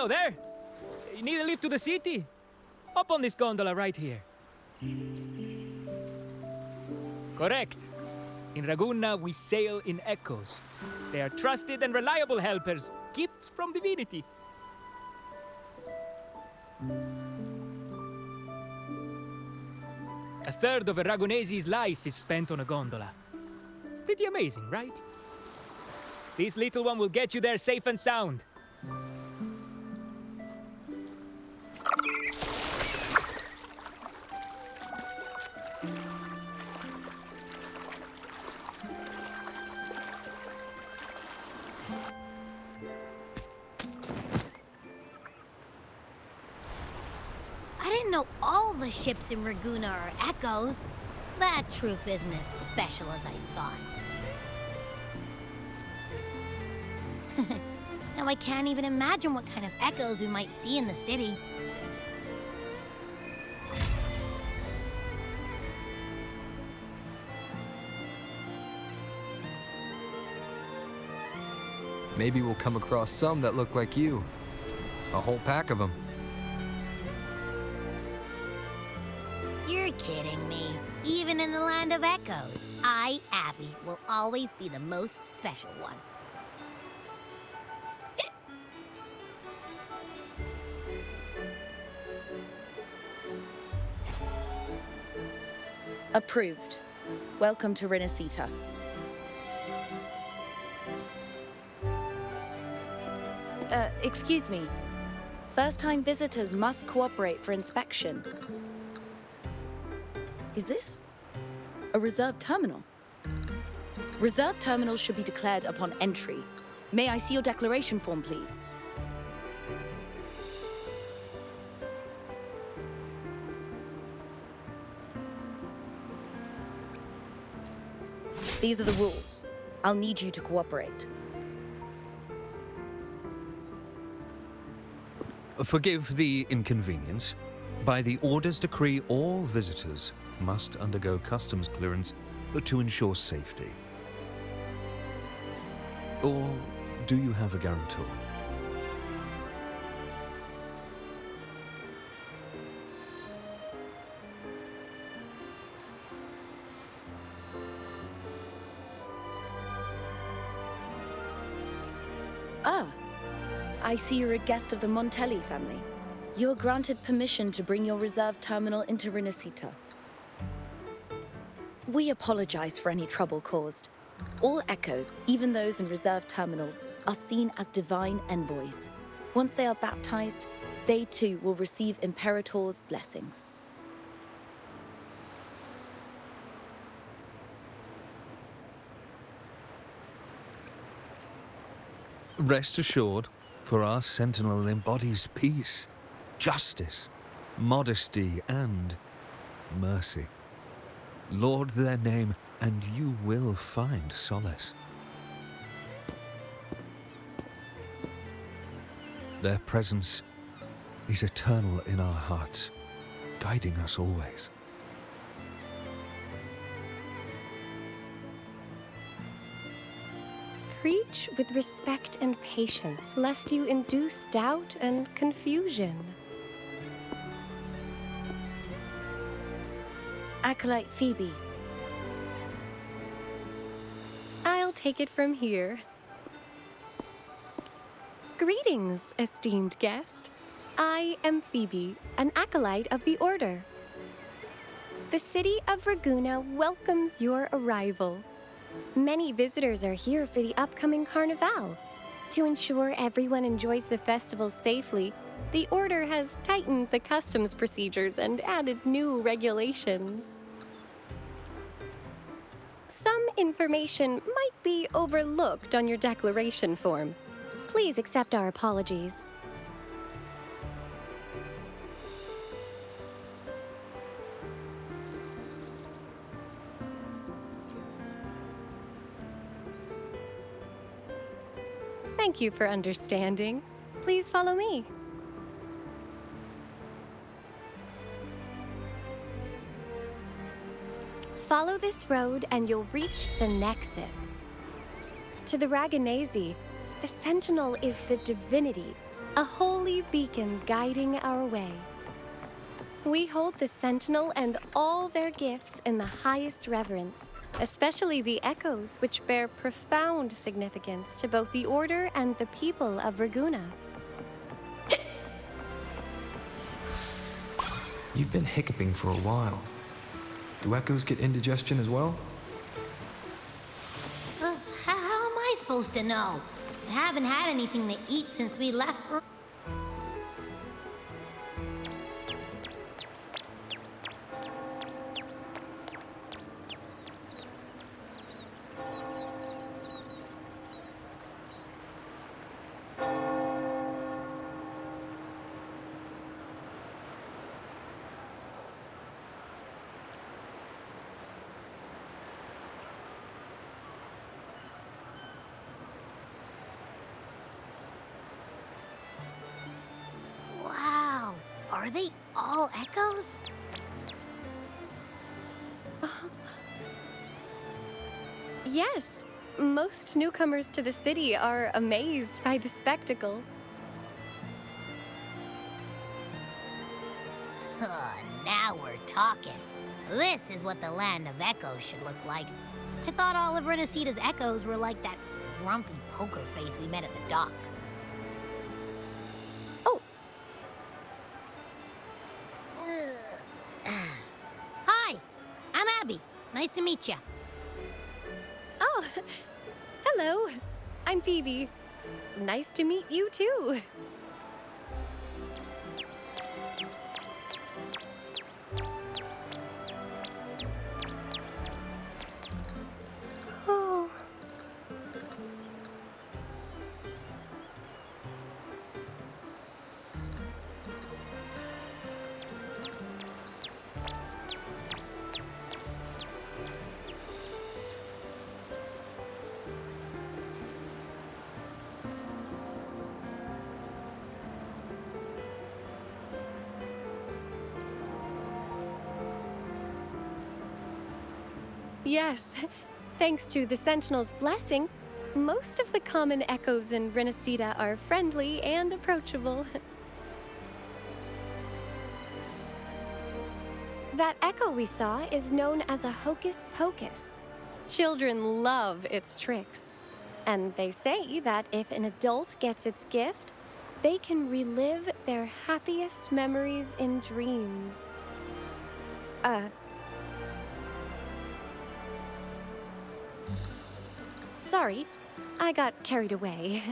Hello there! You need a lift to the city? Hop on this gondola right here. Correct. In Ragunna, we sail in echoes. They are trusted and reliable helpers, gifts from divinity. A third of a Ragunese's life is spent on a gondola. Pretty amazing, right? This little one will get you there safe and sound. I didn't know all the ships in Ragunna are echoes. That troop isn't as special as I thought. Now I can't even imagine what kind of echoes we might see in the city. Maybe we'll come across some that look like you. A whole pack of them. You're kidding me. Even in the land of echoes, I, Abby, will always be the most special one. Approved. Welcome to Rinascita. Excuse me. First-time visitors must cooperate for inspection. Is this a reserved terminal? Reserved terminals should be declared upon entry. May I see your declaration form, please? These are the rules. I'll need you to cooperate. Forgive the inconvenience. By the Order's decree, all visitors must undergo customs clearance to ensure safety. Or do you have a guarantor? Ah, I see you're a guest of the Montelli family. You're granted permission to bring your reserve terminal into Rinascita. We apologize for any trouble caused. All echoes, even those in reserve terminals, are seen as divine envoys. Once they are baptized, they too will receive Imperator's blessings. Rest assured, for our sentinel embodies peace, justice, modesty, and mercy. Lord their name, and you will find solace. Their presence is eternal in our hearts, guiding us always. Preach with respect and patience, lest you induce doubt and confusion. Acolyte Phoebe. I'll take it from here. Greetings, esteemed guest. I am Phoebe, an acolyte of the Order. The city of Ragunna welcomes your arrival. Many visitors are here for the upcoming Carnival. To ensure everyone enjoys the festival safely, the Order has tightened the customs procedures and added new regulations. Some information might be overlooked on your declaration form. Please accept our apologies. Thank you for understanding. Please follow me. Follow this road and you'll reach the Nexus. To the Raganese, the Sentinel is the divinity, a holy beacon guiding our way. We hold the Sentinel and all their gifts in the highest reverence, especially the echoes, which bear profound significance to both the Order and the people of Raguna. You've been hiccuping for a while. Do echoes get indigestion as well? How am I supposed to know? I haven't had anything to eat since we left. Wow, are they all echoes? Yes, most newcomers to the city are amazed by the spectacle. Now we're talking. This is what the land of echoes should look like. I thought all of Renacita's echoes were like that grumpy poker face we met at the docks. Oh, Hi, I'm Abby. Nice to meet you. oh, hello. I'm Phoebe. Nice to meet you too. Oh. Yes, thanks to the Sentinel's blessing, most of the common echoes in Renacita are friendly and approachable. That echo we saw is known as a hocus pocus. Children love its tricks. And they say that if an adult gets its gift, they can relive their happiest memories in dreams. Sorry, I got carried away.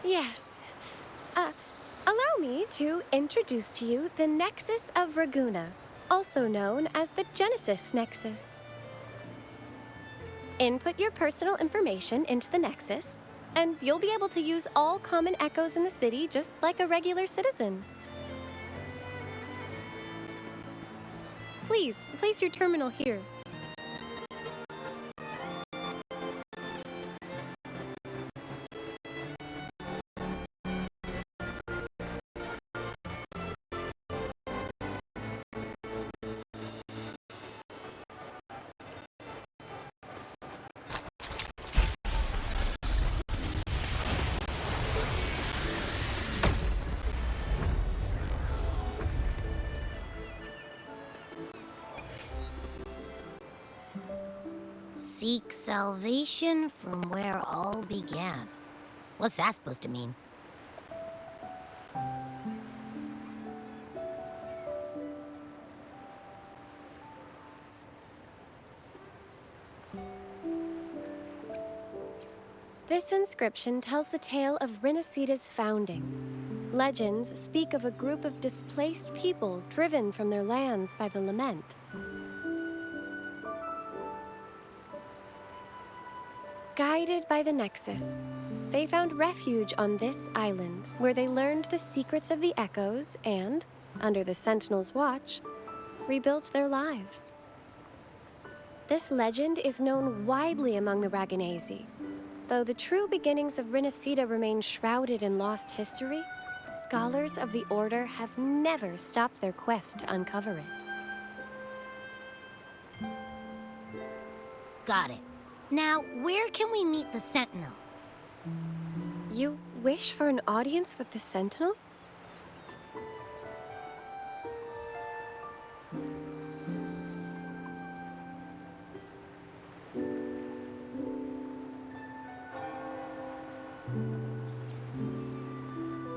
Yes. Allow me to introduce to you the Nexus of Raguna, also known as the Genesis Nexus. Input your personal information into the Nexus, and you'll be able to use all common echoes in the city just like a regular citizen. Please, place your terminal here. Seek salvation from where all began. What's that supposed to mean? This inscription tells the tale of Renacita's founding. Legends speak of a group of displaced people driven from their lands by the lament. Guided by the Nexus, They found refuge on this island, where they learned the secrets of the echoes and, under the Sentinel's watch, rebuilt their lives. This legend is known widely among the Raganesi. Though the true beginnings of Rinascita remain shrouded in lost history, scholars of the Order have never stopped their quest to uncover it. Got it. Now, where can we meet the Sentinel? You wish for an audience with the Sentinel?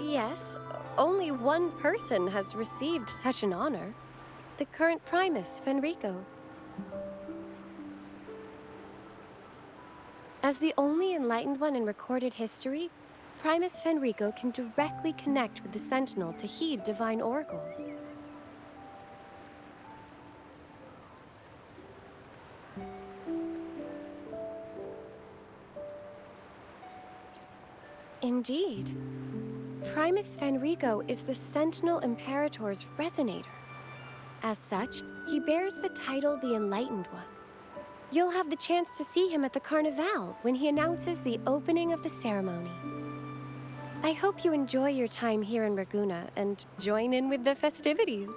Yes, only one person has received such an honor. The current Primus, Fenrico. As the only enlightened one in recorded history, Primus Fenrico can directly connect with the Sentinel to heed divine oracles. Indeed. Primus Fenrico is the Sentinel Imperator's resonator. As such, he bears the title the Enlightened One. You'll have the chance to see him at the Carnival when he announces the opening of the ceremony. I hope you enjoy your time here in Raguna and join in with the festivities.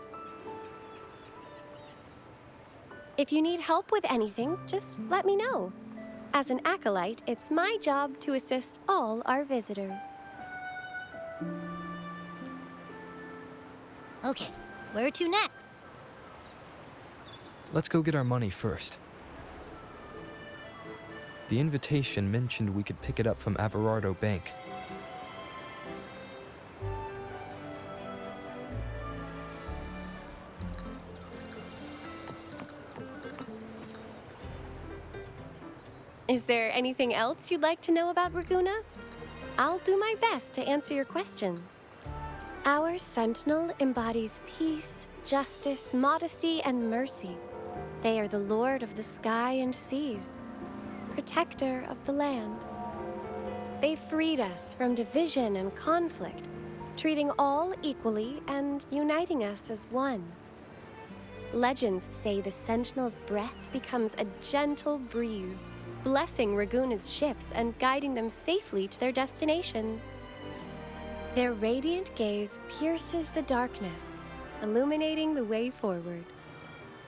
If you need help with anything, just let me know. As an acolyte, it's my job to assist all our visitors. Okay, where to next? Let's go get our money first. The invitation mentioned we could pick it up from Averardo Bank. Is there anything else you'd like to know about Raguna? I'll do my best to answer your questions. Our Sentinel embodies peace, justice, modesty, and mercy. They are the Lord of the sky and seas, protector of the land. They freed us from division and conflict, treating all equally and uniting us as one. Legends say the Sentinel's breath becomes a gentle breeze, blessing Raguna's ships and guiding them safely to their destinations. Their radiant gaze pierces the darkness, illuminating the way forward.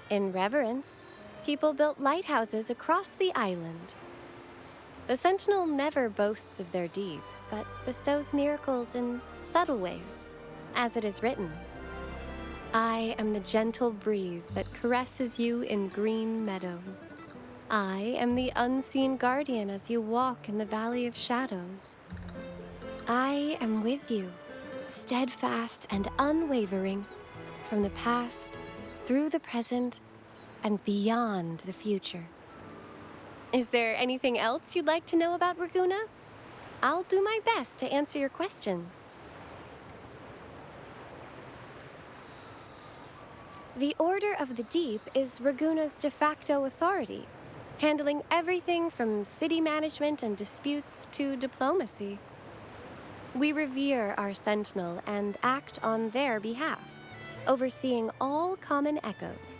In reverence, people built lighthouses across the island. The Sentinel never boasts of their deeds, but bestows miracles in subtle ways, as it is written. I am the gentle breeze that caresses you in green meadows. I am the unseen guardian as you walk in the valley of shadows. I am with you, steadfast and unwavering, from the past, through the present, and beyond the future. Is there anything else you'd like to know about Raguna? I'll do my best to answer your questions. The Order of the Deep is Raguna's de facto authority, handling everything from city management and disputes to diplomacy. We revere our Sentinel and act on their behalf, overseeing all common echoes.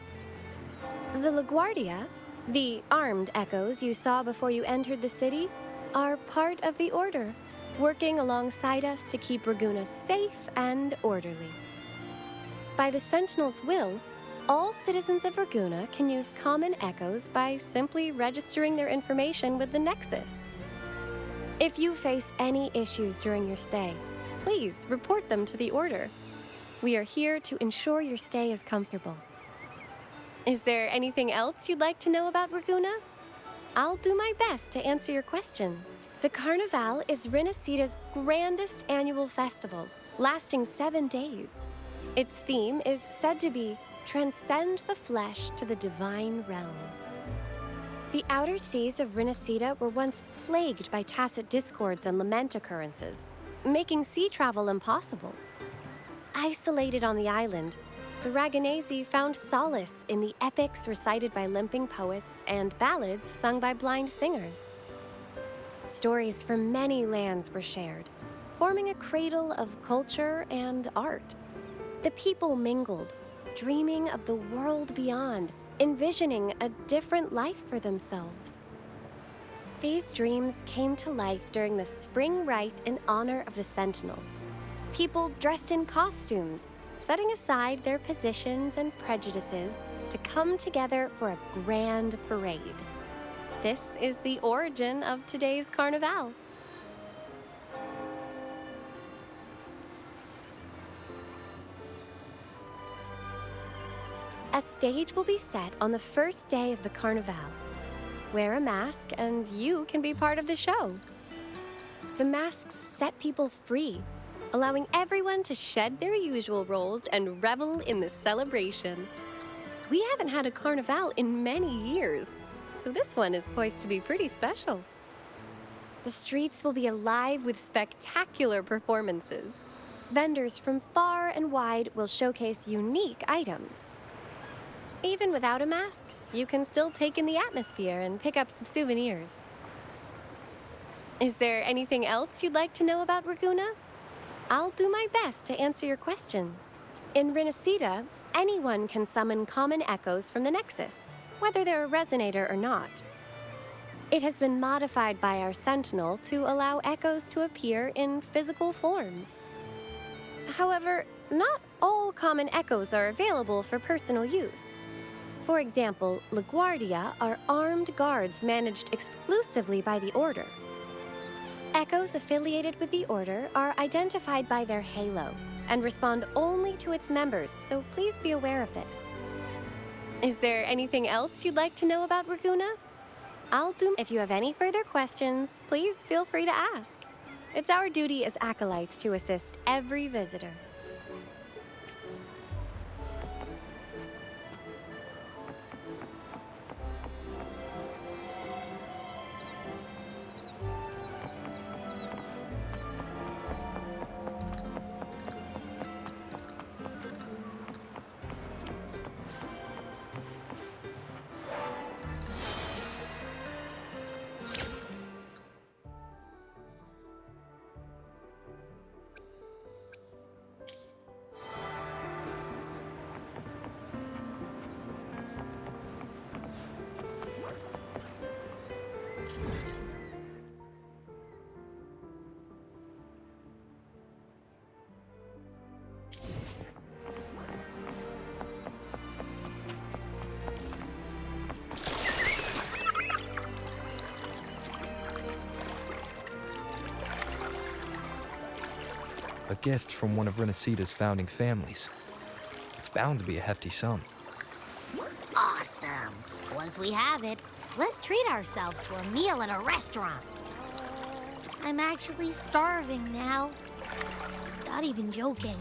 The LaGuardia, the armed echoes you saw before you entered the city, are part of the Order, working alongside us to keep Raguna safe and orderly. By the Sentinel's will, all citizens of Raguna can use common echoes by simply registering their information with the Nexus. If you face any issues during your stay, please report them to the Order. We are here to ensure your stay is comfortable. Is there anything else you'd like to know about Raguna? I'll do my best to answer your questions. The Carnival is Rinascita's grandest annual festival, lasting 7 days. Its theme is said to be Transcend the Flesh to the Divine Realm. The outer seas of Rinascita were once plagued by tacit discords and lament occurrences, making sea travel impossible. Isolated on the island, the Raganesi found solace in the epics recited by limping poets and ballads sung by blind singers. Stories from many lands were shared, forming a cradle of culture and art. The people mingled, dreaming of the world beyond, envisioning a different life for themselves. These dreams came to life during the spring rite in honor of the Sentinel. People dressed in costumes, setting aside their positions and prejudices to come together for a grand parade. This is the origin of today's Carnival. A stage will be set on the first day of the Carnival. Wear a mask and you can be part of the show. The masks set people free, allowing everyone to shed their usual roles and revel in the celebration. We haven't had a Carnival in many years, so this one is poised to be pretty special. The streets will be alive with spectacular performances. Vendors from far and wide will showcase unique items. Even without a mask, you can still take in the atmosphere and pick up some souvenirs. Is there anything else you'd like to know about Ragusa? I'll do my best to answer your questions. In Renacida, anyone can summon common echoes from the Nexus, whether they're a resonator or not. It has been modified by our Sentinel to allow echoes to appear in physical forms. However, not all common echoes are available for personal use. For example, LaGuardia are armed guards managed exclusively by the Order. Echoes affiliated with the Order are identified by their halo and respond only to its members, so please be aware of this. Is there anything else you'd like to know about Ragusa? If you have any further questions, please feel free to ask. It's our duty as acolytes to assist every visitor. A gift from one of Renacida's founding families. It's bound to be a hefty sum. Awesome. Once we have it, let's treat ourselves to a meal at a restaurant. I'm actually starving now. Not even joking.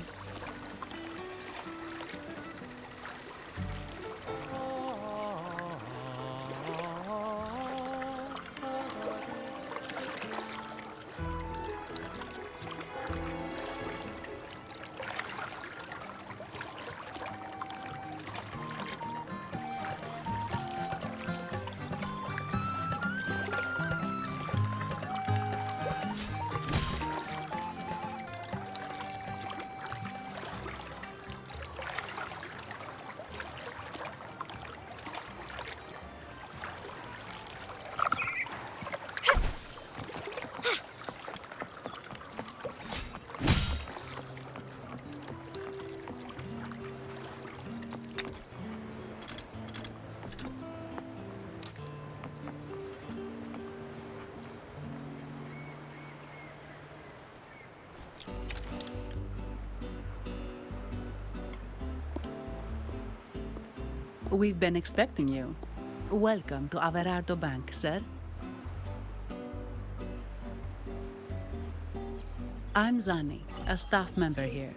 We've been expecting you. Welcome to Averardo Bank, sir. I'm Zani, a staff member here.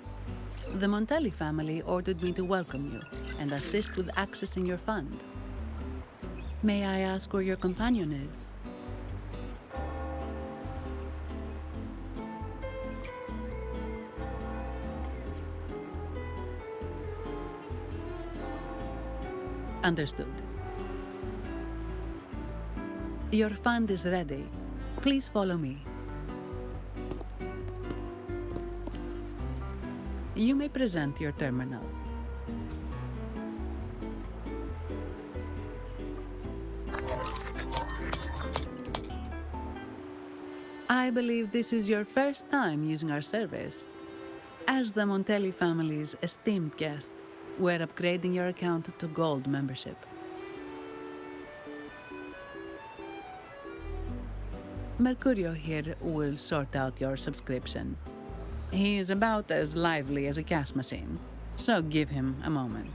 The Montelli family ordered me to welcome you and assist with accessing your fund. May I ask where your companion is? Understood. Your fund is ready. Please follow me. You may present your terminal. I believe this is your first time using our service. As the Montelli family's esteemed guest, we're upgrading your account to Gold membership. Mercurio here will sort out your subscription. He is about as lively as a cash machine, so give him a moment.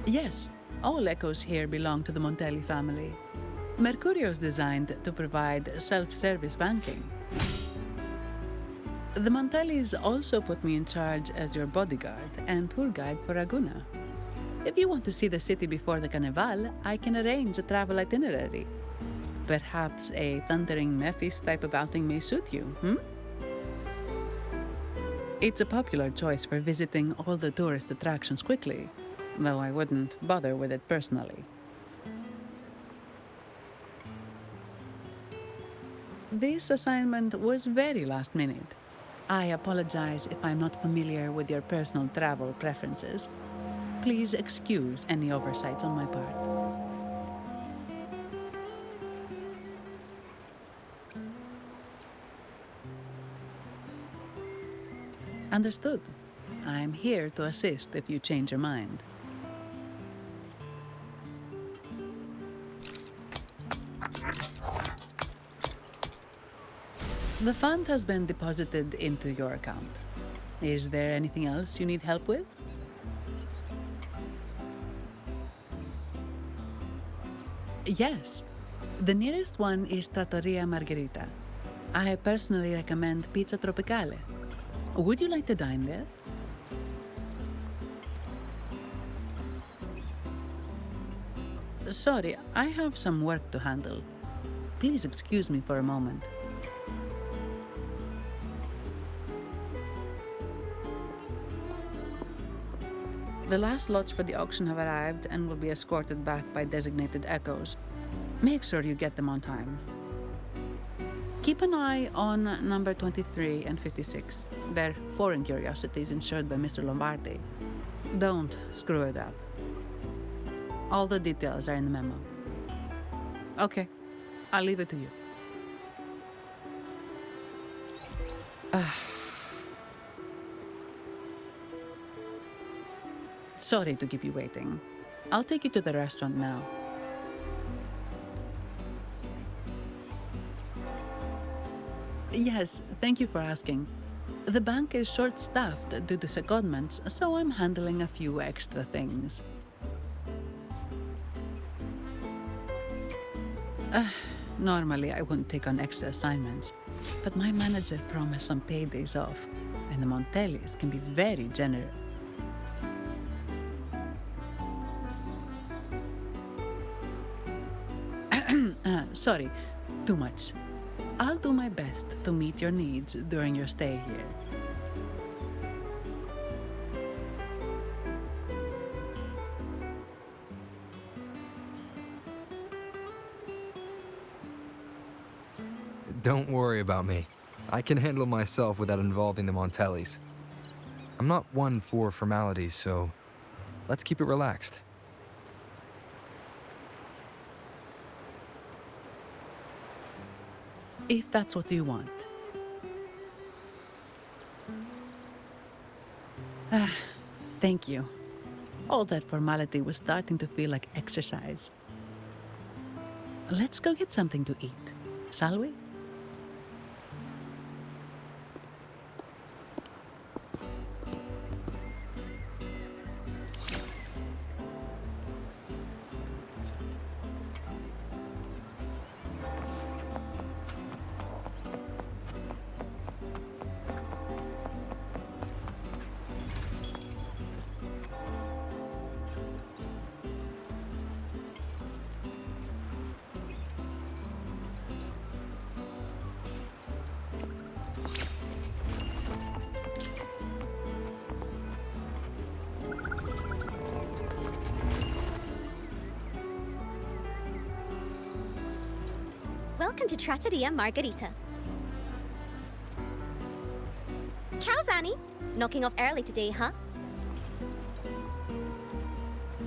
Yes, all echoes here belong to the Montelli family. Mercurio is designed to provide self-service banking. The Montellis also put me in charge as your bodyguard and tour guide for Ragusa. If you want to see the city before the Carnival, I can arrange a travel itinerary. Perhaps a thundering Memphis type of outing may suit you, It's a popular choice for visiting all the tourist attractions quickly, though I wouldn't bother with it personally. This assignment was very last minute. I apologize if I'm not familiar with your personal travel preferences. Please excuse any oversights on my part. Understood. I'm here to assist if you change your mind. The fund has been deposited into your account. Is there anything else you need help with? Yes. The nearest one is Trattoria Margherita. I personally recommend Pizza Tropicale. Would you like to dine there? Sorry, I have some work to handle. Please excuse me for a moment. The last lots for the auction have arrived and will be escorted back by designated echoes. Make sure you get them on time. Keep an eye on number 23 and 56. They're foreign curiosities insured by Mr. Lombardi. Don't screw it up. All the details are in the memo. Okay, I'll leave it to you. Sorry to keep you waiting. I'll take you to the restaurant now. Yes, thank you for asking. The bank is short-staffed due to secondments, so I'm handling a few extra things. Normally, I wouldn't take on extra assignments, but my manager promised some paydays off, and the Montellis can be very generous. Sorry, too much. I'll do my best to meet your needs during your stay here. Don't worry about me. I can handle myself without involving the Montellis. I'm not one for formalities, so let's keep it relaxed. If that's what you want. Thank you. All that formality was starting to feel like exercise. Let's go get something to eat, shall we? Welcome to Trattoria Margherita. Ciao, Zanni. Knocking off early today, huh?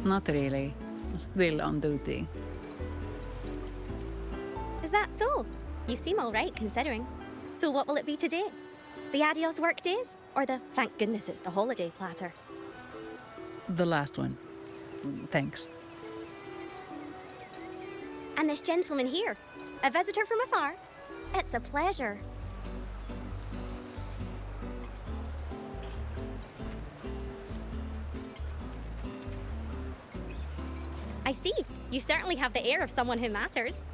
Not really. Still on duty. Is that so? You seem all right, considering. So what will it be today? The adios work days? Or the thank goodness it's the holiday platter? The last one. Thanks. And this gentleman here, a visitor from afar? It's a pleasure. I see. You certainly have the air of someone who matters.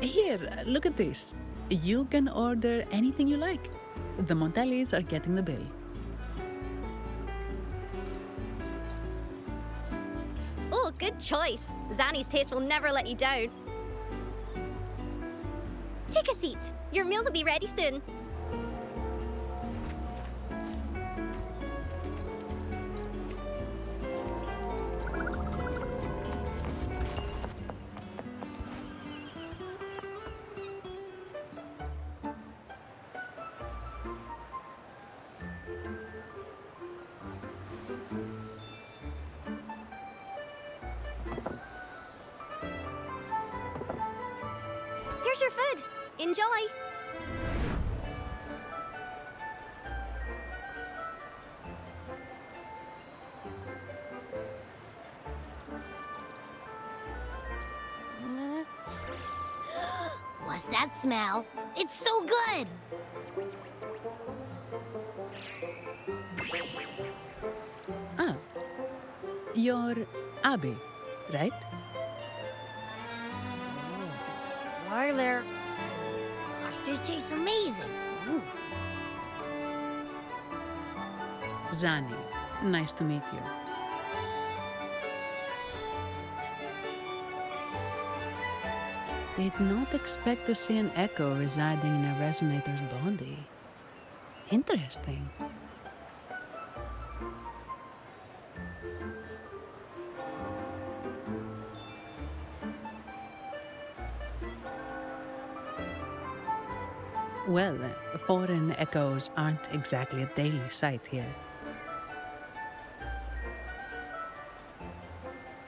Here, look at this. You can order anything you like. The Montellis are getting the bill. Oh, good choice. Zanni's taste will never let you down. Take a seat. Your meals will be ready soon. Here's your food. Enjoy. What's that smell? It's so good! Ah, you're Abby, right? Hi there. Gosh, this tastes amazing. Zanni, nice to meet you. Did not expect to see an echo residing in a resonator's body. Interesting. Well, foreign echoes aren't exactly a daily sight here.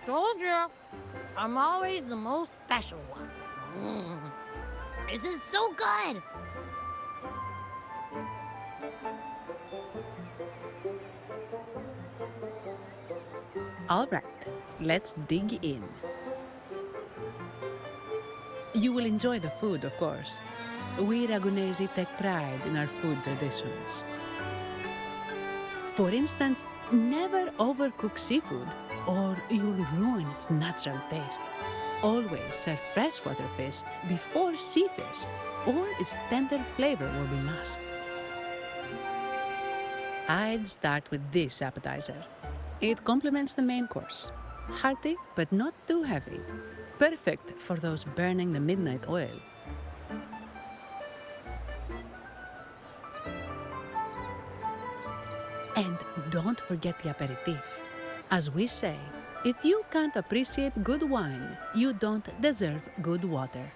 Told you. I'm always the most special one. This is so good! All right, let's dig in. You will enjoy the food, of course. We Ragunesi take pride in our food traditions. For instance, never overcook seafood, or you'll ruin its natural taste. Always serve freshwater fish before sea fish, or its tender flavor will be masked. I'd start with this appetizer. It complements the main course. Hearty, but not too heavy. Perfect for those burning the midnight oil. And don't forget the aperitif. As we say, if you can't appreciate good wine, you don't deserve good water.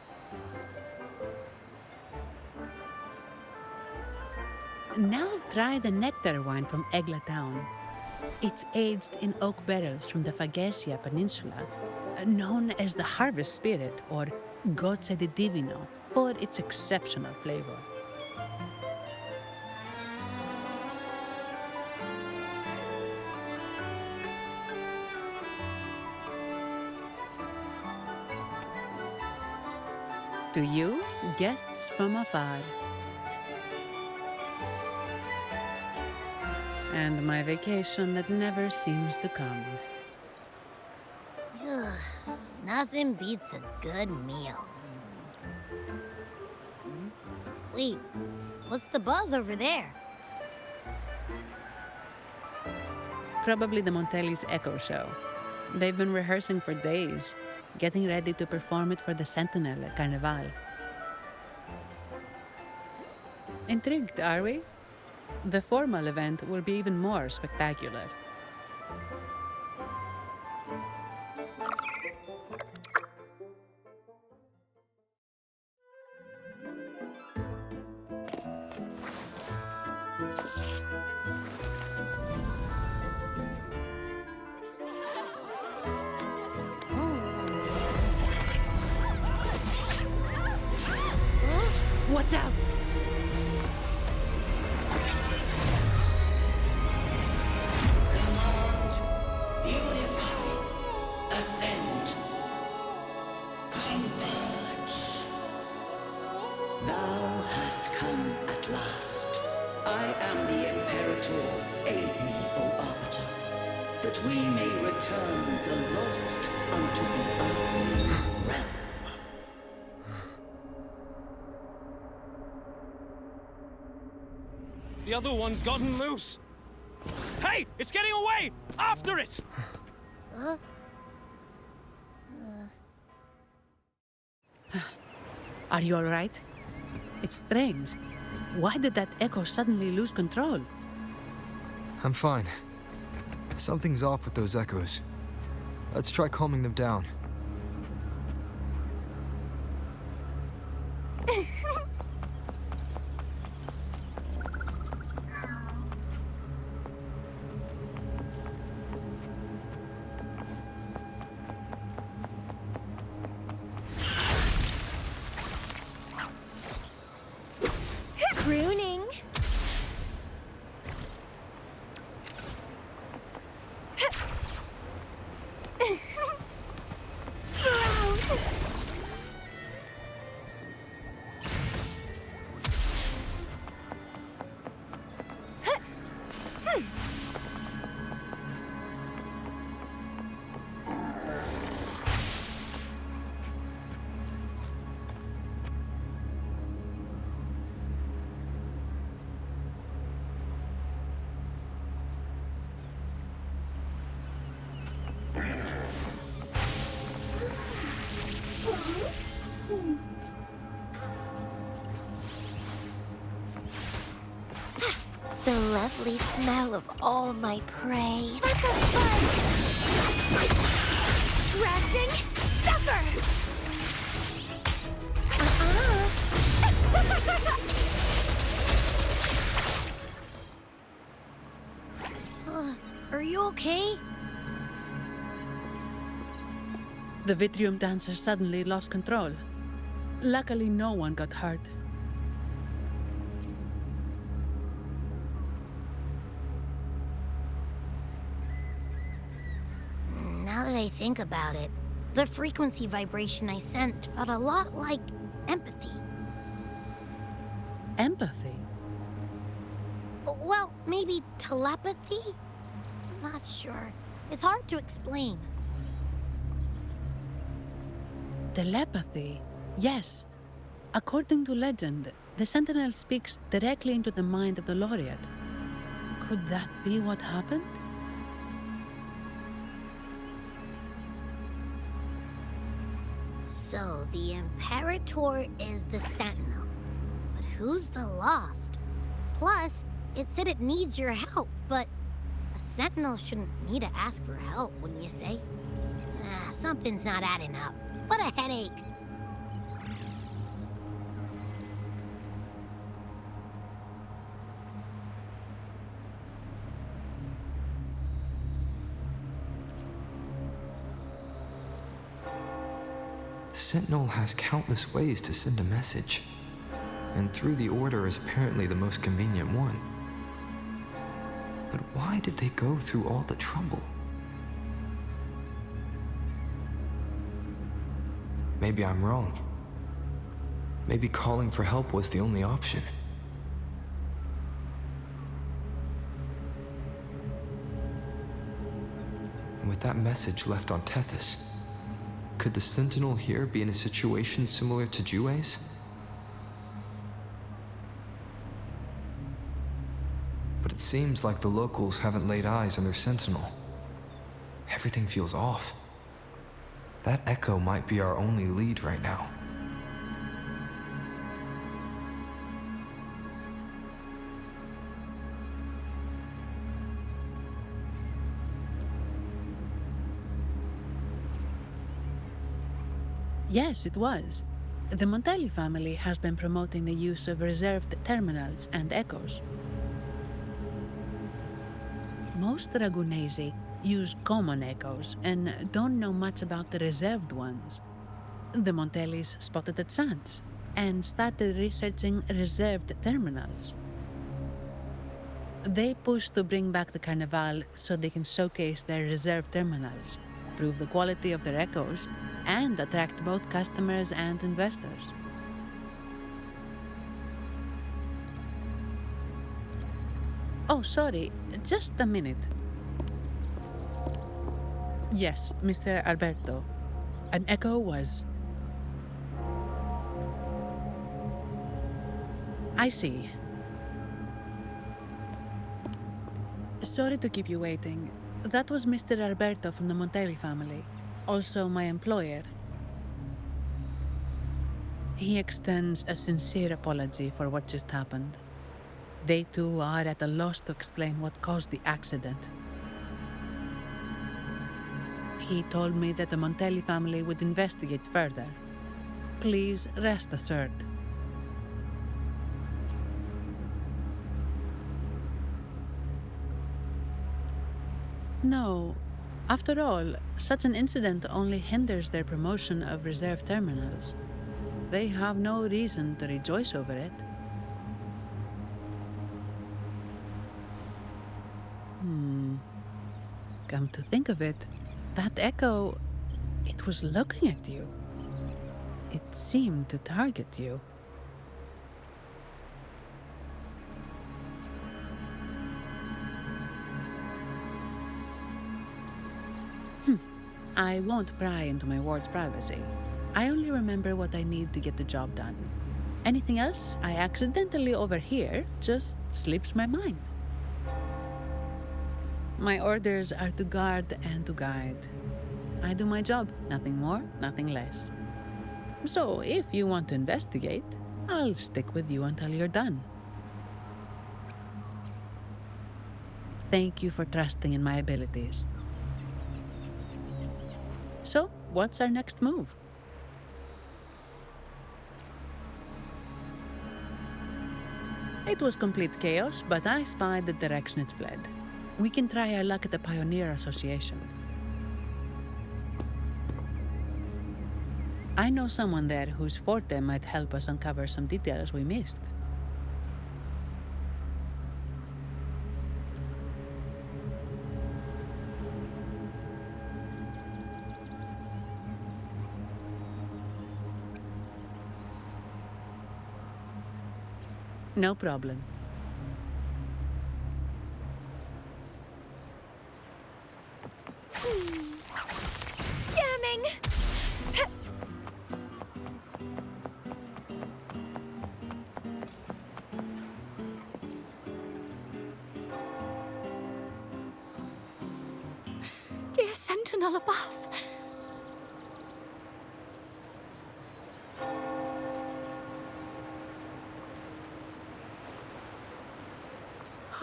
Now try the nectar wine from Egla town. It's aged in oak barrels from the Faghesia Peninsula, known as the harvest spirit or Gocce di Divino for its exceptional flavor. To you, guests from afar. And my vacation that never seems to come. Nothing beats a good meal. Wait, what's the buzz over there? Probably the Montelli's Echo Show. They've been rehearsing for days, getting ready to perform it for the Sentinel at Carnival. Intrigued, are we? The formal event will be even more spectacular. Watch out! Command, unify, ascend, converge. Thou hast come at last. I am the Imperator. Aid me, O Arbiter, that we may return the lost unto the earthly realm. The other one's gotten loose. Hey, it's getting away! After it! Are you all right? It's strange. Why did that echo suddenly lose control? I'm fine. Something's off with those echoes. Let's try calming them down. Crooning. Sprout. The lovely smell of all my prey. Let's have fun! Grafting, sucker! Are you okay? The Vitrium dancer suddenly lost control. Luckily, no one got hurt. Now that I think about it, the frequency vibration I sensed felt a lot like empathy. Empathy? Well, maybe telepathy? Not sure. It's hard to explain. Telepathy? Yes. According to legend, the Sentinel speaks directly into the mind of the Laureate. Could that be what happened? So, the Imperator is the Sentinel. But who's the Lost? Plus, it said it needs your help, but a Sentinel shouldn't need to ask for help, wouldn't you say? Something's not adding up. What a headache. The Sentinel has countless ways to send a message, and through the Order is apparently the most convenient one. But why did they go through all the trouble? Maybe I'm wrong. Maybe calling for help was the only option. And with that message left on Tethys, could the Sentinel here be in a situation similar to WUWa's? But it seems like the locals haven't laid eyes on their Sentinel. Everything feels off. That echo might be our only lead right now. Yes, it was. The Montelli family has been promoting the use of reserved terminals and echoes. most Ragunesi use common echoes and don't know much about the reserved ones. The Montellis spotted at Sans and started researching reserved terminals. They pushed to bring back the Carnival so they can showcase their reserved terminals, prove the quality of their echoes, and attract both customers and investors. Oh, sorry, just a minute. Yes, Mr. Alberto. An echo was... I see. Sorry to keep you waiting. That was Mr. Alberto from the Montelli family, also my employer. He extends a sincere apology for what just happened. They too are at a loss to explain what caused the accident. He told me that the Montelli family would investigate further. Please rest assured. No. After all, such an incident only hinders their promotion of reserve terminals. They have no reason to rejoice over it. Come to think of it, that echo, it was looking at you. It seemed to target you. I won't pry into my ward's privacy. I only remember what I need to get the job done. Anything else I accidentally overhear just slips my mind. My orders are to guard and to guide. I do my job, nothing more, nothing less. So if you want to investigate, I'll stick with you until you're done. Thank you for trusting in my abilities. So, what's our next move? It was complete chaos, but I spied the direction it fled. We can try our luck at the Pioneer Association. I know someone there whose forte might help us uncover some details we missed. No problem. Stemming! Dear Sentinel above.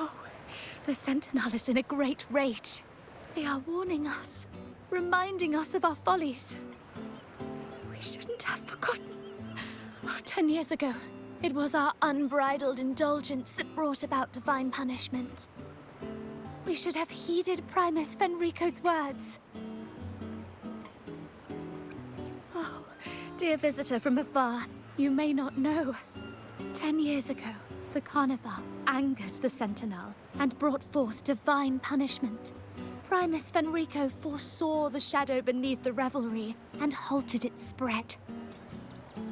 Oh, the Sentinel is in a great rage. They are warning us, reminding us of our follies. We shouldn't have forgotten. 10 years ago, it was our unbridled indulgence that brought about divine punishment. We should have heeded Primus Fenrico's words. Oh, dear visitor from afar, you may not know. 10 years ago, the Carnival angered the Sentinel and brought forth divine punishment. Primus Fenrico foresaw the shadow beneath the revelry and halted its spread.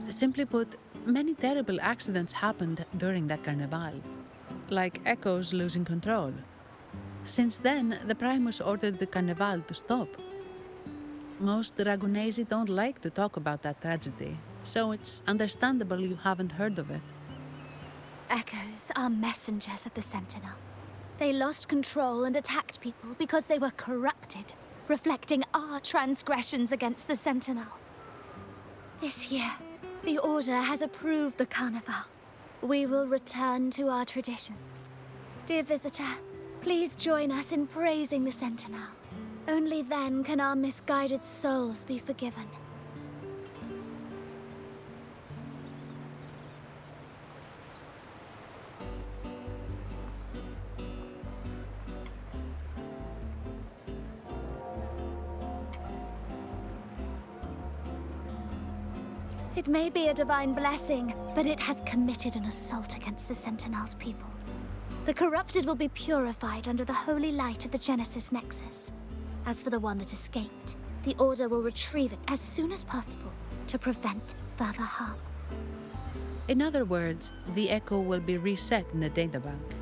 Simply put, many terrible accidents happened during that Carnival, like Echo's losing control. Since then, the Primus ordered the Carnival to stop. Most Ragunesi don't like to talk about that tragedy, so it's understandable you haven't heard of it. Echoes are messengers of the Sentinel. They lost control and attacked people because they were corrupted, reflecting our transgressions against the Sentinel. This year, the Order has approved the Carnival. We will return to our traditions. Dear visitor, please join us in praising the Sentinel. Only then can our misguided souls be forgiven. It may be a divine blessing, but it has committed an assault against the Sentinel's people. The corrupted will be purified under the holy light of the Genesis Nexus. As for the one that escaped, the Order will retrieve it as soon as possible to prevent further harm. In other words, the Echo will be reset in the databank.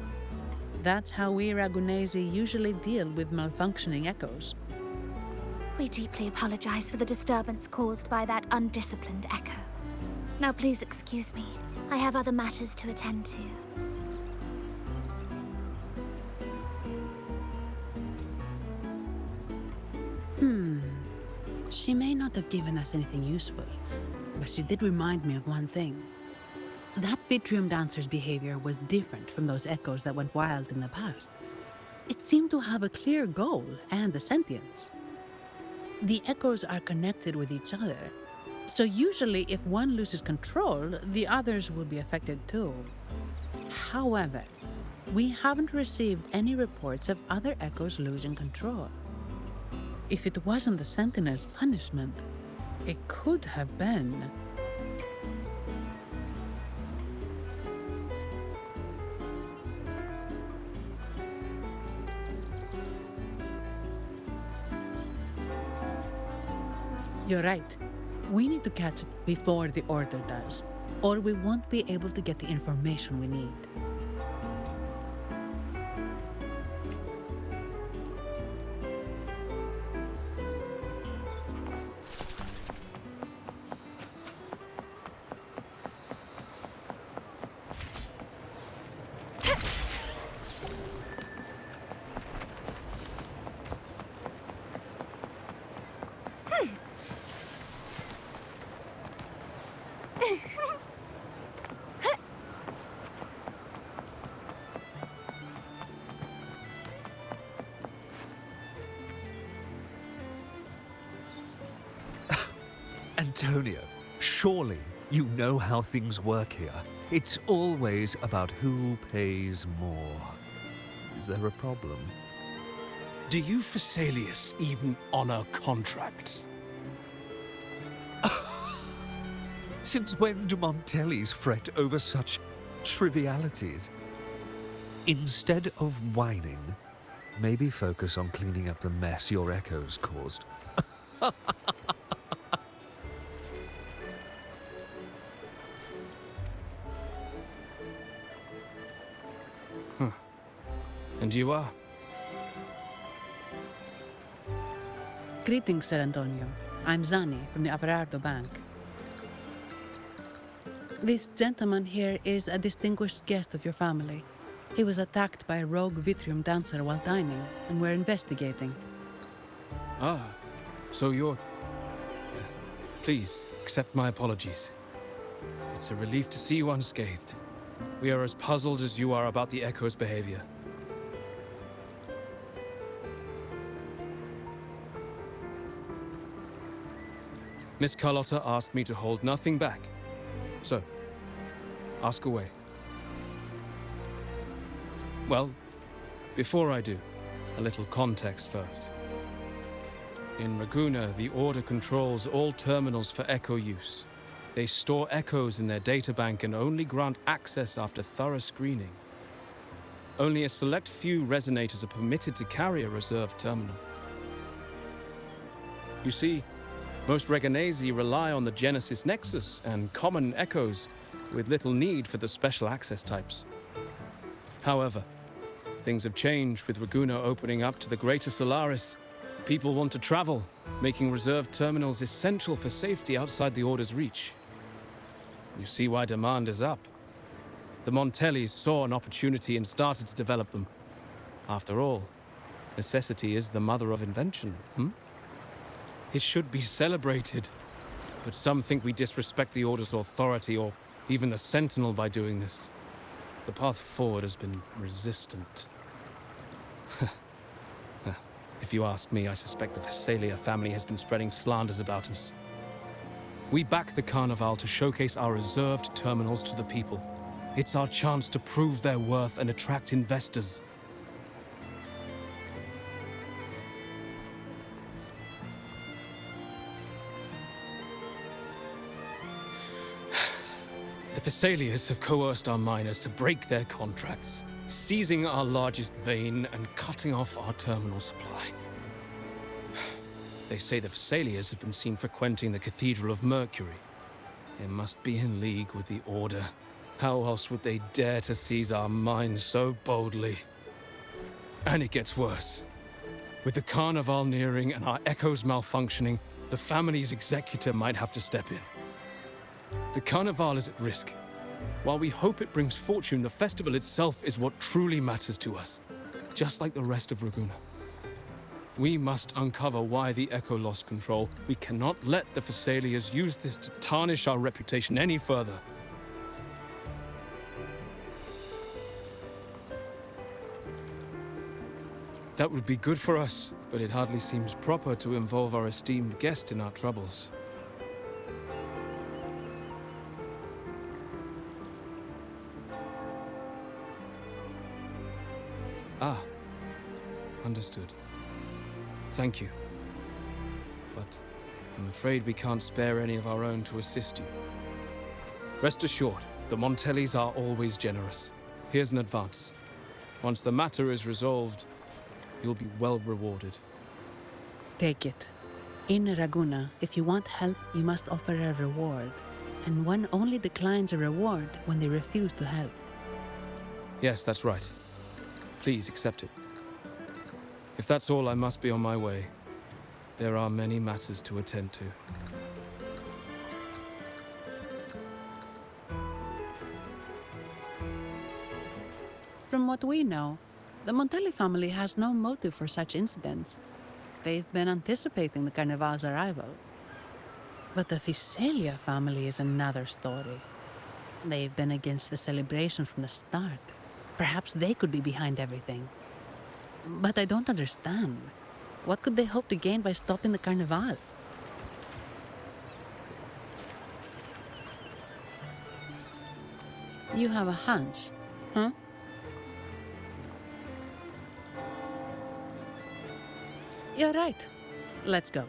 That's how we Ragunesi usually deal with malfunctioning Echoes. We deeply apologize for the disturbance caused by that undisciplined Echo. Now please excuse me. I have other matters to attend to. She may not have given us anything useful, but she did remind me of one thing. That Vitrium Dancer's behavior was different from those Echoes that went wild in the past. It seemed to have a clear goal and a sentience. The Echoes are connected with each other, so usually if one loses control, the others will be affected too. However, we haven't received any reports of other Echoes losing control. If it wasn't the Sentinel's punishment, it could have been... You're right. We need to catch it before the Order does, or we won't be able to get the information we need. Antonio, surely you know how things work here. It's always about who pays more. Is there a problem? Do you Phasaelius even honor contracts? Since when do Montellis fret over such trivialities? Instead of whining, maybe focus on cleaning up the mess your Echoes caused. And you are? Greetings, Sir Antonio. I'm Zani from the Averardo Bank. This gentleman here is a distinguished guest of your family. He was attacked by a rogue Vitrium Dancer while dining, and we're investigating. Ah, so you're... Please, accept my apologies. It's a relief to see you unscathed. We are as puzzled as you are about the Echo's behavior. Miss Carlotta asked me to hold nothing back. So, ask away. Well, before I do, a little context first. In Raguna, the Order controls all terminals for Echo use. They store Echoes in their databank and only grant access after thorough screening. Only a select few resonators are permitted to carry a reserved terminal. You see, most Reganesi rely on the Genesis Nexus and common Echoes, with little need for the special access types. However, things have changed with Raguna opening up to the greater Solaris. People want to travel, making reserved terminals essential for safety outside the Order's reach. You see why demand is up. The Montellis saw an opportunity and started to develop them. After all, necessity is the mother of invention, It should be celebrated, but some think we disrespect the Order's authority or even the Sentinel by doing this. The path forward has been resistant. If you ask me, I suspect the Phasaelia family has been spreading slanders about us. We back the Carnival to showcase our reserved terminals to the people. It's our chance to prove their worth and attract investors. Thessalians have coerced our miners to break their contracts, seizing our largest vein and cutting off our terminal supply. They say the Thessalians have been seen frequenting the Cathedral of Mercury. They must be in league with the Order. How else would they dare to seize our mines so boldly? And it gets worse. With the Carnival nearing and our echoes malfunctioning, the family's executor might have to step in. The Carnival is at risk. While we hope it brings fortune, the festival itself is what truly matters to us, just like the rest of Raguena. We must uncover why the Echo lost control. We cannot let the Thessalians use this to tarnish our reputation any further. That would be good for us, but it hardly seems proper to involve our esteemed guest in our troubles. Ah, understood. Thank you. But I'm afraid we can't spare any of our own to assist you. Rest assured, the Montellis are always generous. Here's an advance. Once the matter is resolved, you'll be well rewarded. Take it. In Raguena, if you want help, you must offer a reward. And one only declines a reward when they refuse to help. Yes, that's right. Please accept it. If that's all, I must be on my way. There are many matters to attend to. From what we know, the Montelli family has no motive for such incidents. They've been anticipating the Carnival's arrival. But the Visalia family is another story. They've been against the celebration from the start. Perhaps they could be behind everything. But I don't understand. What could they hope to gain by stopping the Carnival? You have a hunch, huh? You're right. Let's go.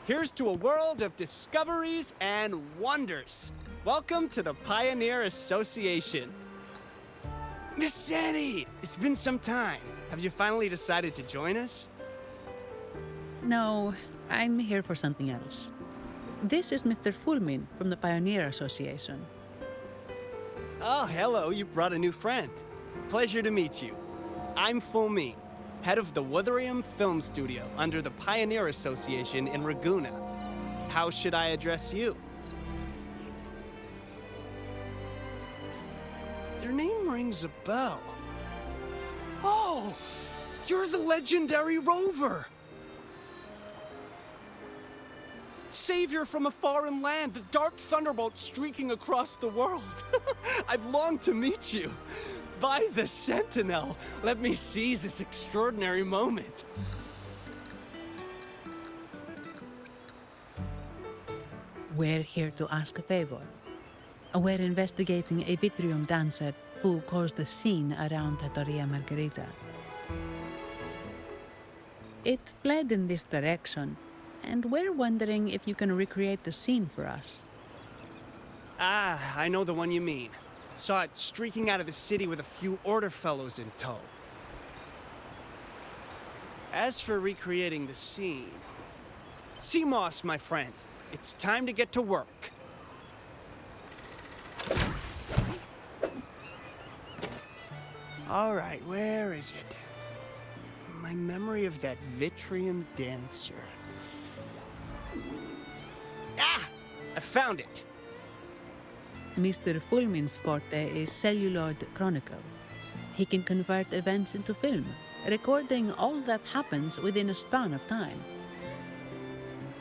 Here's to a world of discoveries and wonders. Welcome to the Pioneer Association. Miss Sandy, it's been some time. Have you finally decided to join us? No, I'm here for something else. This is Mr. Fulmin from the Pioneer Association. Oh, hello, you brought a new friend. Pleasure to meet you. I'm Fulmin, head of the Wutherium Film Studio under the Pioneer Association in Raguena. How should I address you? Your name rings a bell. Oh, you're the legendary Rover! Savior from a foreign land, the dark thunderbolt streaking across the world. I've longed to meet you. By the Sentinel, let me seize this extraordinary moment. We're here to ask a favor. We're investigating a Vitrium dancer who caused a scene around Trattoria Margherita. It fled in this direction, and we're wondering if you can recreate the scene for us. Ah, I know the one you mean. Saw it streaking out of the city with a few Order fellows in tow. As for recreating the scene... Seamoss, my friend, it's time to get to work. All right, where is it? My memory of that Vitrium dancer. Ah! I found it! Mr. Fulmin's forte is celluloid chronicle. He can convert events into film, recording all that happens within a span of time.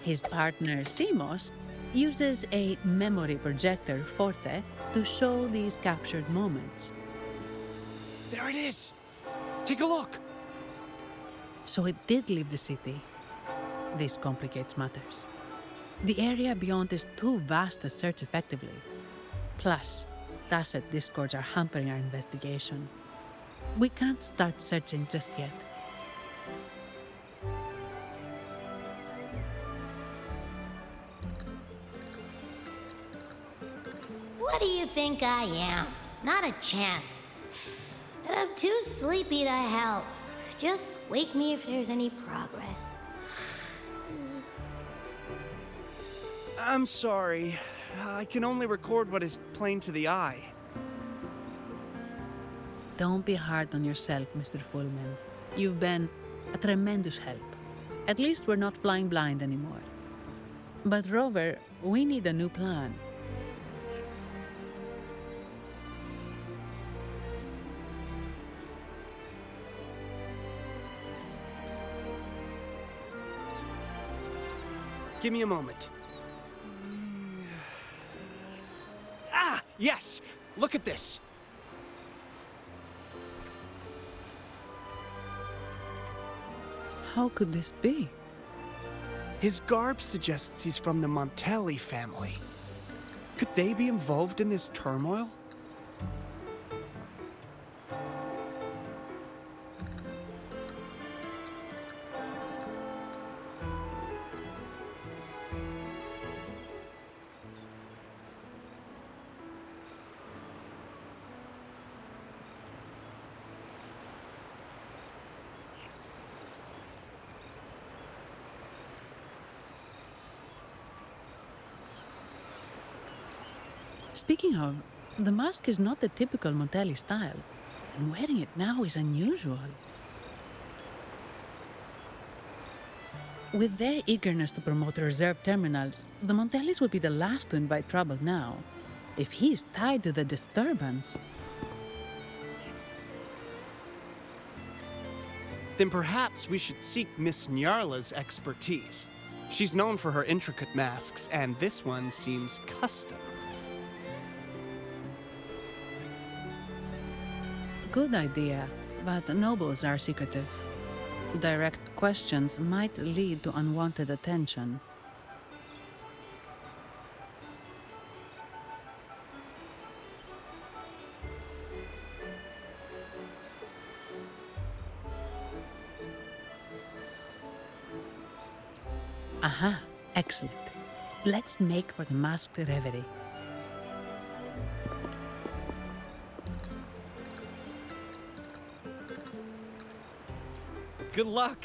His partner, Simos, uses a memory projector forte to show these captured moments. There it is! Take a look! So it did leave the city. This complicates matters. The area beyond is too vast to search effectively. Plus, Tacet discords are hampering our investigation. We can't start searching just yet. What do you think I am? Not a chance. And I'm too sleepy to help. Just wake me if there's any progress. I'm sorry. I can only record what is plain to the eye. Don't be hard on yourself, Mr. Fullman. You've been a tremendous help. At least we're not flying blind anymore. But Rover, we need a new plan. Give me a moment. Ah, yes! Look at this! How could this be? His garb suggests he's from the Montelli family. Could they be involved in this turmoil? Speaking of, the mask is not the typical Montelli style, and wearing it now is unusual. With their eagerness to promote reserve terminals, the Montellis would be the last to invite trouble now. If he is tied to the disturbance... Then perhaps we should seek Miss Nyarla's expertise. She's known for her intricate masks, and this one seems custom. Good idea, but nobles are secretive. Direct questions might lead to unwanted attention. Aha, excellent. Let's make for the masked reverie. Good luck!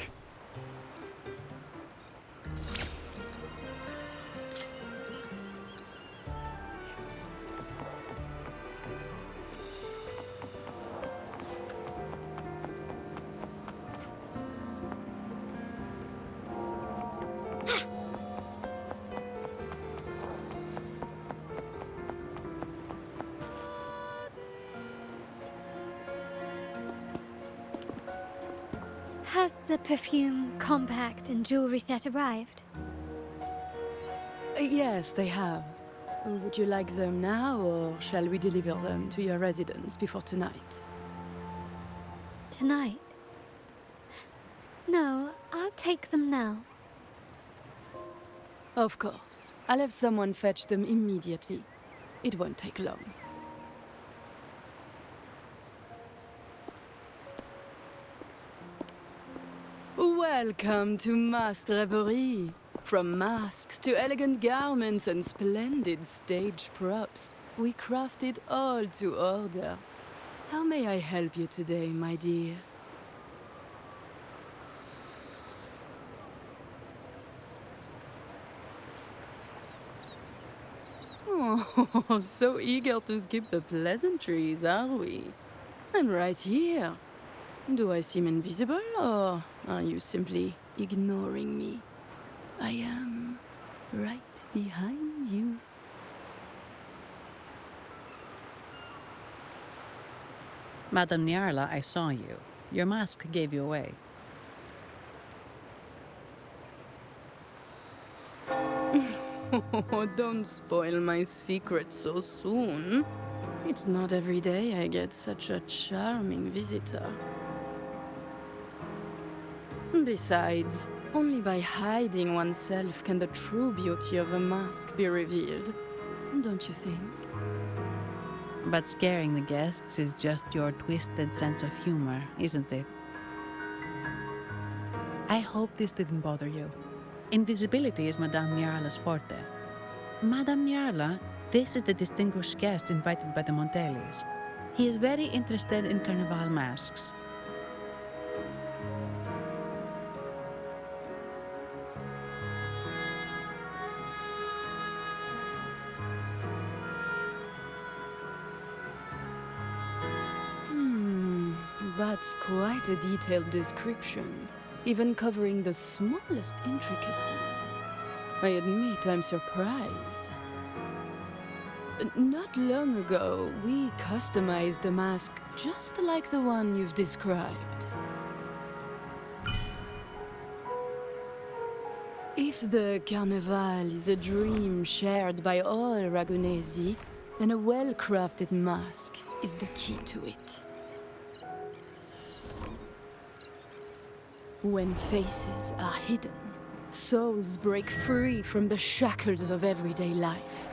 Has the perfume, compact, and jewelry set arrived? Yes, they have. Would you like them now, or shall we deliver them to your residence before tonight? Tonight? No, I'll take them now. Of course. I'll have someone fetch them immediately. It won't take long. Welcome to Masked Reverie. From masks to elegant garments and splendid stage props, we crafted all to order. How may I help you today, my dear? Oh, so eager to skip the pleasantries, are we? I'm right here. Do I seem invisible, or are you simply ignoring me? I am right behind you. Madame Nyarla, I saw you. Your mask gave you away. Oh, don't spoil my secret so soon. It's not every day I get such a charming visitor. Besides, only by hiding oneself can the true beauty of a mask be revealed. Don't you think? But scaring the guests is just your twisted sense of humor, isn't it? I hope this didn't bother you. Invisibility is Madame Nyarla's forte. Madame Nyarla, this is the distinguished guest invited by the Montellis. He is very interested in carnival masks. That's quite a detailed description, even covering the smallest intricacies. I admit I'm surprised. Not long ago, we customized a mask just like the one you've described. If the Carnival is a dream shared by all Ragunesi, then a well-crafted mask is the key to it. When faces are hidden, souls break free from the shackles of everyday life.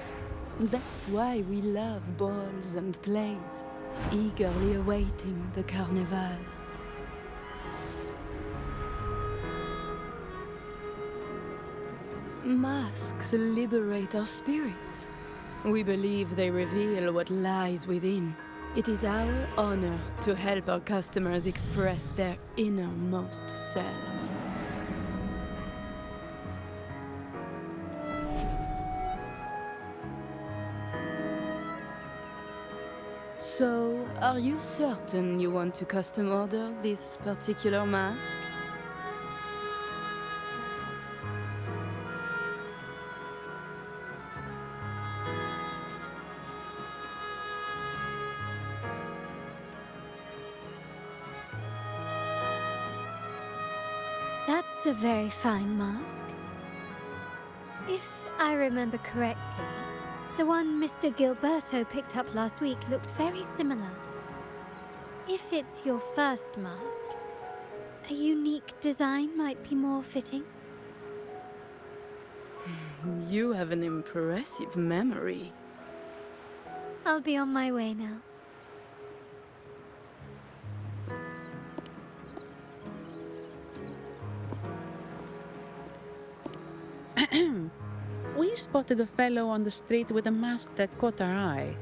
That's why we love balls and plays, eagerly awaiting the Carnival. Masks liberate our spirits. We believe they reveal what lies within. It is our honor to help our customers express their innermost selves. So, are you certain you want to custom order this particular mask? That's a very fine mask. If I remember correctly, the one Mr. Gilberto picked up last week looked very similar. If it's your first mask, a unique design might be more fitting. You have an impressive memory. I'll be on my way now. We spotted a fellow on the street with a mask that caught our eye.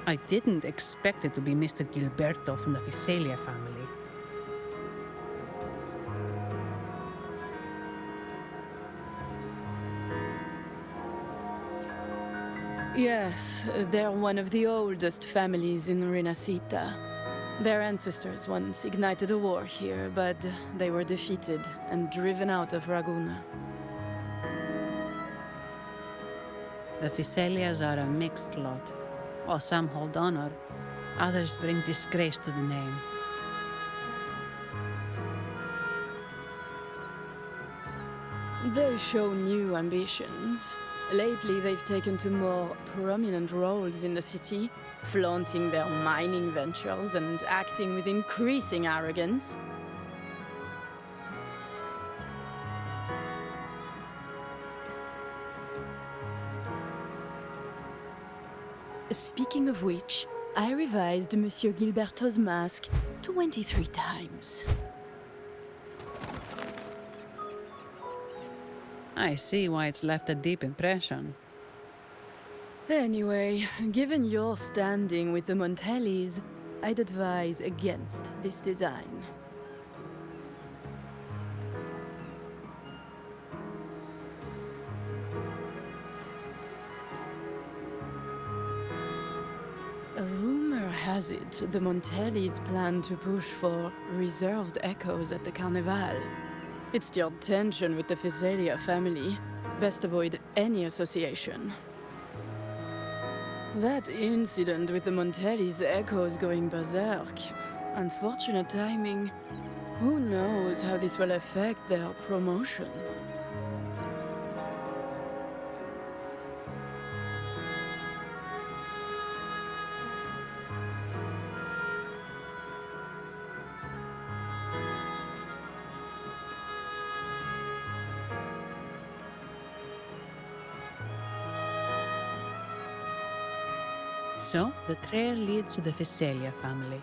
I didn't expect it to be Mr. Gilberto from the Fisalia family. Yes, they're one of the oldest families in Renacita. Their ancestors once ignited a war here, but they were defeated and driven out of Raguna. The Fisalias are a mixed lot. While some hold honor, others bring disgrace to the name. They show new ambitions. Lately, they've taken to more prominent roles in the city, flaunting their mining ventures and acting with increasing arrogance. Speaking of which, I revised Monsieur Gilberto's mask 23 times. I see why it's left a deep impression. Anyway, given your standing with the Montellis, I'd advise against this design. A rumor has it the Montellis plan to push for reserved echoes at the Carnival. It's stirred tension with the Fisalia family. Best avoid any association. That incident with the Montelli's echoes going berserk. Unfortunate timing. Who knows how this will affect their promotion? So, the trail leads to the Physalia family.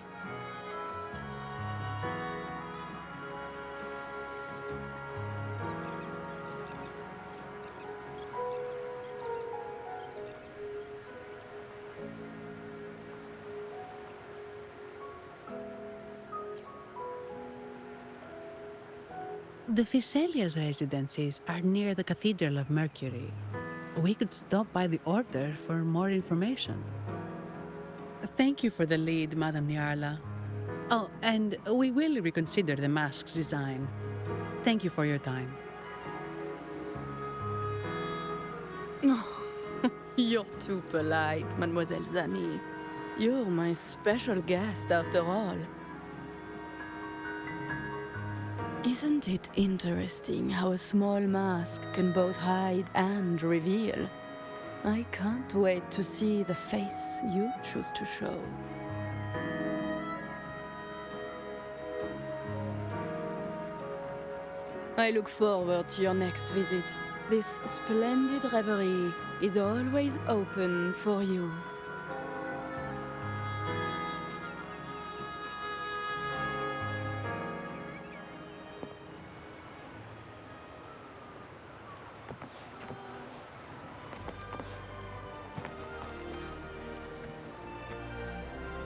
The Physalia's residences are near the Cathedral of Mercury. We could stop by the Order for more information. Thank you for the lead, Madame Niarla. Oh, and we will reconsider the mask's design. Thank you for your time. You're too polite, Mademoiselle Zani. You're my special guest after all. Isn't it interesting how a small mask can both hide and reveal? I can't wait to see the face you choose to show. I look forward to your next visit. This splendid reverie is always open for you.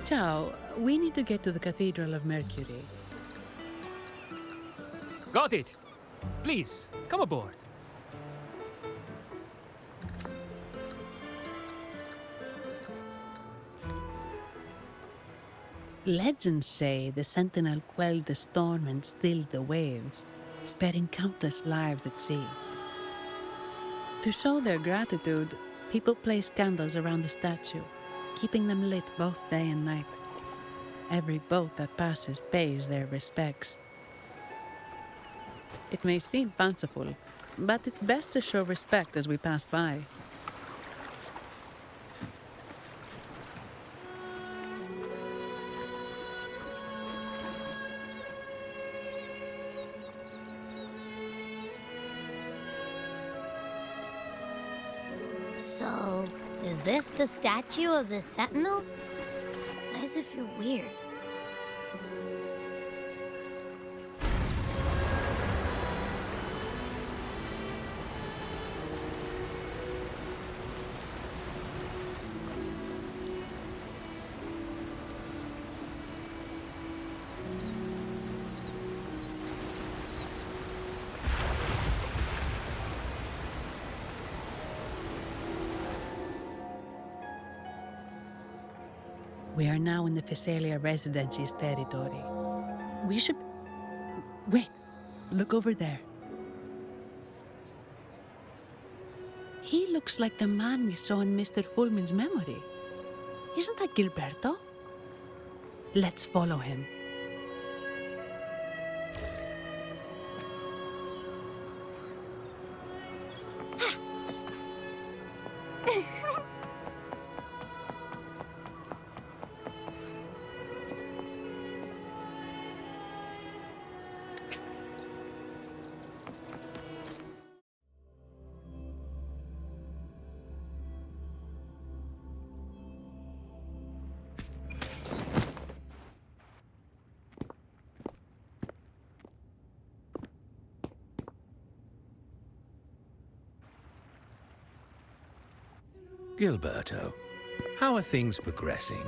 Ciao, we need to get to the Cathedral of Mercury. Got it. Please, come aboard. Legends say the Sentinel quelled the storm and stilled the waves, sparing countless lives at sea. To show their gratitude, people place candles around the statue, keeping them lit both day and night. Every boat that passes pays their respects. It may seem fanciful, but it's best to show respect as we pass by. So, is this the statue of the Sentinel? Why does it feel weird? We are now in the Physalia Residency's territory. We should... Wait, look over there. He looks like the man we saw in Mr. Fulmin's memory. Isn't that Gilberto? Let's follow him. Gilberto, how are things progressing?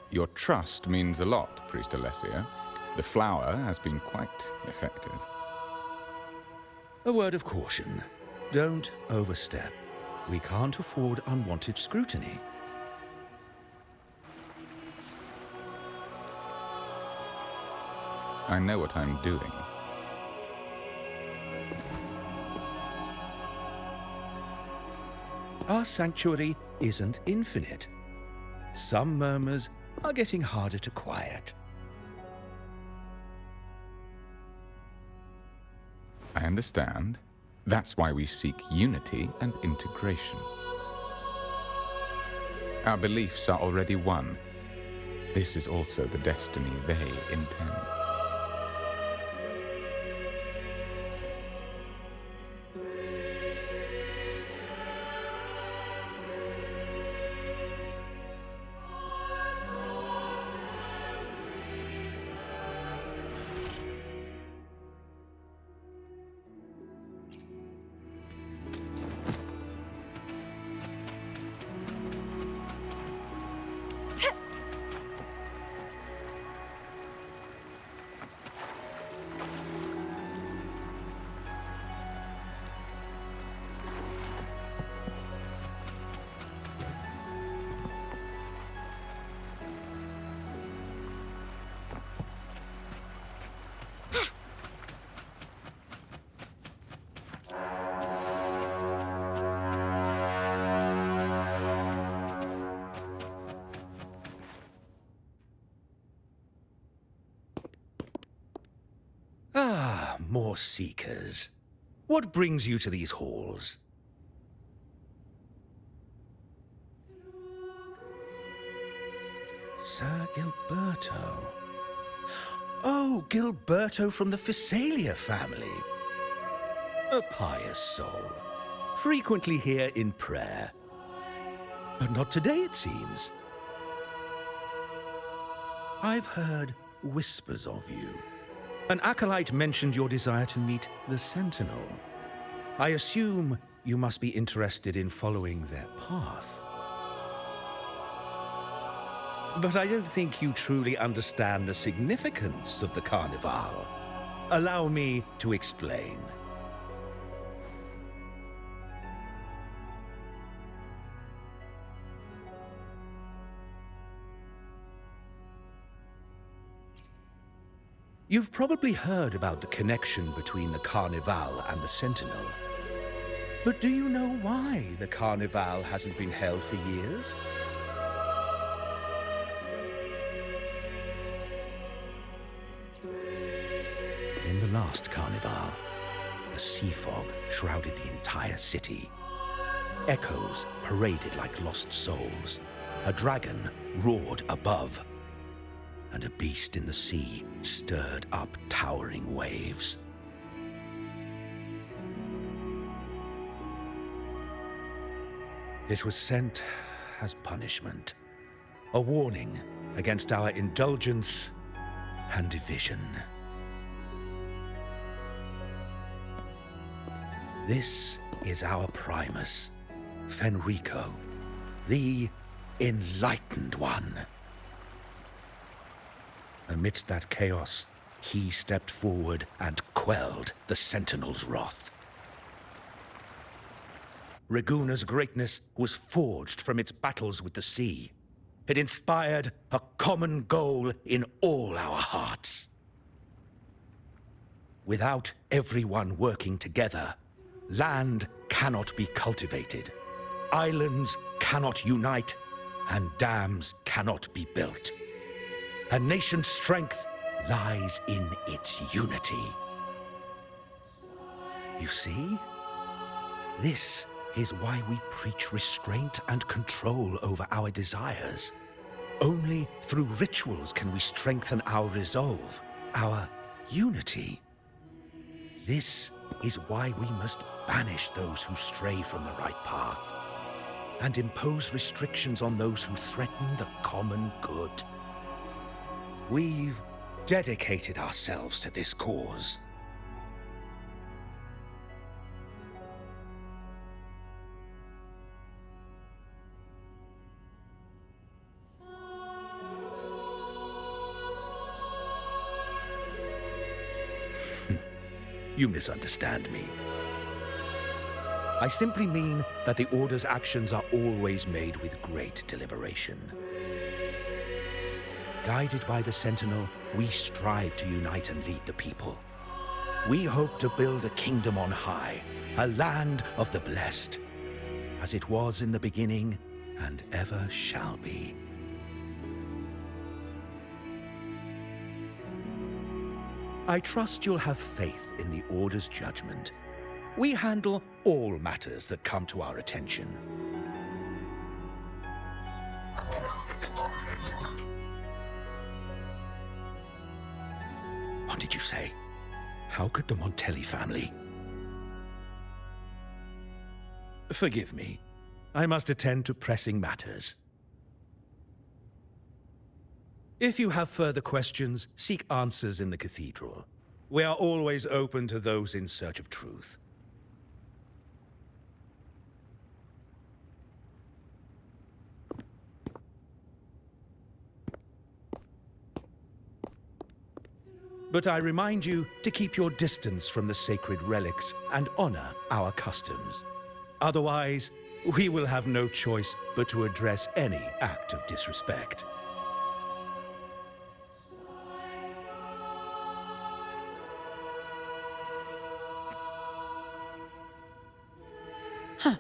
Your trust means a lot, Priest Alessia. The flower has been quite effective. A word of caution. Don't overstep. We can't afford unwanted scrutiny. I know what I'm doing. Our sanctuary isn't infinite. Some murmurs are getting harder to quiet. I understand. That's why we seek unity and integration. Our beliefs are already one. This is also the destiny they intend. Ah, more seekers. What brings you to these halls? Sir Gilberto. Oh, Gilberto from the Physalia family. A pious soul. Frequently here in prayer. But not today, it seems. I've heard whispers of you. An acolyte mentioned your desire to meet the Sentinel. I assume you must be interested in following their path. But I don't think you truly understand the significance of the Carnival. Allow me to explain. You've probably heard about the connection between the Carnival and the Sentinel. But do you know why the Carnival hasn't been held for years? In the last Carnival, a sea fog shrouded the entire city. Echoes paraded like lost souls. A dragon roared above. And a beast in the sea stirred up towering waves. It was sent as punishment, a warning against our indulgence and division. This is our Primus, Fenrico, the Enlightened One. Amidst that chaos, he stepped forward and quelled the Sentinel's wrath. Raguna's greatness was forged from its battles with the sea. It inspired a common goal in all our hearts. Without everyone working together, land cannot be cultivated, islands cannot unite, and dams cannot be built. A nation's strength lies in its unity. You see? This is why we preach restraint and control over our desires. Only through rituals can we strengthen our resolve, our unity. This is why we must banish those who stray from the right path and impose restrictions on those who threaten the common good. We've dedicated ourselves to this cause. You misunderstand me. I simply mean that the Order's actions are always made with great deliberation. Guided by the Sentinel, we strive to unite and lead the people. We hope to build a kingdom on high, a land of the blessed, as it was in the beginning and ever shall be. I trust you'll have faith in the Order's judgment. We handle all matters that come to our attention. What did you say? How could the Montelli family? Forgive me. I must attend to pressing matters. If you have further questions, seek answers in the cathedral. We are always open to those in search of truth. But I remind you to keep your distance from the sacred relics and honor our customs. Otherwise, we will have no choice but to address any act of disrespect. Huh.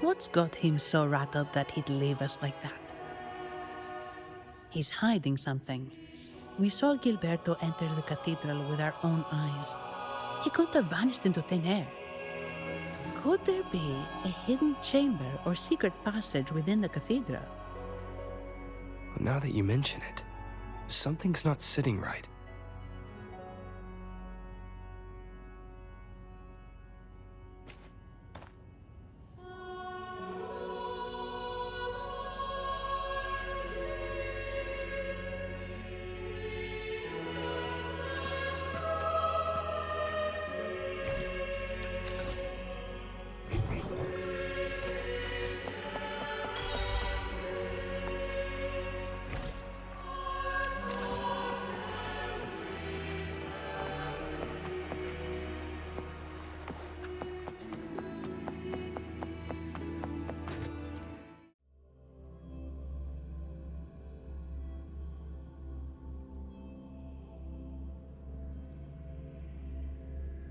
What's got him so rattled that he'd leave us like that? He's hiding something. We saw Gilberto enter the cathedral with our own eyes. He couldn't have vanished into thin air. Could there be a hidden chamber or secret passage within the cathedral? Now that you mention it, something's not sitting right.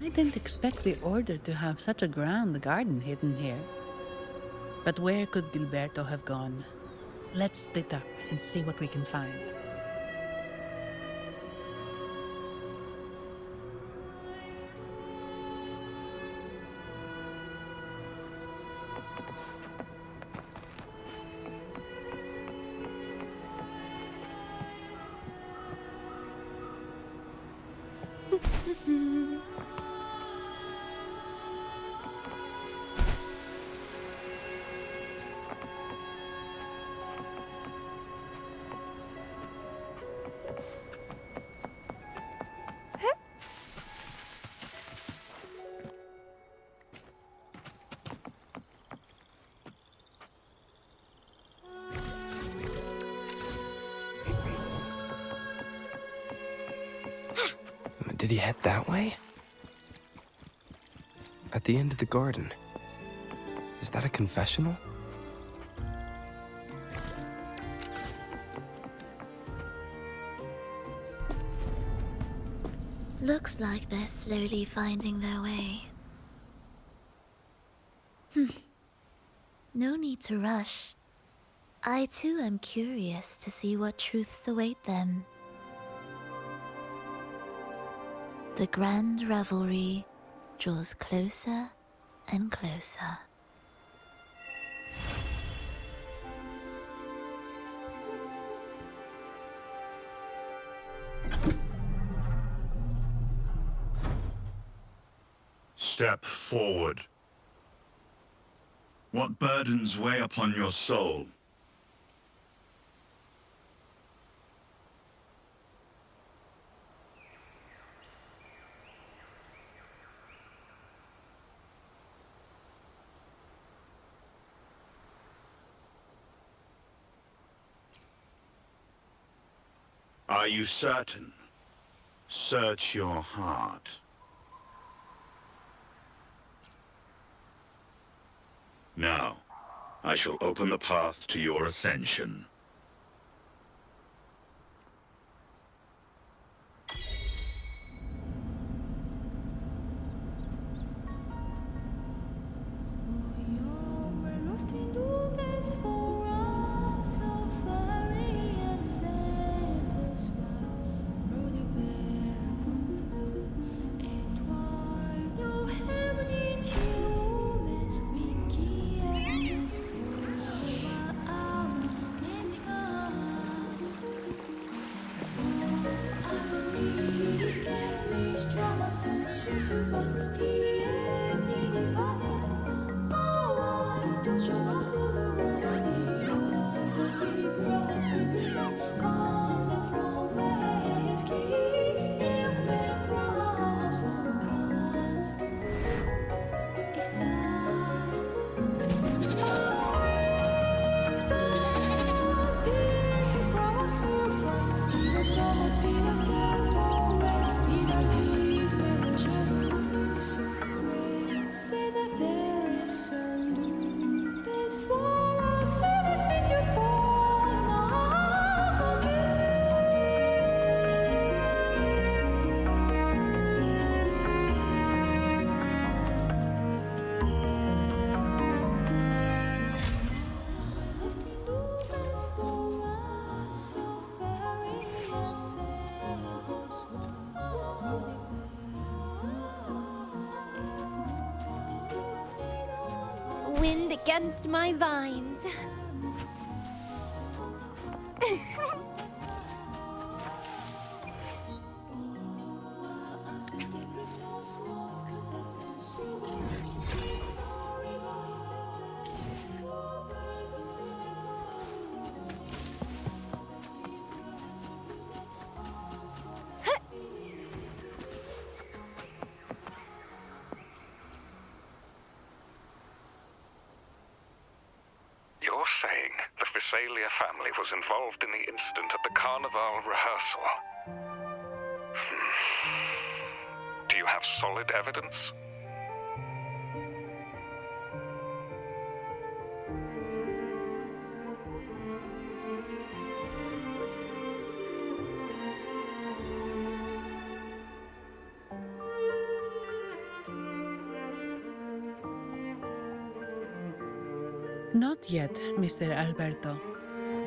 I didn't expect the Order to have such a grand garden hidden here. But where could Gilberto have gone? Let's split up and see what we can find. Did he head that way? At the end of the garden. Is that a confessional? Looks like they're slowly finding their way. No need to rush. I too am curious to see what truths await them. The grand revelry draws closer and closer. Step forward. What burdens weigh upon your soul? Are you certain? Search your heart. Now, I shall open the path to your ascension. Wind against my vines. You're saying the Visalia family was involved in the incident at the Carnival rehearsal? Do you have solid evidence? Not yet, Mr. Alberto.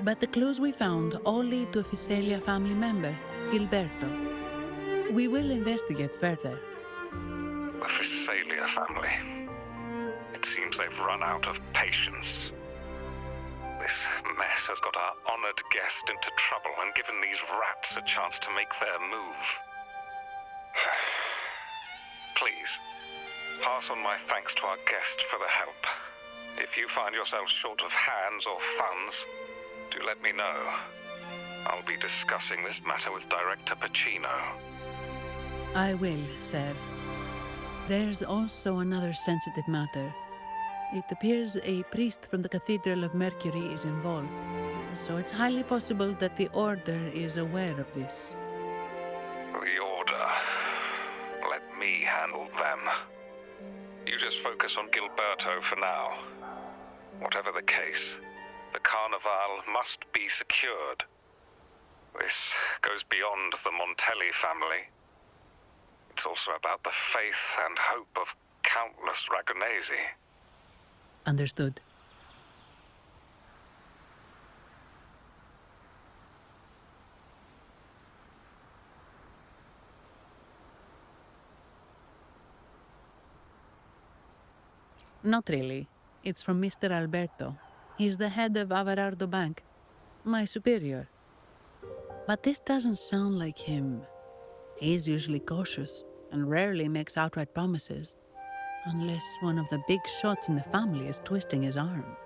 But the clues we found all lead to a Visalia family member, Gilberto. We will investigate further. The Visalia family. It seems they've run out of patience. This mess has got our honored guest into trouble and given these rats a chance to make their move. Please, pass on my thanks to our guest for the help. If you find yourself short of hands or funds, do let me know. I'll be discussing this matter with Director Pacino. I will, sir. There's also another sensitive matter. It appears a priest from the Cathedral of Mercury is involved, so it's highly possible that the Order is aware of this. The Order. Let me handle them. You just focus on Gilberto for now. Whatever the case, the Carnival must be secured. This goes beyond the Montelli family. It's also about the faith and hope of countless Ragonesi. Understood. Not really. It's from Mr. Alberto. He's the head of Averardo Bank, my superior. But this doesn't sound like him. He's usually cautious and rarely makes outright promises, unless one of the big shots in the family is twisting his arm.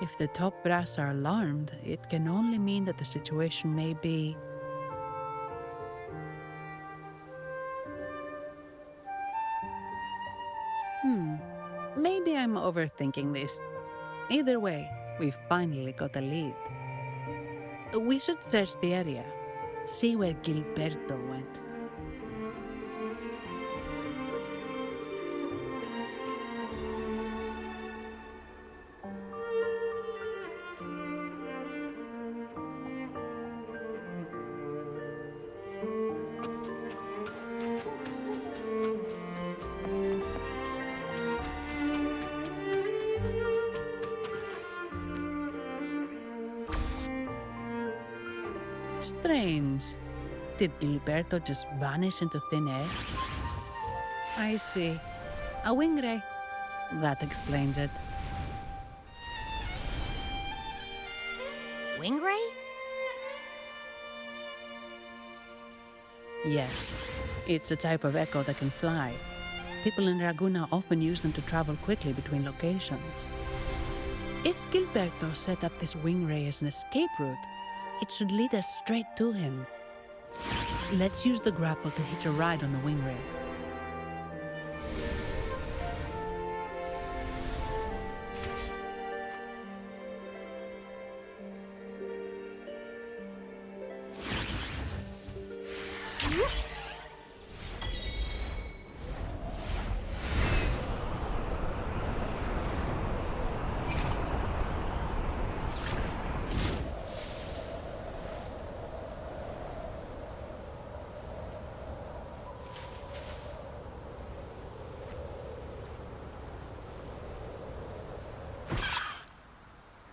If the top brass are alarmed, it can only mean that the situation may be... Maybe I'm overthinking this. Either way, we've finally got a lead. We should search the area, see where Gilberto went. Strange. Did Gilberto just vanish into thin air? I see. A wing ray. That explains it. Wing ray? Yes. It's a type of echo that can fly. People in Raguna often use them to travel quickly between locations. If Gilberto set up this wing ray as an escape route, it should lead us straight to him. Let's use the grapple to hitch a ride on the wing ray.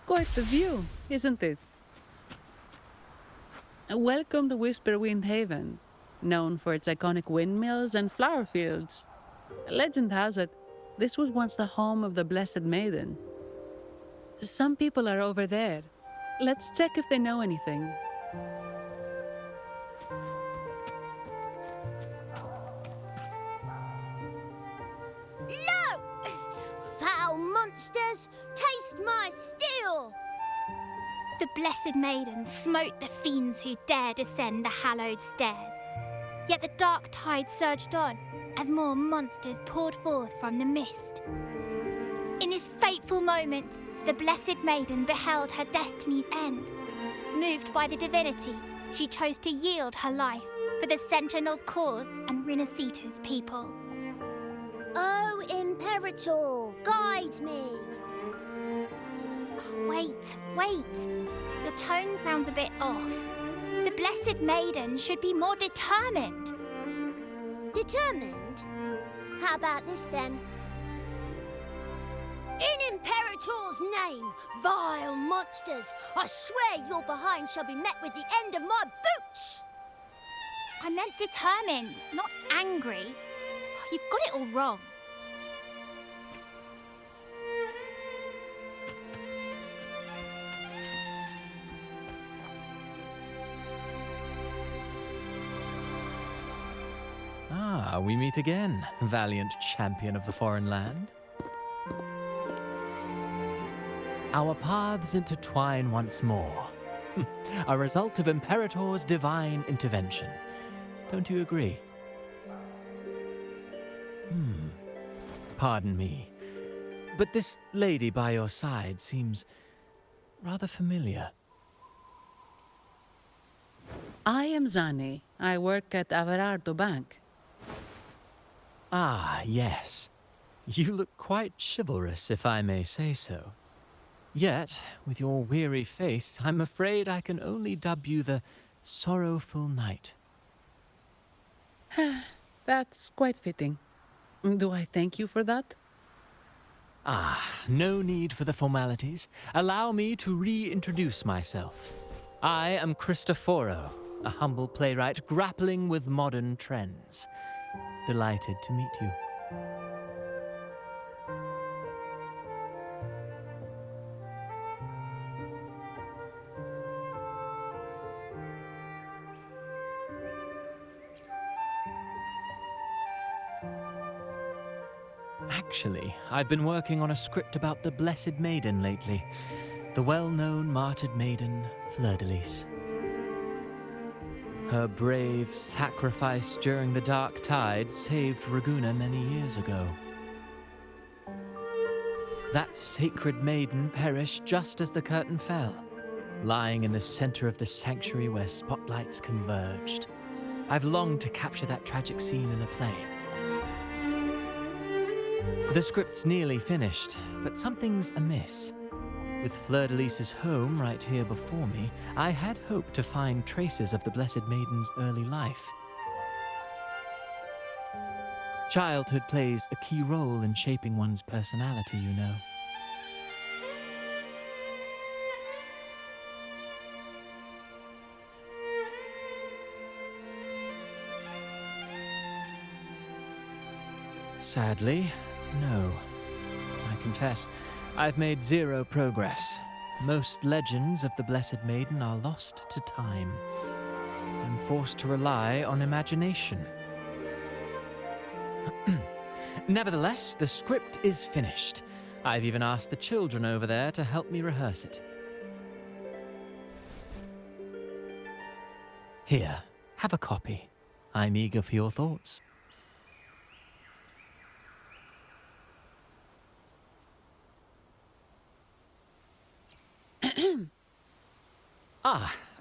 Quite the view, isn't it? Welcome to Whisperwind Haven, known for its iconic windmills and flower fields. Legend has it, this was once the home of the Blessed Maiden. Some people are over there. Let's check if they know anything. No! Foul monsters, taste my steel! The Blessed Maiden smote the fiends who dared ascend the hallowed stairs. Yet the dark tide surged on as more monsters poured forth from the mist. In this fateful moment, the Blessed Maiden beheld her destiny's end. Moved by the divinity, she chose to yield her life for the Sentinel's cause and Rinasita's people. Oh, Imperator, guide me. Wait. Your tone sounds a bit off. The Blessed Maiden should be more determined. Determined? How about this then? In Imperator's name, vile monsters, I swear your behind shall be met with the end of my boots! I meant determined, not angry. You've got it all wrong. Ah, we meet again, valiant champion of the foreign land. Our paths intertwine once more. A result of Imperator's divine intervention. Don't you agree? Pardon me, but this lady by your side seems rather familiar. I am Zani. I work at Averardo Bank. Ah, yes. You look quite chivalrous, if I may say so. Yet, with your weary face, I'm afraid I can only dub you the Sorrowful Knight. That's quite fitting. Do I thank you for that? Ah, no need for the formalities. Allow me to reintroduce myself. I am Cristoforo, a humble playwright grappling with modern trends. Delighted to meet you. Actually, I've been working on a script about the Blessed Maiden lately. The well-known martyred maiden, Fleur-de-Lis. Her brave sacrifice during the Dark Tide saved Raguna many years ago. That sacred maiden perished just as the curtain fell, lying in the center of the sanctuary where spotlights converged. I've longed to capture that tragic scene in a play. The script's nearly finished, but something's amiss. With Fleur-de-Lis's home right here before me, I had hoped to find traces of the Blessed Maiden's early life. Childhood plays a key role in shaping one's personality, you know. Sadly, no. I confess, I've made zero progress. Most legends of the Blessed Maiden are lost to time. I'm forced to rely on imagination. Nevertheless, the script is finished. I've even asked the children over there to help me rehearse it. Here, have a copy. I'm eager for your thoughts.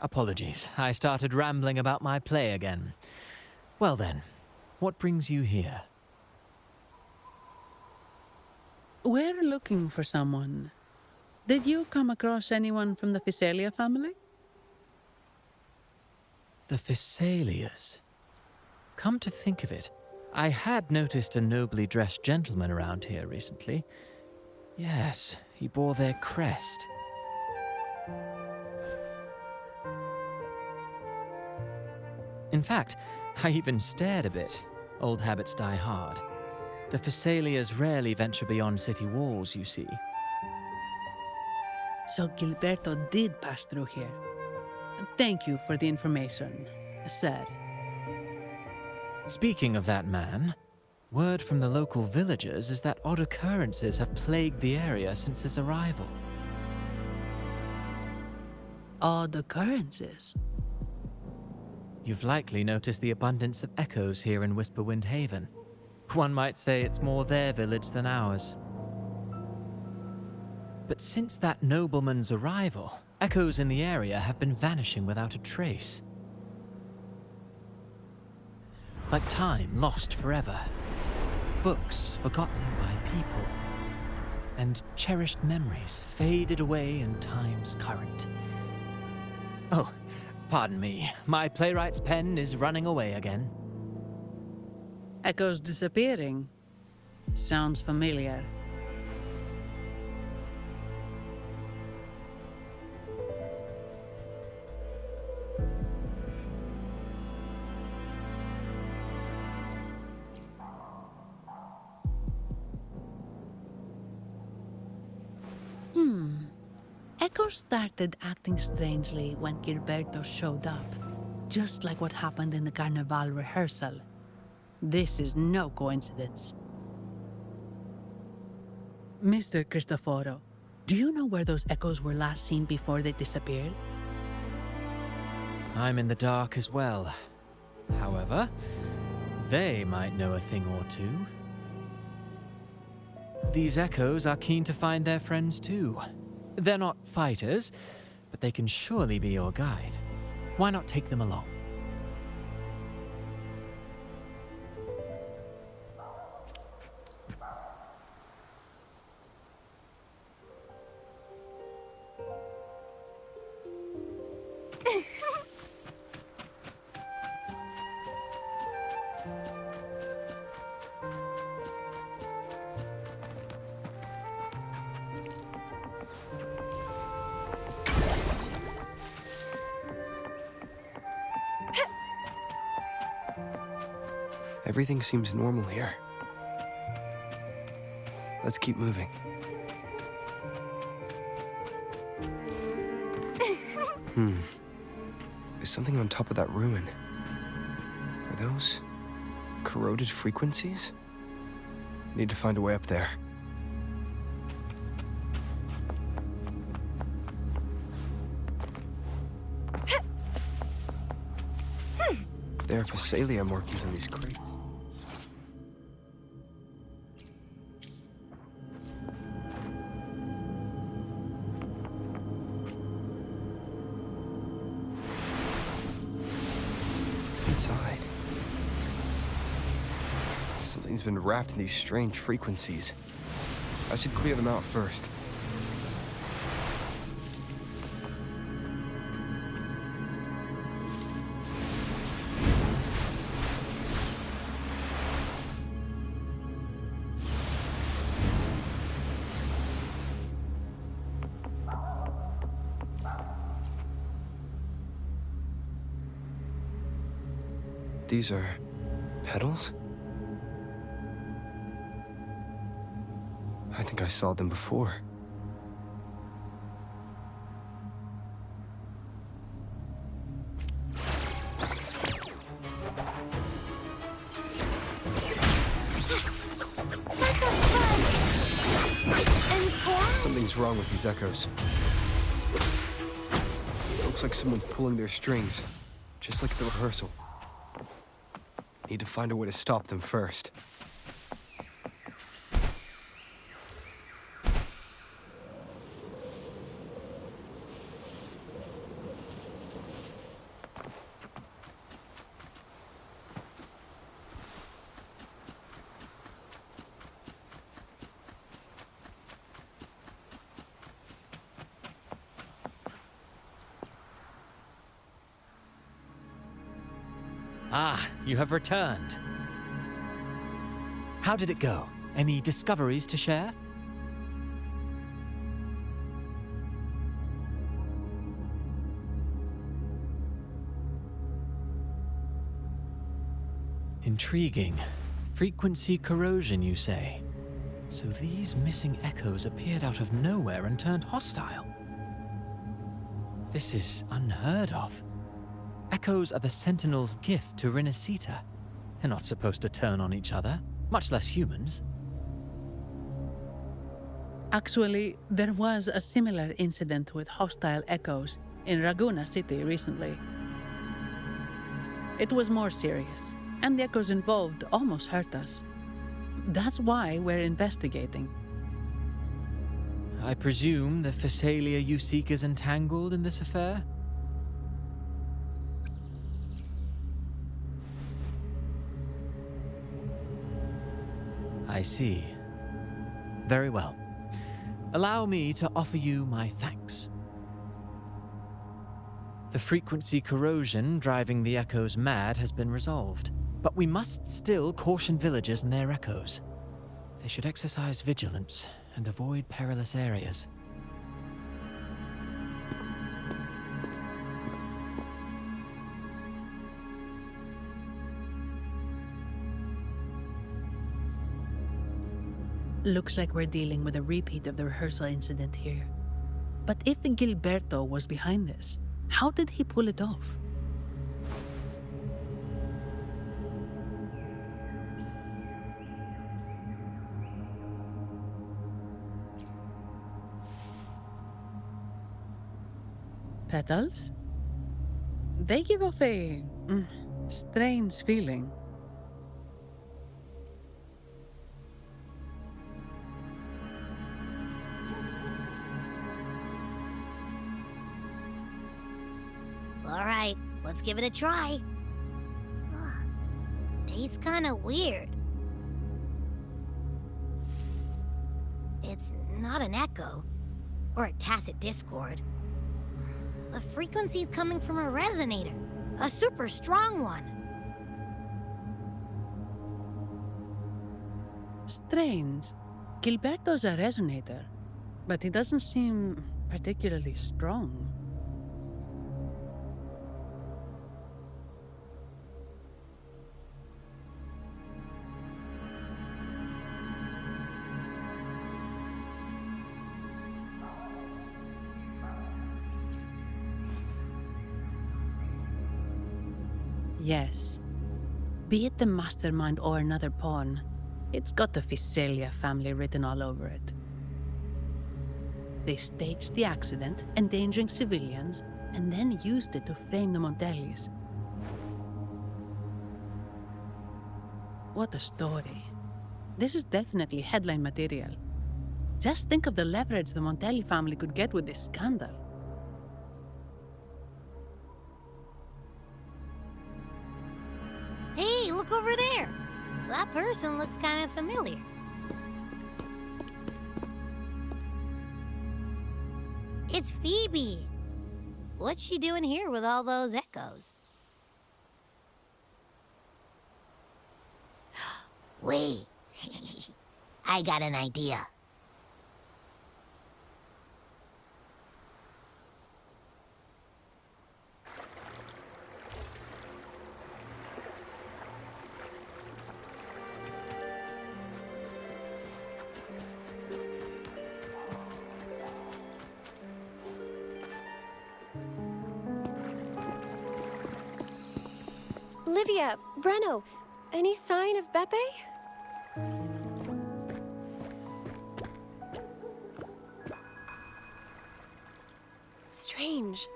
Apologies. I started rambling about my play again. Well then, what brings you here? We're looking for someone. Did you come across anyone from the Physalia family? The Physalias. Come to think of it, I had noticed a nobly dressed gentleman around here recently. Yes, he bore their crest. In fact, I even stared a bit. Old habits die hard. The Physalias rarely venture beyond city walls, you see. So Gilberto did pass through here. Thank you for the information, sir. Speaking of that man, word from the local villagers is that odd occurrences have plagued the area since his arrival. Odd occurrences? You've likely noticed the abundance of echoes here in Whisperwind Haven. One might say it's more their village than ours. But since that nobleman's arrival, echoes in the area have been vanishing without a trace. Like time lost forever. Books forgotten by people. And cherished memories faded away in time's current. Oh, pardon me. My playwright's pen is running away again. Echoes disappearing. Sounds familiar. Echoes started acting strangely when Gilberto showed up, just like what happened in the Carnival rehearsal. This is no coincidence. Mr. Cristoforo, do you know where those echoes were last seen before they disappeared? I'm in the dark as well. However, they might know a thing or two. These echoes are keen to find their friends too. They're not fighters, but they can surely be your guide. Why not take them along? Everything seems normal here. Let's keep moving. There's something on top of that ruin. Are those corroded frequencies? Need to find a way up there. There are Physalia markings on these crates. What's inside? Something's been wrapped in these strange frequencies. I should clear them out first. These are petals? I think I saw them before. Something's wrong with these echoes. It looks like someone's pulling their strings, just like at the rehearsal. Need to find a way to stop them first. Ah, you have returned. How did it go? Any discoveries to share? Intriguing. Frequency corrosion, you say? So these missing echoes appeared out of nowhere and turned hostile. This is unheard of. Echoes are the Sentinel's gift to Rinasita. They're not supposed to turn on each other, much less humans. Actually, there was a similar incident with hostile echoes in Raguna City recently. It was more serious, and the echoes involved almost hurt us. That's why we're investigating. I presume the Phasalia you seek is entangled in this affair? I see. Very well. Allow me to offer you my thanks. The frequency corrosion driving the echoes mad has been resolved, but we must still caution villagers and their echoes. They should exercise vigilance and avoid perilous areas. Looks like we're dealing with a repeat of the rehearsal incident here. But if Gilberto was behind this, how did he pull it off? Petals? They give off a strange feeling. All right, let's give it a try. Tastes kind of weird. It's not an echo or a tacit discord. The frequency's coming from a resonator, a super strong one. Strange. Gilberto's a resonator, but he doesn't seem particularly strong. Yes. Be it the mastermind or another pawn, it's got the Phasalia family written all over it. They staged the accident, endangering civilians, and then used it to frame the Montellis. What a story. This is definitely headline material. Just think of the leverage the Montelli family could get with this scandal. Hey, look over there. That person looks kind of familiar. It's Phoebe. What's she doing here with all those echoes? Wait. I got an idea. Livia, Breno, any sign of Beppe? Strange.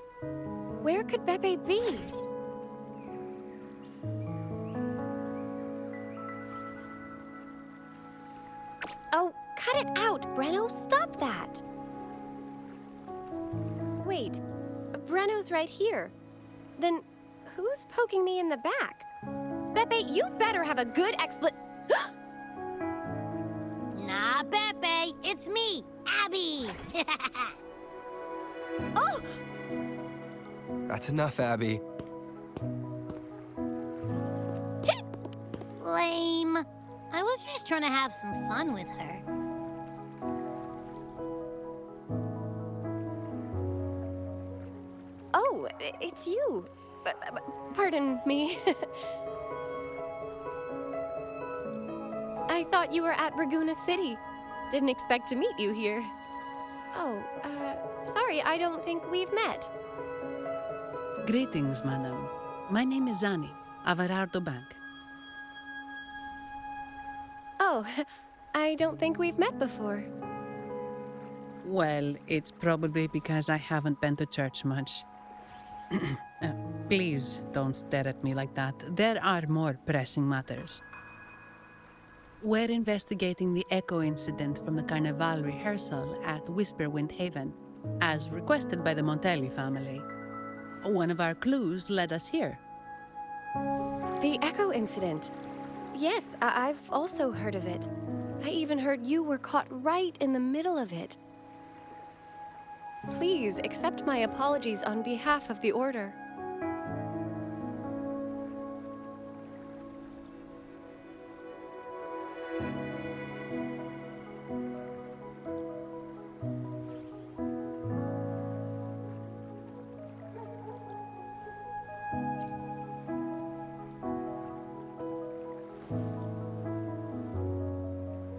Where could Beppe be? Oh, cut it out, Brenno. Stop that. Wait, Brenno's right here. Then who's poking me in the back? Beppe, you better have a good Nah, Beppe, it's me, Abby. Oh! That's enough, Abby. Lame. I was just trying to have some fun with her. Oh, it's you. Pardon me. I thought you were at Raguena City. Didn't expect to meet you here. Oh, sorry, I don't think we've met. Greetings, madam. My name is Zani, Averardo Bank. Oh, I don't think we've met before. Well, it's probably because I haven't been to church much. Please don't stare at me like that. There are more pressing matters. We're investigating the echo incident from the Carnival rehearsal at Whisperwind Haven, as requested by the Montelli family. One of our clues led us here. The echo incident. Yes, I've also heard of it. I even heard you were caught right in the middle of it. Please accept my apologies on behalf of the Order.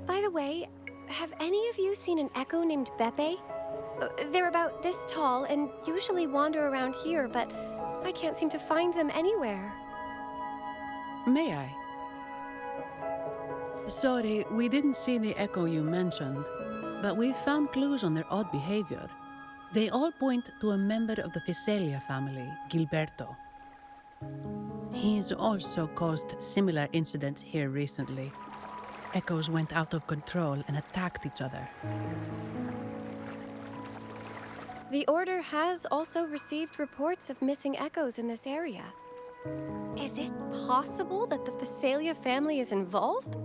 By the way, have any of you seen an echo named Beppe? They're about this tall and usually wander around here, but I can't seem to find them anywhere. May I? Sorry, we didn't see the echo you mentioned, but we've found clues on their odd behavior. They all point to a member of the Fiselia family, Gilberto. He's also caused similar incidents here recently. Echoes went out of control and attacked each other. The Order has also received reports of missing echoes in this area. Is it possible that the Fiselia family is involved?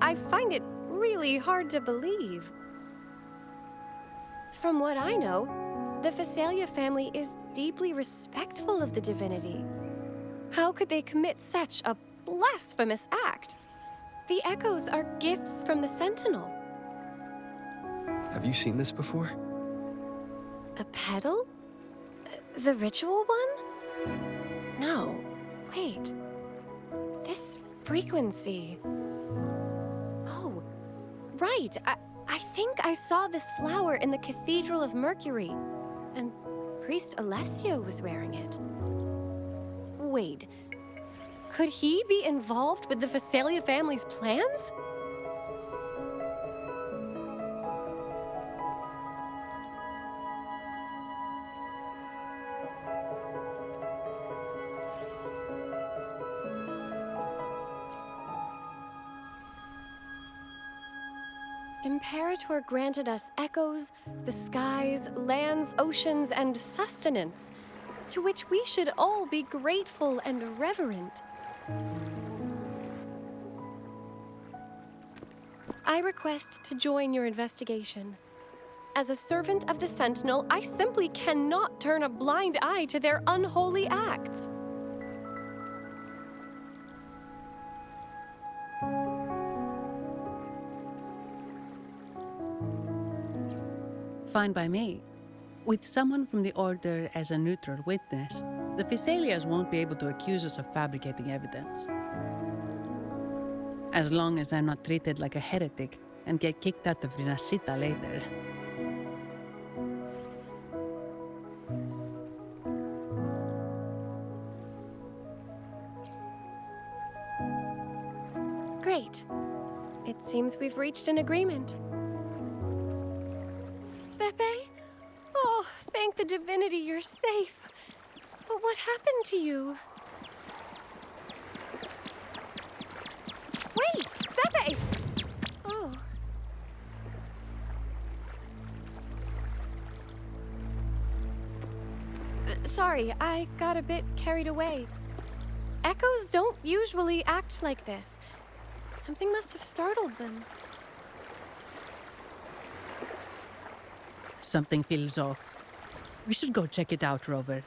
I find it really hard to believe. From what I know, the Fiselia family is deeply respectful of the divinity. How could they commit such a blasphemous act? The echoes are gifts from the Sentinel. Have you seen this before? A pedal? The ritual one? No. Wait. This frequency. Oh, right. I think I saw this flower in the Cathedral of Mercury, and Priest Alessio was wearing it. Wait. Could he be involved with the Fiselia family's plans? Imperator granted us echoes, the skies, lands, oceans, and sustenance, to which we should all be grateful and reverent. I request to join your investigation. As a servant of the Sentinel, I simply cannot turn a blind eye to their unholy acts. Fine by me. With someone from the Order as a neutral witness, the Fiselias won't be able to accuse us of fabricating evidence. As long as I'm not treated like a heretic and get kicked out of Rinascita later. Great. It seems we've reached an agreement. Beppe? Oh, thank the the divinity you're safe. But what happened to you? Wait! Pepe! Oh. Sorry, I got a bit carried away. Echoes don't usually act like this. Something must have startled them. Something feels off. We should go check it out, Rover.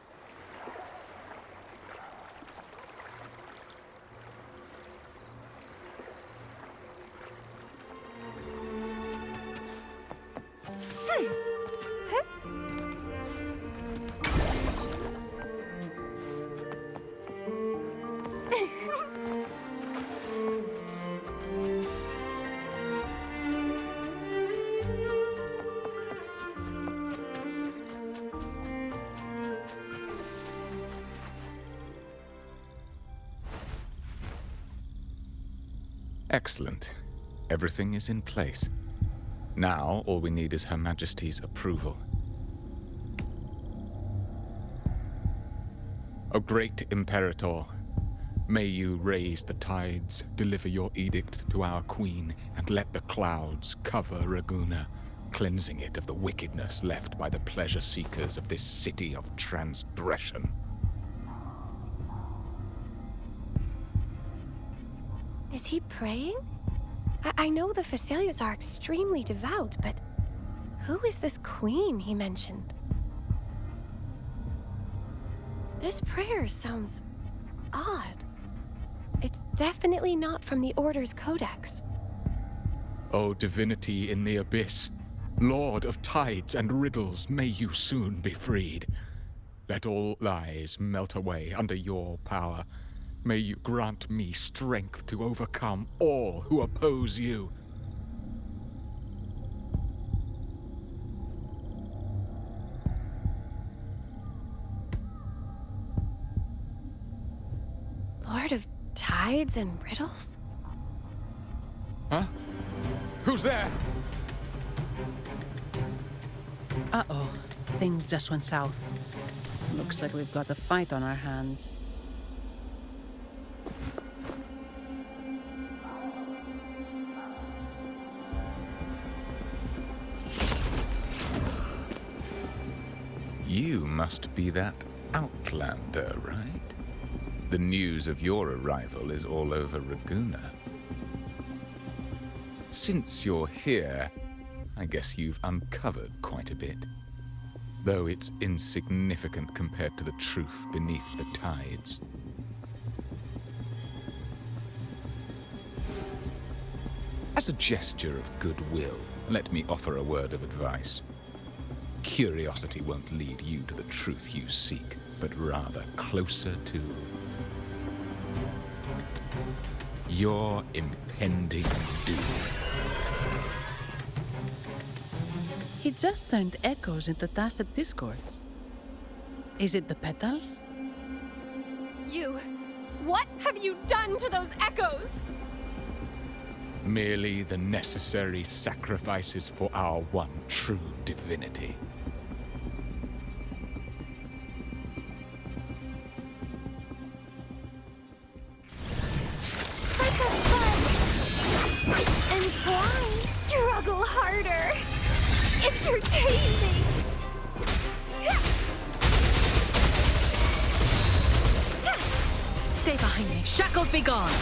Excellent. Everything is in place. Now, all we need is Her Majesty's approval. O great Imperator, may you raise the tides, deliver your edict to our queen, and let the clouds cover Raguna, cleansing it of the wickedness left by the pleasure-seekers of this city of transgression. Is he praying? I know the Facilias are extremely devout, but who is this queen he mentioned? This prayer sounds odd. It's definitely not from the Order's codex. O divinity in the abyss, Lord of tides and riddles, may you soon be freed. Let all lies melt away under your power. May you grant me strength to overcome all who oppose you. Lord of tides and riddles? Huh? Who's there? Uh-oh. Things just went south. Looks like we've got a fight on our hands. You must be that outlander, right? The news of your arrival is all over Raguna. Since you're here, I guess you've uncovered quite a bit. Though it's insignificant compared to the truth beneath the tides. As a gesture of goodwill, let me offer a word of advice. Curiosity won't lead you to the truth you seek, but rather closer to your impending doom. He just turned echoes into tacit discords. Is it the petals? You! What have you done to those echoes? Merely the necessary sacrifices for our one true divinity. Let's have fun! And why struggle harder? Entertain me! Stay behind me. Shackles be gone!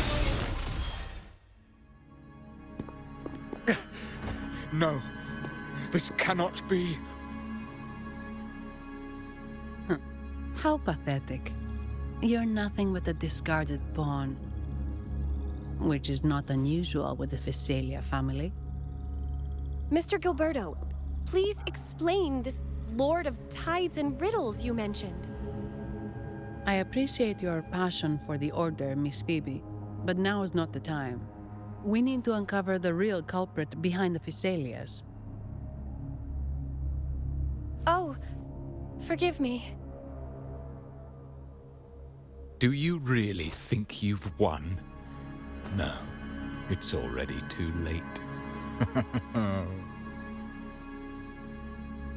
No, this cannot be. How pathetic. You're nothing but a discarded pawn. Which is not unusual with the Physalia family. Mr. Gilberto, please explain this Lord of Tides and Riddles you mentioned. I appreciate your passion for the Order, Miss Phoebe, but now is not the time. We need to uncover the real culprit behind the Physalias. Oh, forgive me. Do you really think you've won? No, it's already too late.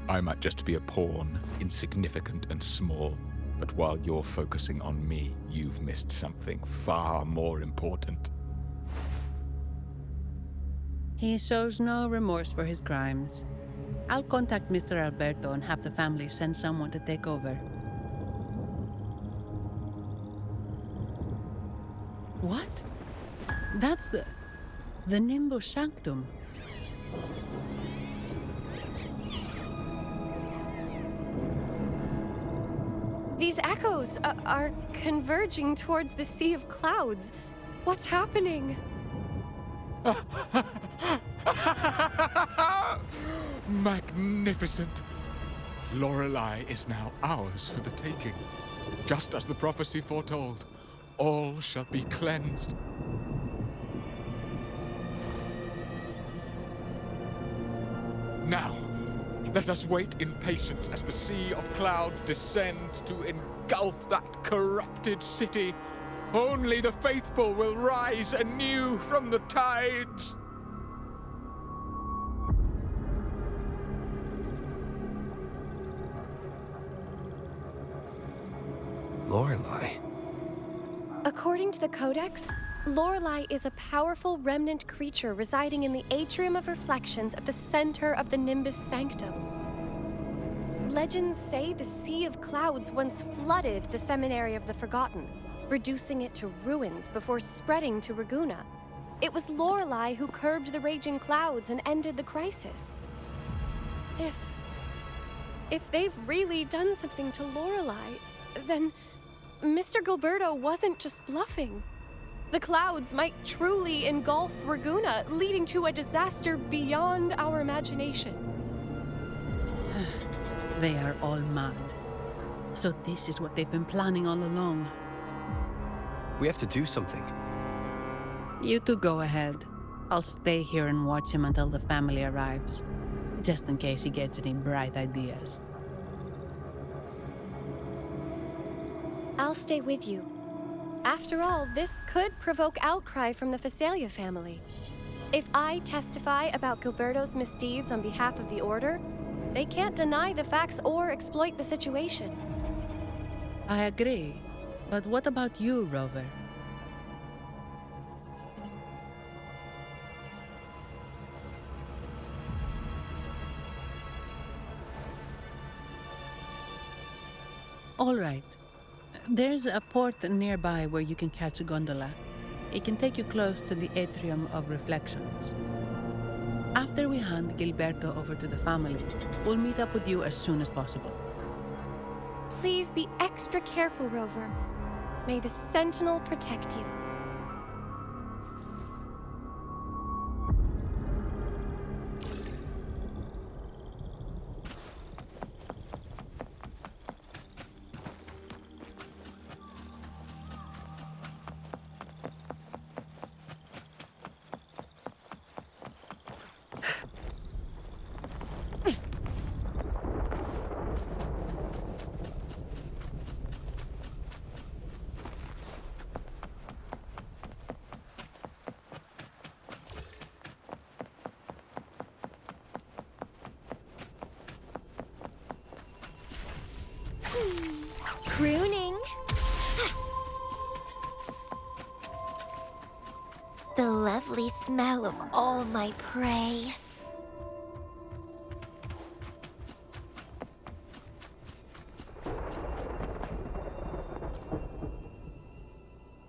I might just be a pawn, insignificant and small, but while you're focusing on me, you've missed something far more important. He shows no remorse for his crimes. I'll contact Mr. Alberto and have the family send someone to take over. What? That's the Nimbus Sanctum. These echoes are converging towards the Sea of Clouds. What's happening? Magnificent! Lorelei is now ours for the taking. Just as the prophecy foretold, all shall be cleansed. Now, let us wait in patience as the Sea of Clouds descends to engulf that corrupted city. Only the faithful will rise anew from the tides. Lorelei. According to the Codex, Lorelei is a powerful remnant creature residing in the Atrium of Reflections at the center of the Nimbus Sanctum. Legends say the Sea of Clouds once flooded the Seminary of the Forgotten, reducing it to ruins before spreading to Ragunna. It was Lorelei who curbed the raging clouds and ended the crisis. If they've really done something to Lorelei, then Mr. Gilberto wasn't just bluffing. The clouds might truly engulf Ragunna, leading to a disaster beyond our imagination. They are all mad. So this is what they've been planning all along. We have to do something. You two go ahead. I'll stay here and watch him until the family arrives, just in case he gets any bright ideas. I'll stay with you. After all, this could provoke outcry from the Phasalia family. If I testify about Gilberto's misdeeds on behalf of the Order, they can't deny the facts or exploit the situation. I agree. But what about you, Rover? All right. There's a port nearby where you can catch a gondola. It can take you close to the Atrium of Reflections. After we hand Gilberto over to the family, we'll meet up with you as soon as possible. Please be extra careful, Rover. May the Sentinel protect you. Pruning. The lovely smell of all my prey.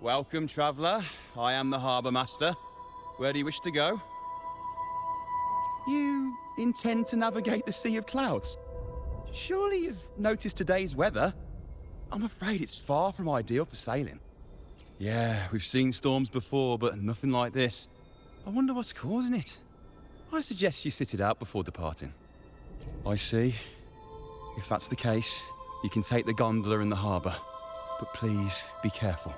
Welcome, traveler. I am the Harbour Master. Where do you wish to go? You intend to navigate the Sea of Clouds? Surely you've noticed today's weather? I'm afraid it's far from ideal for sailing. Yeah, we've seen storms before, but nothing like this. I wonder what's causing it. I suggest you sit it out before departing. I see. If that's the case, you can take the gondola in the harbour. But please, be careful.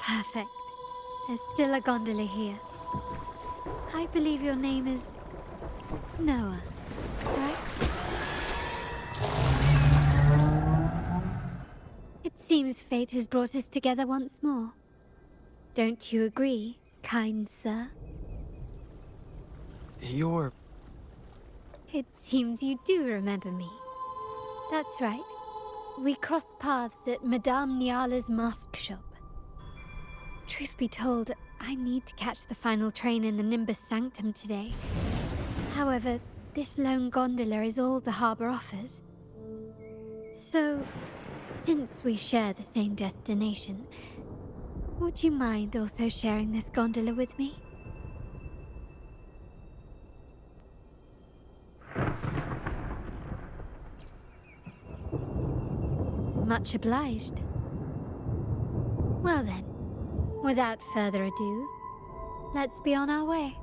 Perfect. There's still a gondola here. I believe your name is Noah, right? It seems fate has brought us together once more. Don't you agree, kind sir? You're... It seems you do remember me. That's right. We crossed paths at Madame Niala's mask shop. Truth be told, I need to catch the final train in the Nimbus Sanctum today. However, this lone gondola is all the harbor offers. So, since we share the same destination, would you mind also sharing this gondola with me? Much obliged. Well then, without further ado, let's be on our way.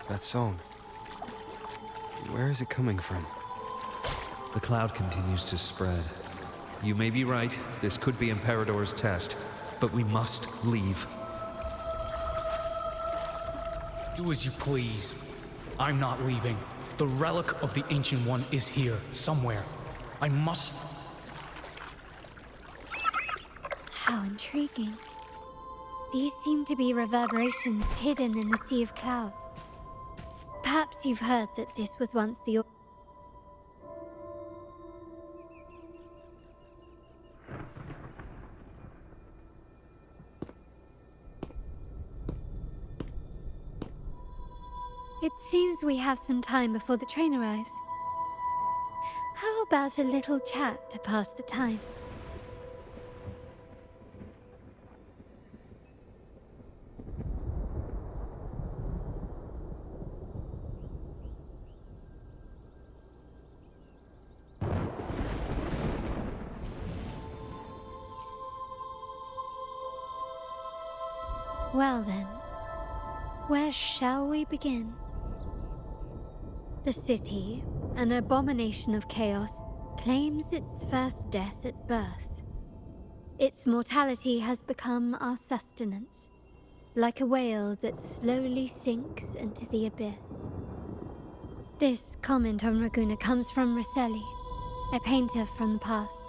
That song. Where is it coming from? The cloud continues to spread. You may be right, this could be Imperador's test, but we must leave. Do as you please. I'm not leaving. The relic of the Ancient One is here, somewhere. I must... How intriguing. These seem to be reverberations hidden in the sea of clouds. Perhaps you've heard that this was once the... It seems we have some time before the train arrives. How about a little chat to pass the time? Well then, where shall we begin? The city, an abomination of chaos, claims its first death at birth. Its mortality has become our sustenance, like a whale that slowly sinks into the abyss. This comment on Raguna comes from Rosselli, a painter from the past.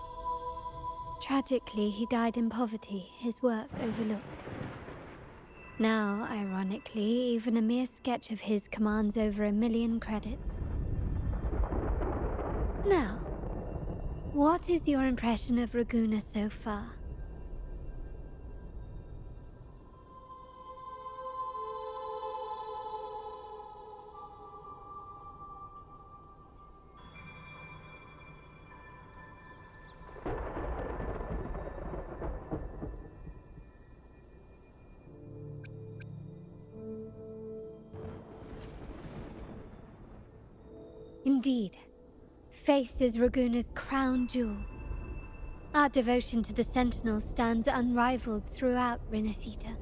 Tragically, he died in poverty, his work overlooked. Now, ironically, even a mere sketch of his commands over 1 million credits. Now, what is your impression of Raguna so far? Indeed, faith is Raguna's crown jewel. Our devotion to the Sentinels stands unrivaled throughout Renacita.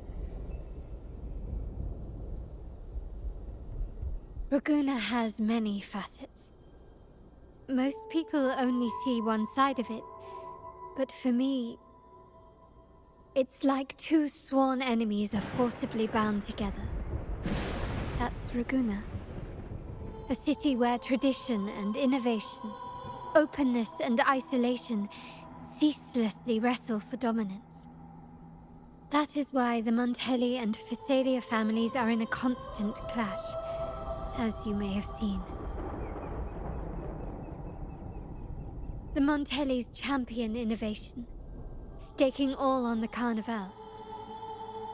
Raguna has many facets. Most people only see one side of it, but for me, it's like two sworn enemies are forcibly bound together. That's Raguna. A city where tradition and innovation, openness and isolation ceaselessly wrestle for dominance. That is why the Montelli and Physalia families are in a constant clash, as you may have seen. The Montellis champion innovation, staking all on the Carnival.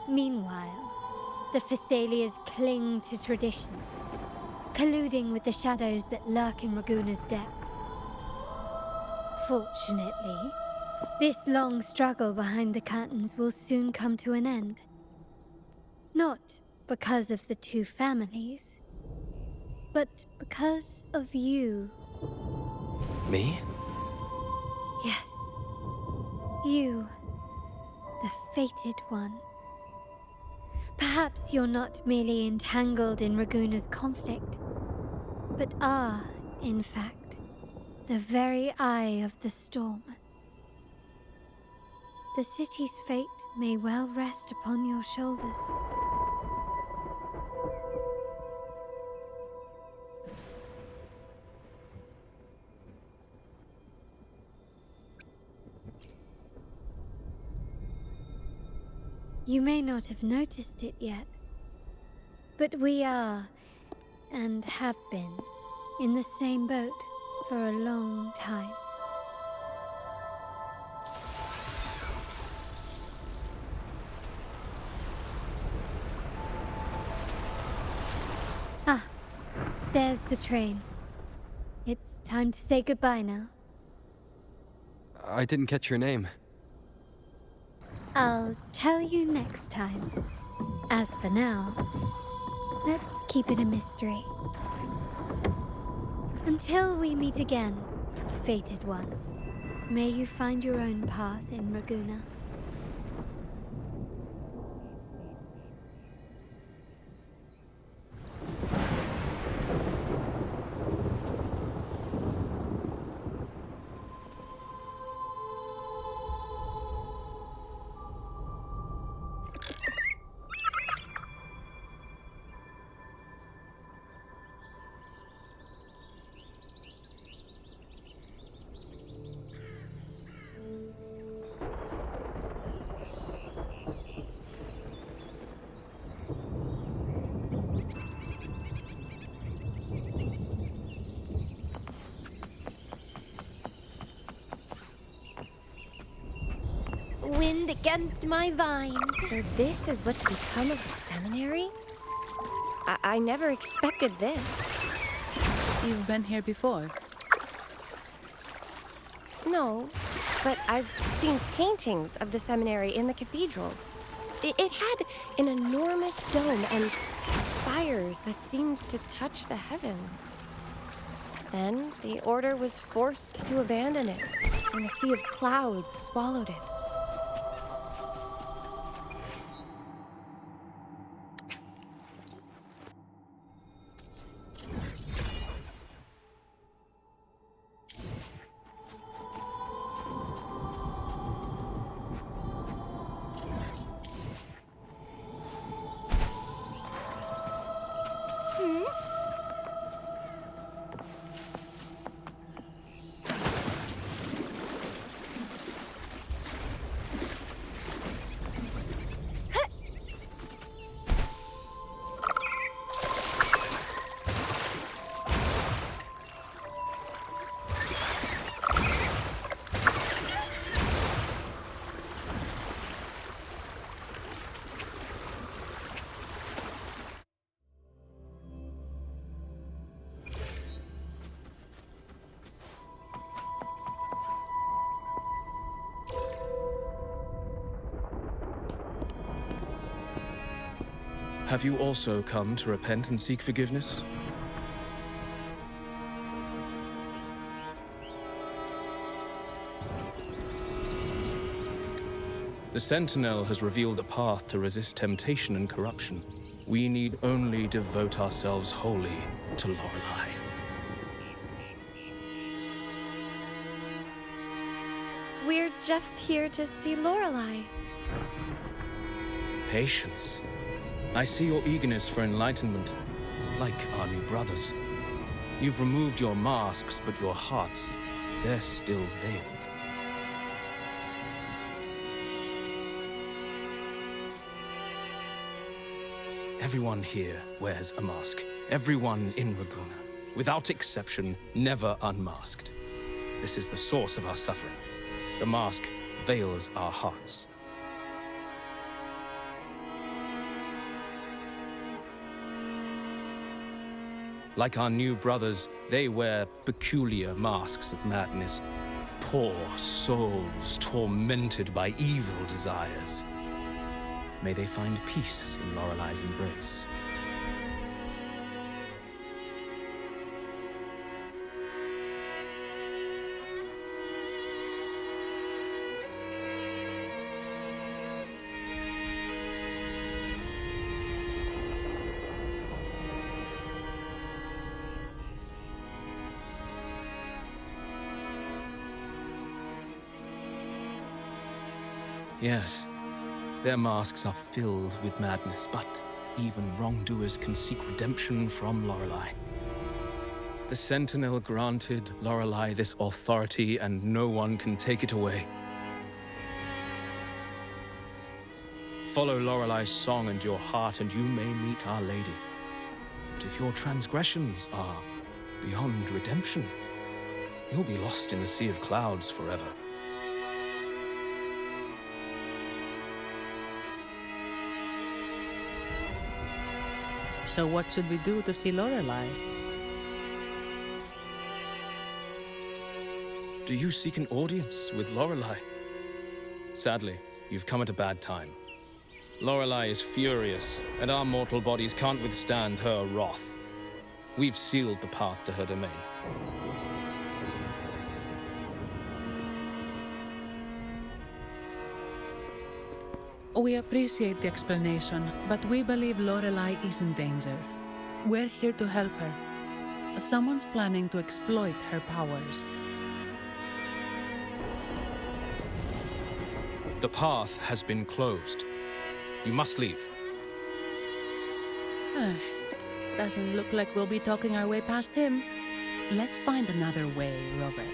Meanwhile, the Physalias cling to tradition, colluding with the shadows that lurk in Raguna's depths. Fortunately, this long struggle behind the curtains will soon come to an end. Not because of the two families, but because of you. Me? Yes. You, the fated one. Perhaps you're not merely entangled in Raguna's conflict, but are, in fact, the very eye of the storm. The city's fate may well rest upon your shoulders. You may not have noticed it yet, but we are, and have been, in the same boat for a long time. Ah, there's the train. It's time to say goodbye now. I didn't catch your name. I'll tell you next time. As for now, let's keep it a mystery. Until we meet again, fated one, may you find your own path in Raguna. Wind against my vines. So this is what's become of the seminary? I never expected this. You've been here before? No, but I've seen paintings of the seminary in the cathedral. It had an enormous dome and spires that seemed to touch the heavens. Then the order was forced to abandon it, and a sea of clouds swallowed it. Have you also come to repent and seek forgiveness? The Sentinel has revealed a path to resist temptation and corruption. We need only devote ourselves wholly to Lorelei. We're just here to see Lorelei. Patience. I see your eagerness for enlightenment, like our new brothers. You've removed your masks, but your hearts, they're still veiled. Everyone here wears a mask. Everyone in Raguna, without exception, never unmasked. This is the source of our suffering. The mask veils our hearts. Like our new brothers, they wear peculiar masks of madness. Poor souls tormented by evil desires. May they find peace in Lorelei's embrace. Yes, their masks are filled with madness, but even wrongdoers can seek redemption from Lorelei. The Sentinel granted Lorelei this authority, and no one can take it away. Follow Lorelei's song and your heart, and you may meet Our Lady. But if your transgressions are beyond redemption, you'll be lost in the sea of clouds forever. So what should we do to see Lorelei? Do you seek an audience with Lorelei? Sadly, you've come at a bad time. Lorelei is furious, and our mortal bodies can't withstand her wrath. We've sealed the path to her domain. We appreciate the explanation, but we believe Lorelei is in danger. We're here to help her. Someone's planning to exploit her powers. The path has been closed. You must leave. Doesn't look like we'll be talking our way past him. Let's find another way, Robert.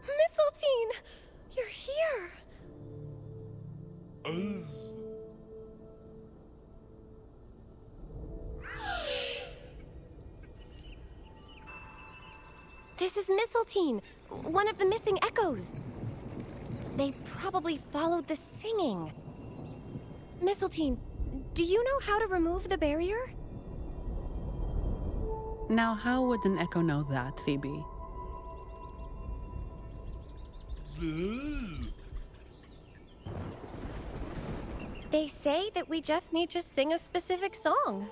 Mistletoe! You're here! This is Mistletoe, one of the missing echoes. They probably followed the singing. Mistletoe, do you know how to remove the barrier? Now, how would an echo know that, Phoebe? They say that we just need to sing a specific song.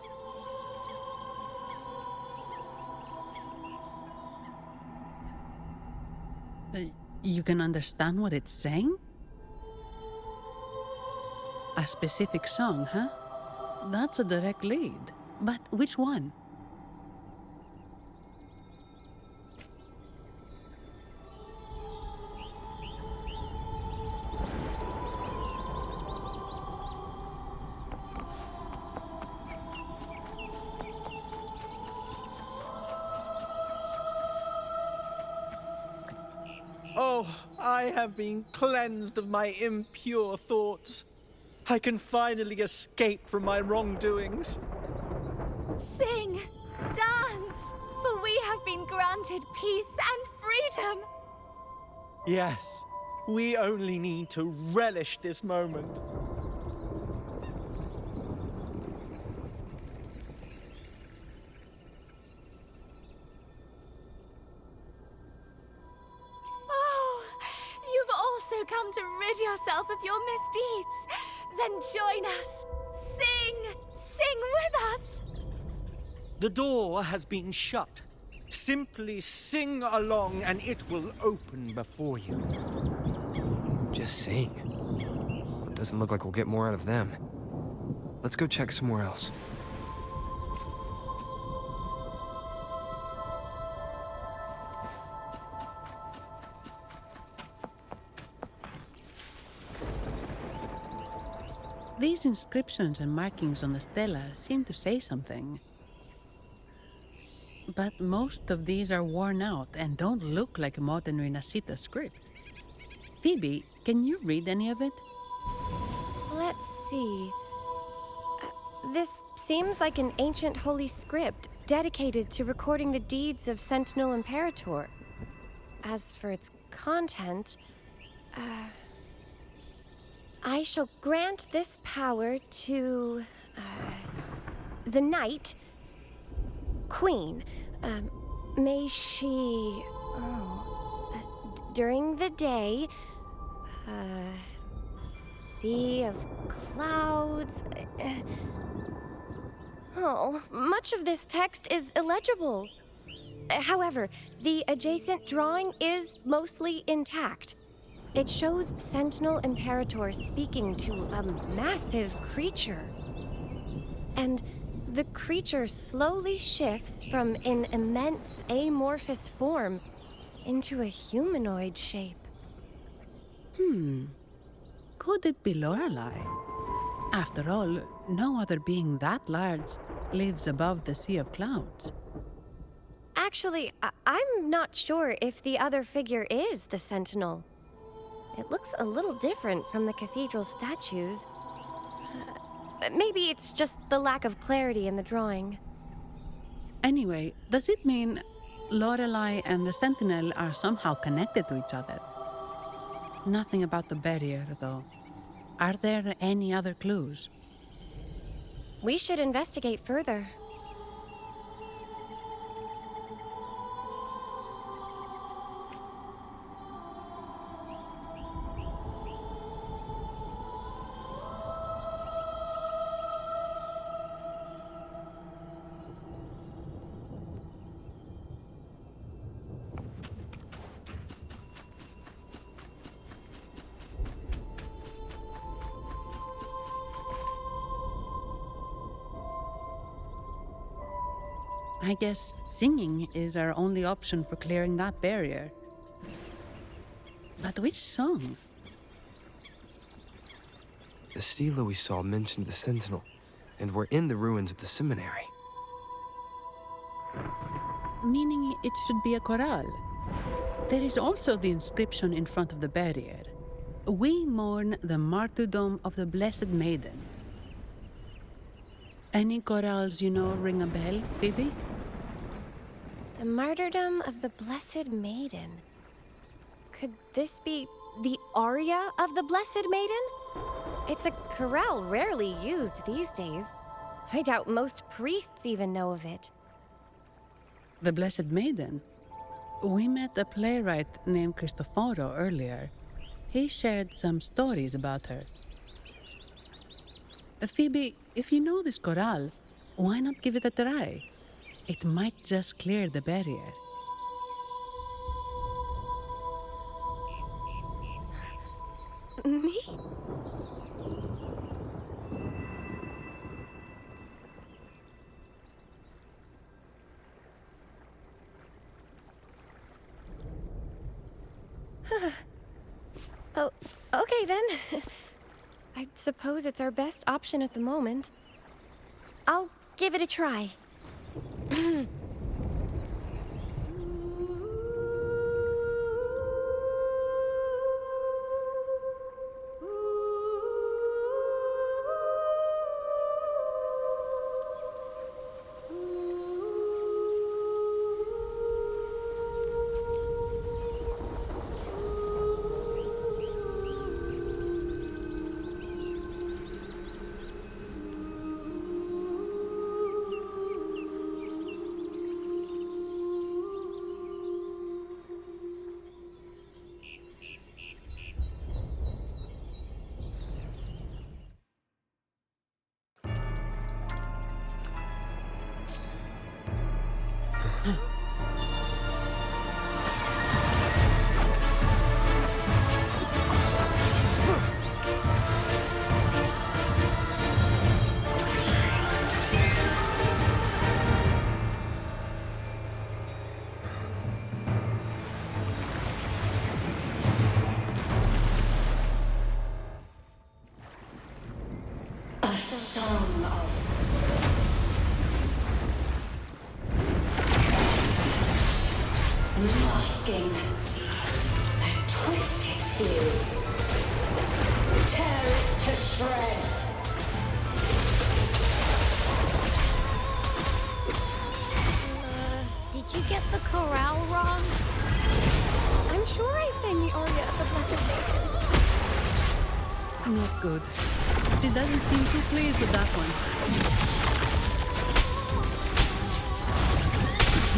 You can understand what it's saying? A specific song, huh? That's a direct lead. But which one? Oh, I have been cleansed of my impure thoughts. I can finally escape from my wrongdoings. Sing, dance, for we have been granted peace and freedom. Yes, we only need to relish this moment. Oh, you've also come to rid yourself of your misdeeds. Then join us! Sing! Sing with us! The door has been shut. Simply sing along and it will open before you. Just sing. It doesn't look like we'll get more out of them. Let's go check somewhere else. These inscriptions and markings on the stela seem to say something. But most of these are worn out and don't look like modern Renacita script. Phoebe, can you read any of it? Let's see. This seems like an ancient holy script dedicated to recording the deeds of Sentinel Imperator. As for its content, I shall grant this power to the Knight Queen. May she, during the day, sea of clouds. Much of this text is illegible. However, the adjacent drawing is mostly intact. It shows Sentinel Imperator speaking to a massive creature. And the creature slowly shifts from an immense amorphous form into a humanoid shape. Could it be Lorelei? After all, no other being that large lives above the sea of clouds. Actually, I'm not sure if the other figure is the Sentinel. It looks a little different from the cathedral statues. Maybe it's just the lack of clarity in the drawing. Anyway, does it mean Lorelei and the Sentinel are somehow connected to each other? Nothing about the barrier, though. Are there any other clues? We should investigate further. I guess singing is our only option for clearing that barrier. But which song? The stela we saw mentioned the Sentinel, and we're in the ruins of the seminary. Meaning it should be a chorale. There is also the inscription in front of the barrier. We mourn the martyrdom of the Blessed Maiden. Any chorales you know ring a bell, Phoebe? The martyrdom of the Blessed Maiden. Could this be the aria of the Blessed Maiden? It's a chorale rarely used these days. I doubt most priests even know of it. The Blessed Maiden? We met a playwright named Cristoforo earlier. He shared some stories about her. Phoebe, if you know this chorale, why not give it a try? It might just clear the barrier. Me? Oh, okay then. I suppose it's our best option at the moment. I'll give it a try. song of masking a twisted view. Tear it to shreds. Did you get the chorale wrong? I'm sure I sang the aria of the Blessed Bacon. Not good. She doesn't seem too pleased with that one.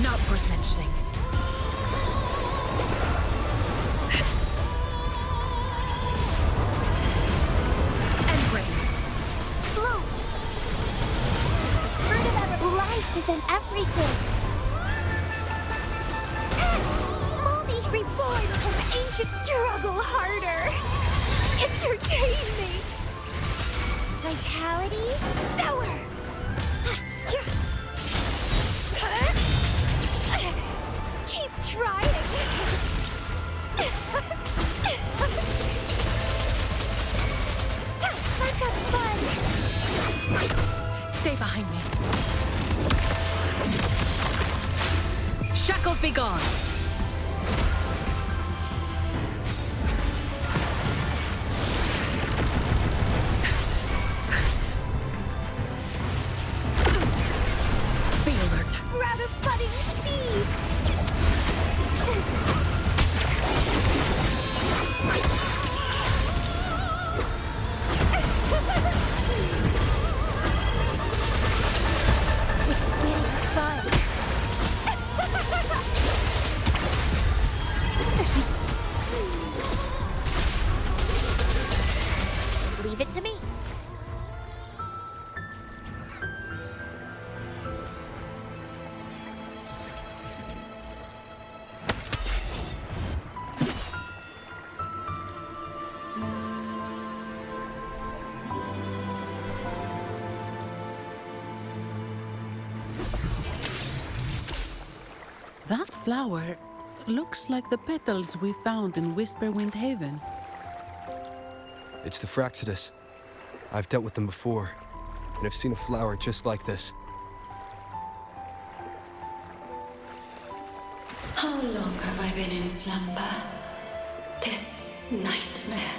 Not worth mentioning. And green. Blue! Fruit of ever life is in everything. Mommy! Reborn from ancient struggle harder. Entertain me. Vitality? Sour. Keep trying. Let's have fun. Stay behind me. Shackles be gone. Be alert. Grab a budding seed. It's getting fun. Leave it to me. That flower looks like the petals we found in Whisperwind Haven. It's the Fraxidus. I've dealt with them before, and I've seen a flower just like this. How long have I been in slumber? This nightmare.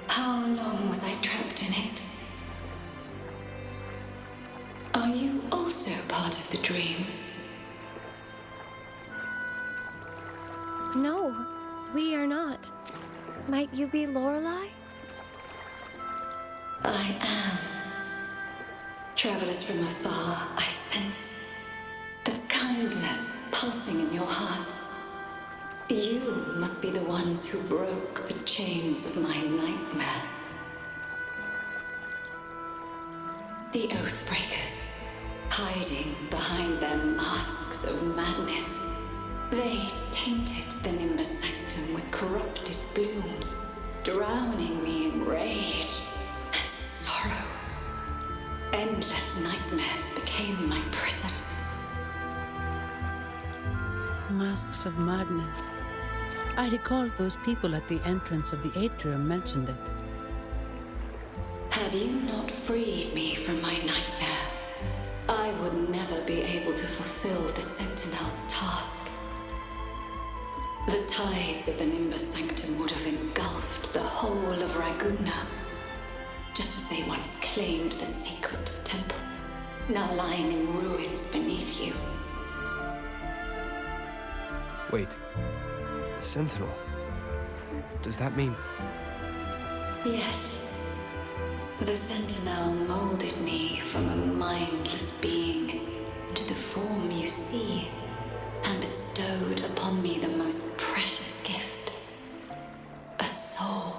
How long was I trapped in it? Are you also part of the dream? No, we are not. Might you be Lorelei? I am. Travelers from afar, I sense the kindness pulsing in your hearts. You must be the ones who broke the chains of my nightmare. The Oathbreakers, hiding behind their masks of madness. They tainted the Nimbus Sanctum with corrupted blooms, drowning me in rage and sorrow. Endless nightmares became my prison. Masks of madness. I recall those people at the entrance of the atrium mentioned it. Had you not freed me from my nightmare, I would never be able to fulfill the Sentinel's task. The tides of the Nimbus Sanctum would have engulfed the whole of Raguna, just as they once claimed the sacred temple, now lying in ruins beneath you. Wait, the Sentinel. Does that mean... Yes. The Sentinel molded me from a mindless being into the form you see, and bestowed upon me the most precious gift, a soul.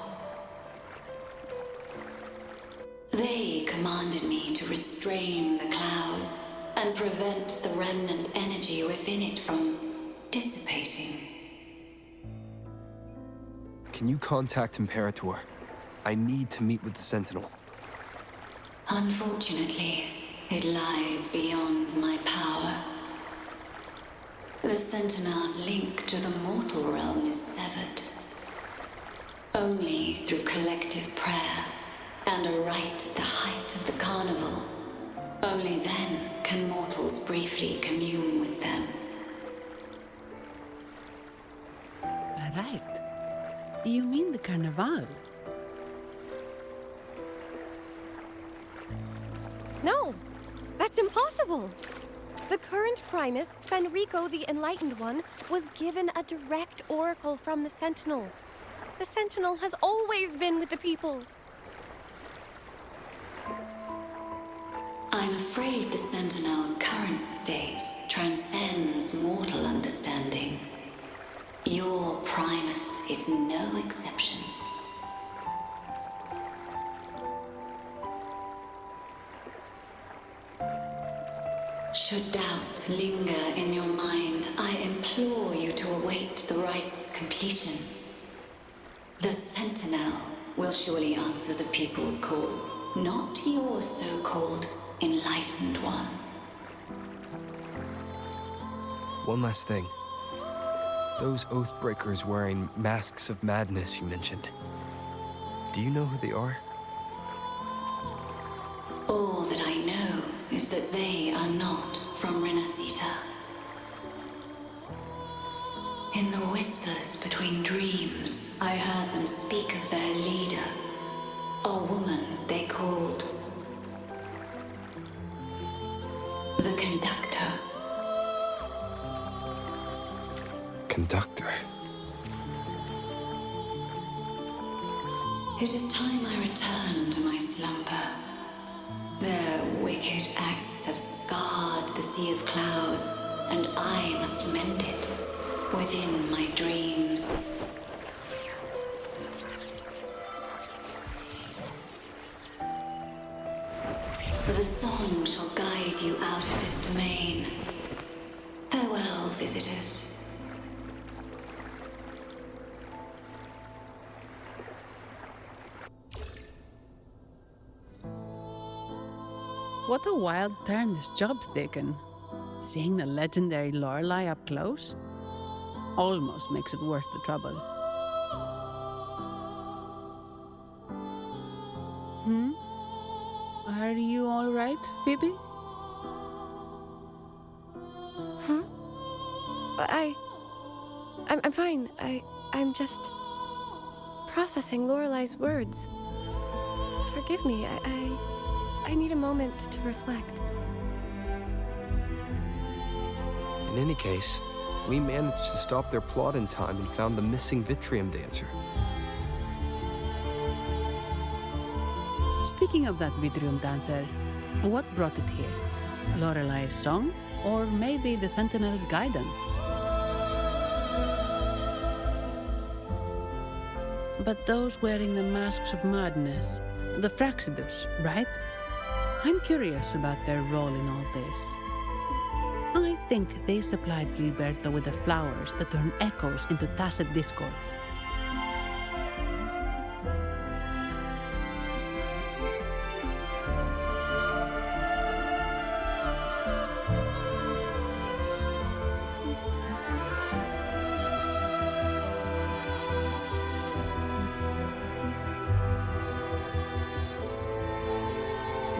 They commanded me to restrain the clouds and prevent the remnant energy within it from dissipating. Can you contact Imperator? I need to meet with the Sentinel. Unfortunately, it lies beyond my power. The Sentinel's link to the mortal realm is severed. Only through collective prayer and a rite at the height of the carnival. Only then can mortals briefly commune with them. A rite? You mean the carnival? No, that's impossible. The current Primus, Fenrico the Enlightened One, was given a direct oracle from the Sentinel. The Sentinel has always been with the people. I'm afraid the Sentinel's current state transcends mortal understanding. Your Primus is no exception. Should doubt linger in your mind, I implore you to await the rite's completion. The Sentinel will surely answer the people's call, not your so-called Enlightened One. One last thing. Those Oathbreakers wearing masks of madness you mentioned. Do you know who they are? All that I know is that they are not from Renacita. In the whispers between dreams, I heard them speak of their leader, a woman they called the Conductor. Conductor? It is time I return to my slumber. Their wicked acts have scarred the sea of clouds, and I must mend it within my dreams. The song shall guide you out of this domain. Farewell, visitors. What a wild turn this job's taken. Seeing the legendary Lorelei up close almost makes it worth the trouble. Are you all right, Phoebe? Huh? I'm fine. I'm just processing Lorelei's words. Forgive me. I need a moment to reflect. In any case, we managed to stop their plot in time and found the missing Vitrium dancer. Speaking of that Vitrium dancer, what brought it here? Lorelei's song? Or maybe the Sentinel's guidance? But those wearing the masks of madness, the Fraxidus, right? I'm curious about their role in all this. I think they supplied Gilberto with the flowers that turn echoes into tacit discords.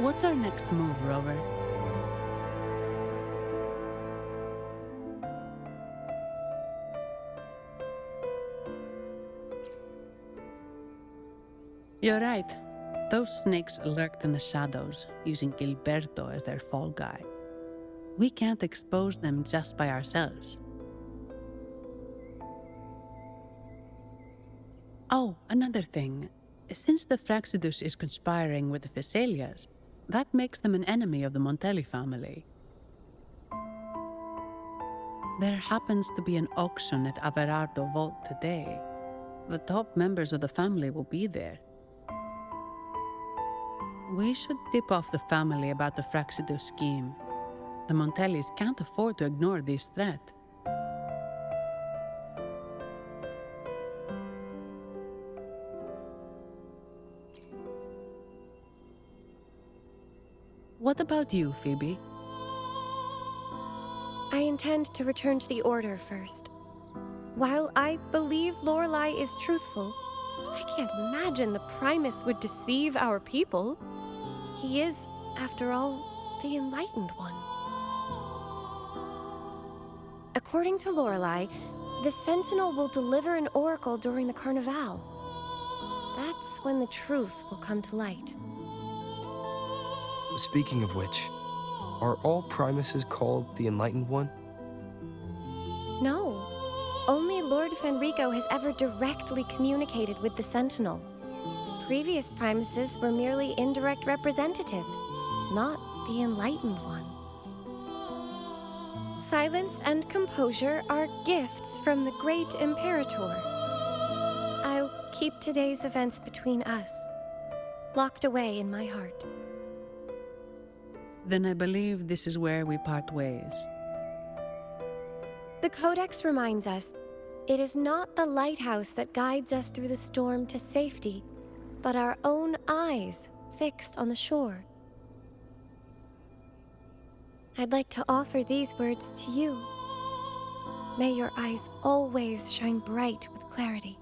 What's our next move, Rover? You're right. Those snakes lurked in the shadows, using Gilberto as their fall guy. We can't expose them just by ourselves. Oh, another thing. Since the Fraxidus is conspiring with the Phassalias, that makes them an enemy of the Montelli family. There happens to be an auction at Averardo Vault today. The top members of the family will be there. We should tip off the family about the Fraxidus scheme. The Montellis can't afford to ignore this threat. What about you, Phoebe? I intend to return to the Order first. While I believe Lorelei is truthful, I can't imagine the Primus would deceive our people. He is, after all, the Enlightened One. According to Lorelei, the Sentinel will deliver an oracle during the Carnival. That's when the truth will come to light. Speaking of which, are all Primuses called the Enlightened One? No. Only Lord Fenrico has ever directly communicated with the Sentinel. Previous Primuses were merely indirect representatives, not the Enlightened One. Silence and composure are gifts from the great Imperator. I'll keep today's events between us, locked away in my heart. Then I believe this is where we part ways. The Codex reminds us, it is not the lighthouse that guides us through the storm to safety, but our own eyes fixed on the shore. I'd like to offer these words to you. May your eyes always shine bright with clarity.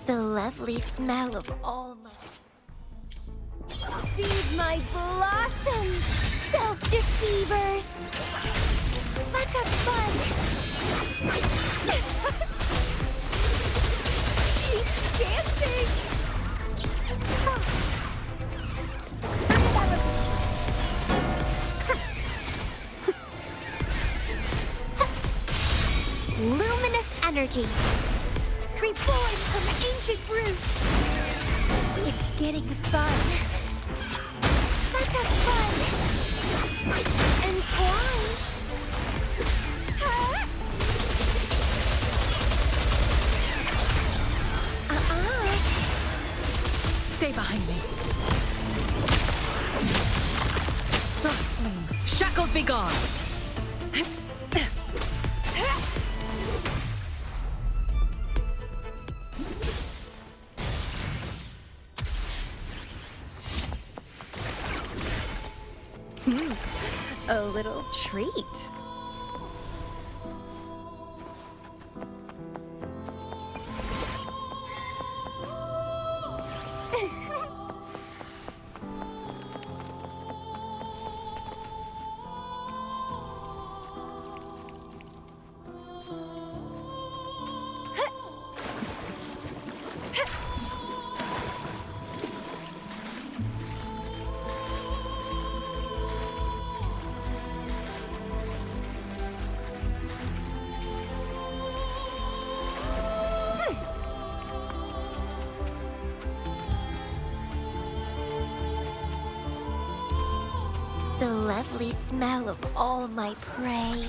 The lovely smell of all my... Feed my blossoms, self-deceivers! Let's have fun! Keep dancing! Luminous energy! Reborn from ancient roots! It's getting fun! Let's have fun! Entwine! Huh? Stay behind me. Shackles be gone! A little treat. The lovely smell of all my prey.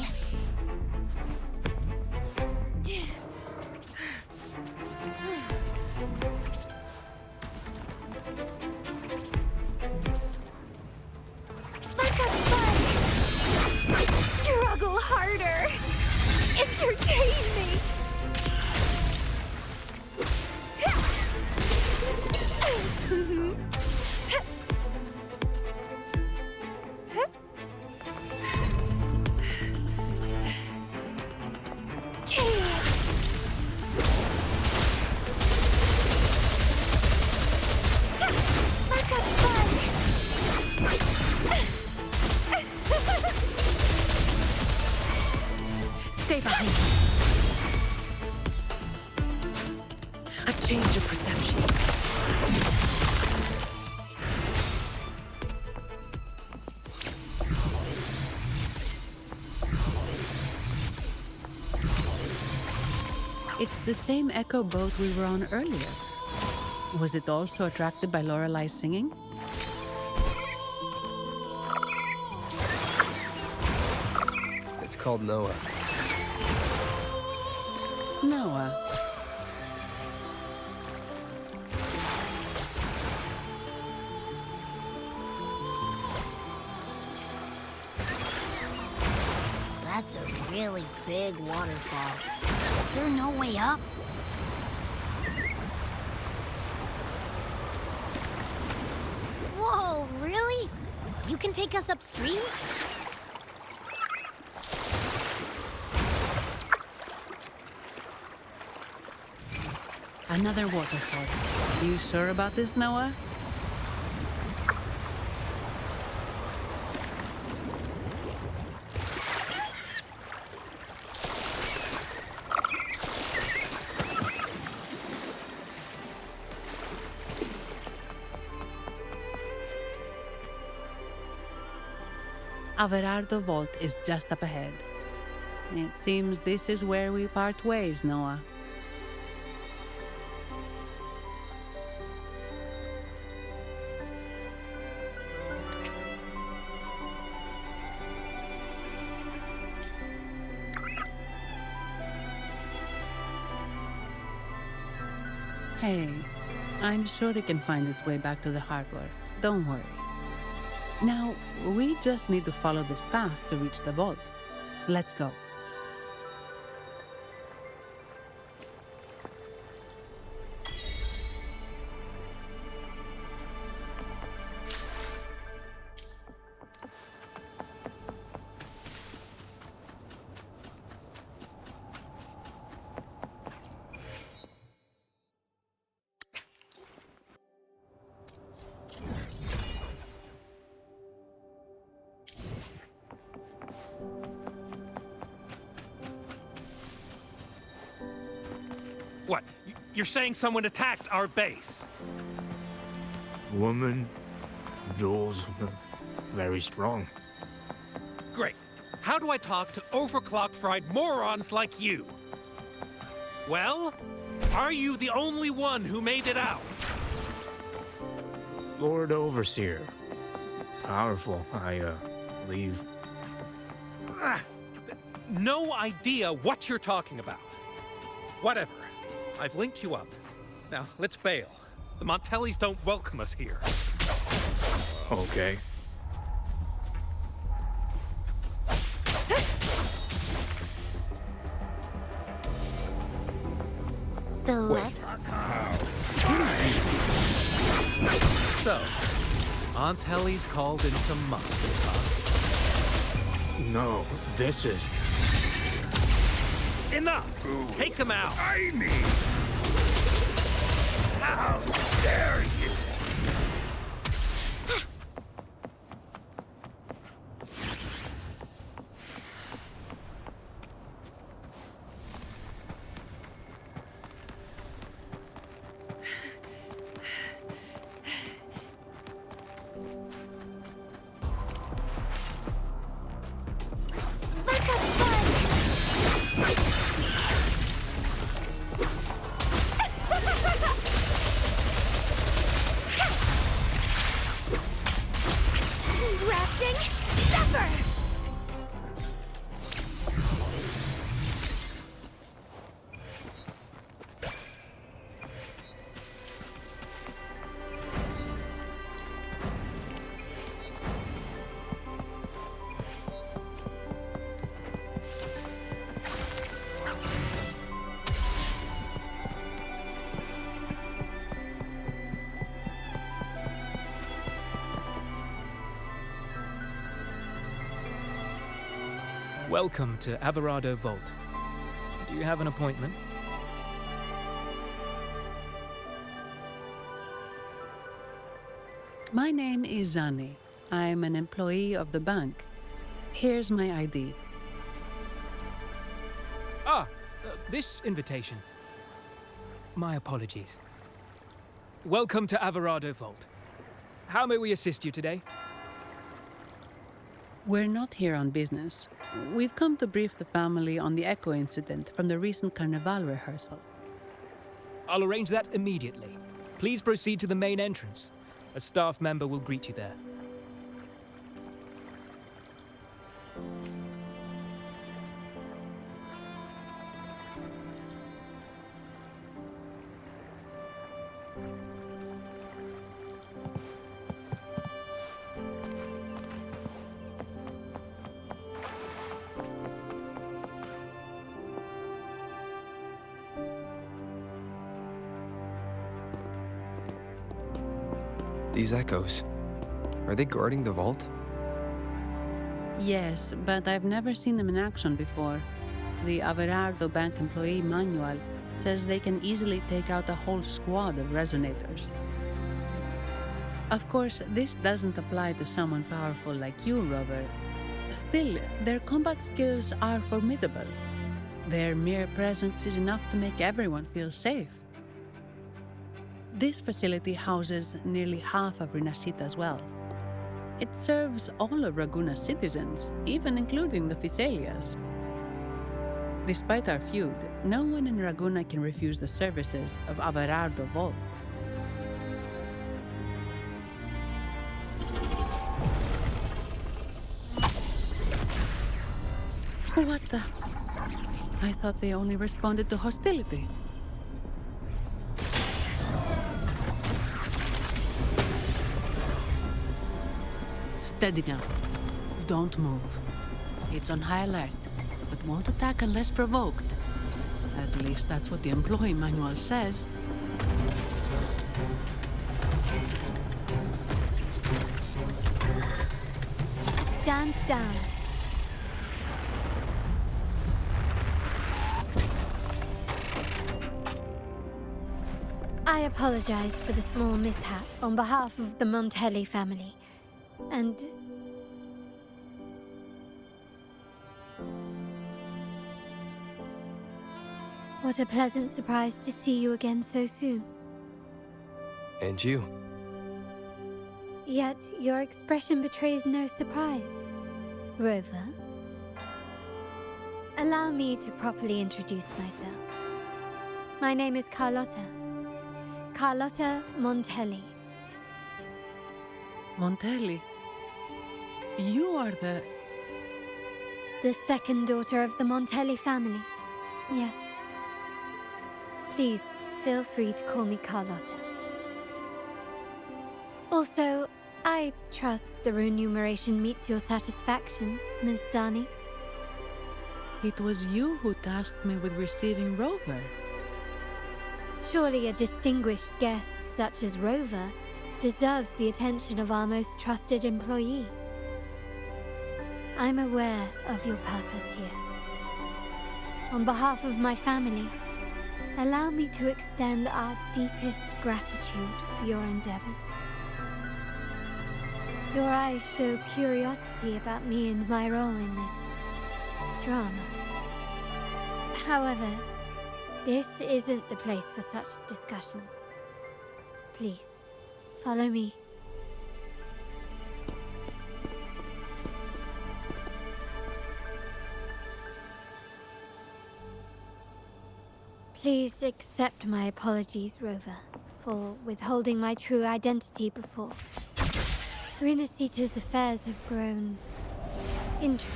the same echo boat we were on earlier. Was it also attracted by Lorelai's singing? It's called Noah. Noah. That's a really big waterfall. Is there no way up? Whoa, really? You can take us upstream? Another waterfall. You sure about this, Noah? Averardo Vault is just up ahead. It seems this is where we part ways, Noah. Hey, I'm sure it can find its way back to the harbor. Don't worry. Now, we just need to follow this path to reach the vault. Let's go. What? You're saying someone attacked our base? Woman, doors, very strong. Great. How do I talk to overclock-fried morons like you? Well, are you the only one who made it out? Lord Overseer. Powerful, I believe. No idea what you're talking about. Whatever. I've linked you up. Now, let's bail. The Montellis don't welcome us here. Okay. The letter? So, Montelli's called in some mustard, huh? No, this is... Enough! Take them out! I mean... How dare you! Welcome to Averardo Vault. Do you have an appointment? My name is Zani. I'm an employee of the bank. Here's my ID. This invitation. My apologies. Welcome to Averardo Vault. How may we assist you today? We're not here on business. We've come to brief the family on the Echo incident from the recent Carnival rehearsal. I'll arrange that immediately. Please proceed to the main entrance. A staff member will greet you there. These echoes, are they guarding the vault? Yes, but I've never seen them in action before. The Averardo Bank employee manual says they can easily take out a whole squad of resonators. Of course, this doesn't apply to someone powerful like you, Rover. Still, their combat skills are formidable. Their mere presence is enough to make everyone feel safe. This facility houses nearly half of Rinascita's wealth. It serves all of Raguna's citizens, even including the Thessalias. Despite our feud, no one in Raguna can refuse the services of Averardo Vault. What the? I thought they only responded to hostility. Steady now. Don't move. It's on high alert, but won't attack unless provoked. At least that's what the employee manual says. Stand down. I apologize for the small mishap on behalf of the Montelli family. And... what a pleasant surprise to see you again so soon. And you. Yet your expression betrays no surprise. Rover, allow me to properly introduce myself. My name is Carlotta. Carlotta Montelli. Montelli? You are the second daughter of the Montelli family. Yes. Please, feel free to call me Carlotta. Also, I trust the remuneration meets your satisfaction, Ms. Zani. It was you who tasked me with receiving Rover. Surely a distinguished guest such as Rover deserves the attention of our most trusted employee. I'm aware of your purpose here. On behalf of my family, allow me to extend our deepest gratitude for your endeavors. Your eyes show curiosity about me and my role in this drama. However, this isn't the place for such discussions. Please, follow me. Please accept my apologies, Rover, for withholding my true identity before. Rinascita's affairs have grown intricate.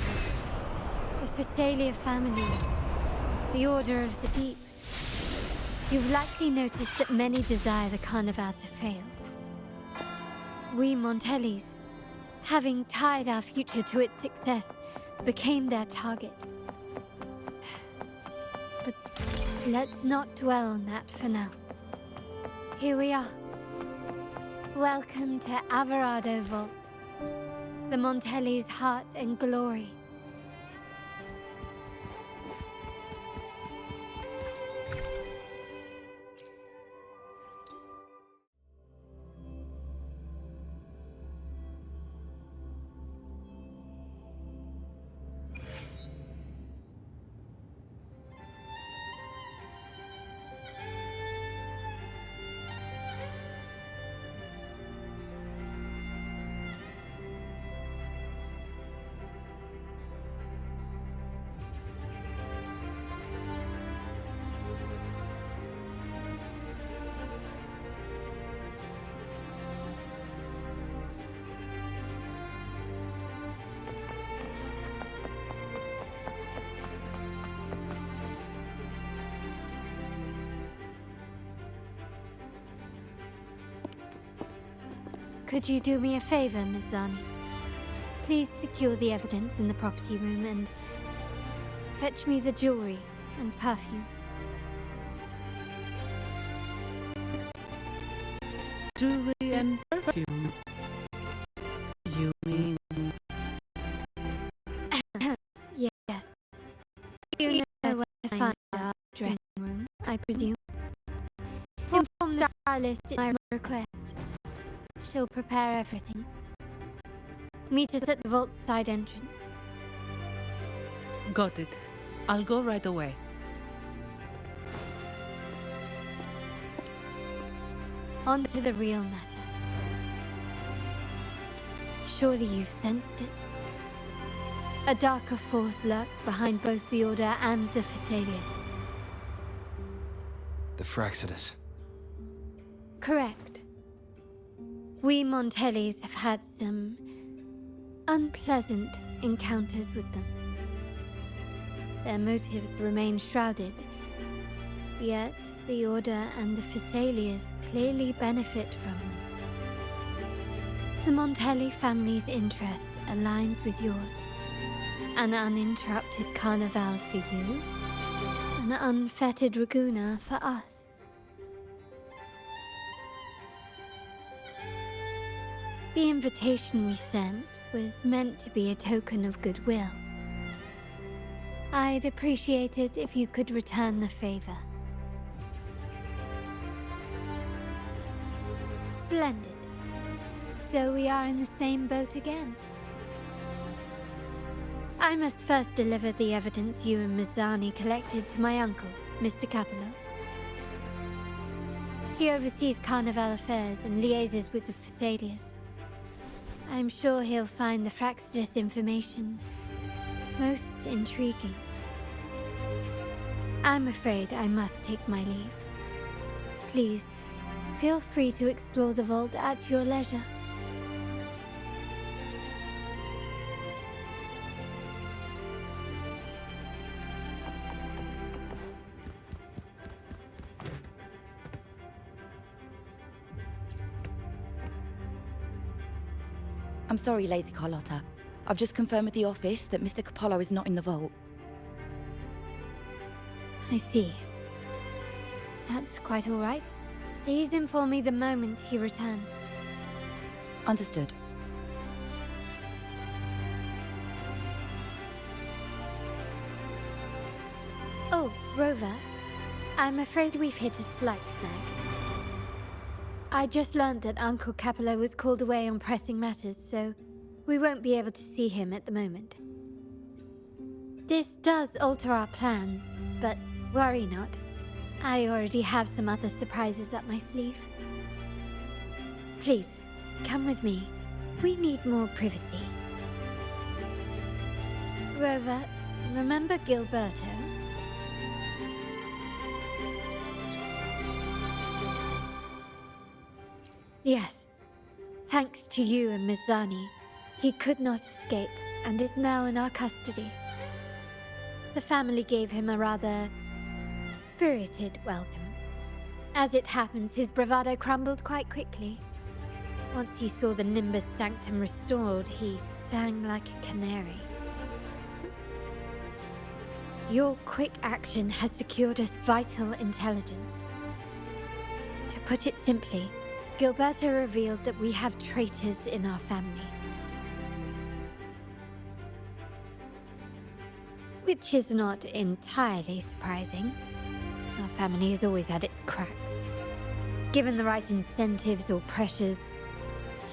The Thessalia family, the Order of the Deep. You've likely noticed that many desire the Carnival to fail. We Montellis, having tied our future to its success, became their target. But let's not dwell on that for now. Here we are. Welcome to Averardo Vault, the Montelli's heart and glory. Could you do me a favor, Miss Zani? Please secure the evidence in the property room and fetch me the jewelry and perfume. Jewelry and perfume. You mean... Yes. You know where to find our dressing room, I presume. Inform the stylist it's my request. She'll prepare everything. Meet us at the vault's side entrance. Got it. I'll go right away. On to the real matter. Surely you've sensed it. A darker force lurks behind both the Order and the Phasaelius. The Fraxidus. Correct. We Montellis have had some unpleasant encounters with them. Their motives remain shrouded, yet the Order and the Phasaelius clearly benefit from them. The Montelli family's interest aligns with yours. An uninterrupted carnival for you, an unfettered Raguna for us. The invitation we sent was meant to be a token of goodwill. I'd appreciate it if you could return the favor. Splendid. So we are in the same boat again. I must first deliver the evidence you and Miss Zani collected to my uncle, Mr. Capello. He oversees Carnival affairs and liaises with the Phasaelius. I'm sure he'll find the Fraxidus information most intriguing. I'm afraid I must take my leave. Please, feel free to explore the vault at your leisure. I'm sorry, Lady Carlotta. I've just confirmed with the office that Mr. Capello is not in the vault. I see. That's quite all right. Please inform me the moment he returns. Understood. Oh, Rover. I'm afraid we've hit a slight snag. I just learned that Uncle Capello was called away on pressing matters, so we won't be able to see him at the moment. This does alter our plans, but worry not. I already have some other surprises up my sleeve. Please, come with me. We need more privacy. Rover, remember Gilberto? Yes. Thanks to you and Miss Zani, he could not escape and is now in our custody. The family gave him a rather spirited welcome. As it happens, his bravado crumbled quite quickly. Once he saw the Nimbus Sanctum restored, he sang like a canary. Your quick action has secured us vital intelligence. To put it simply, Gilberto revealed that we have traitors in our family. Which is not entirely surprising. Our family has always had its cracks. Given the right incentives or pressures,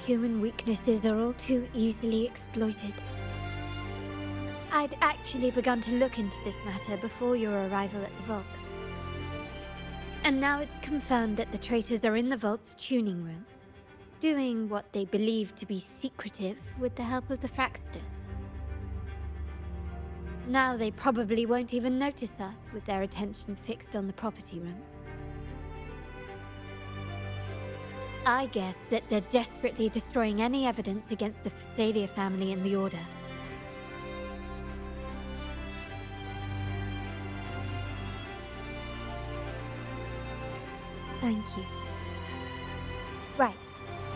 human weaknesses are all too easily exploited. I'd actually begun to look into this matter before your arrival at the vault. And now it's confirmed that the traitors are in the vault's tuning room, doing what they believe to be secretive with the help of the Fraxidus. Now they probably won't even notice us with their attention fixed on the property room. I guess that they're desperately destroying any evidence against the Phasalia family and the Order. Thank you. Right.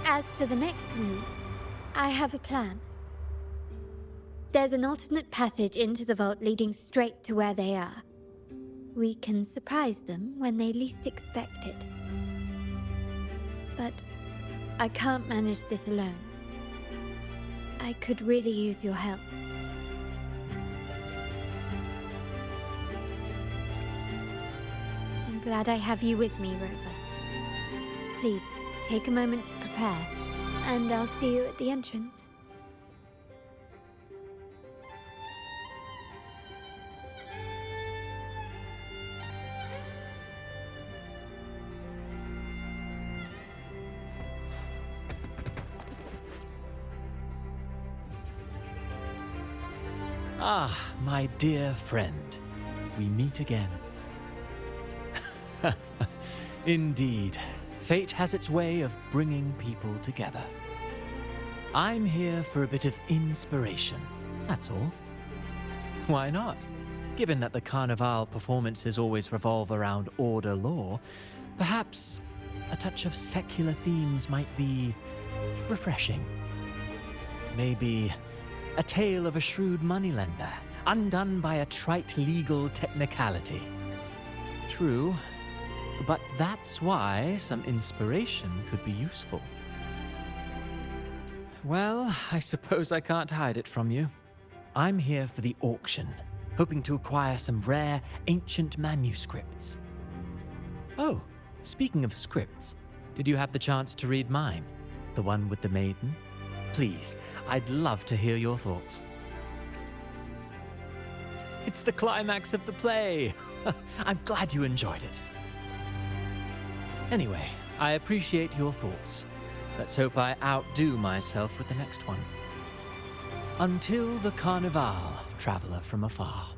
As for the next move, I have a plan. There's an alternate passage into the vault leading straight to where they are. We can surprise them when they least expect it. But I can't manage this alone. I could really use your help. I'm glad I have you with me, Rover. Please, take a moment to prepare, and I'll see you at the entrance. Ah, my dear friend, we meet again. Indeed, fate has its way of bringing people together. I'm here for a bit of inspiration, that's all. Why not? Given that the Carnival performances always revolve around order law, perhaps a touch of secular themes might be refreshing. Maybe a tale of a shrewd moneylender, undone by a trite legal technicality. True, but that's why some inspiration could be useful. Well, I suppose I can't hide it from you. I'm here for the auction, hoping to acquire some rare, ancient manuscripts. Oh, speaking of scripts, did you have the chance to read mine? The one with the maiden? Please, I'd love to hear your thoughts. It's the climax of the play. I'm glad you enjoyed it. Anyway, I appreciate your thoughts. Let's hope I outdo myself with the next one. Until the Carnival, traveler from afar.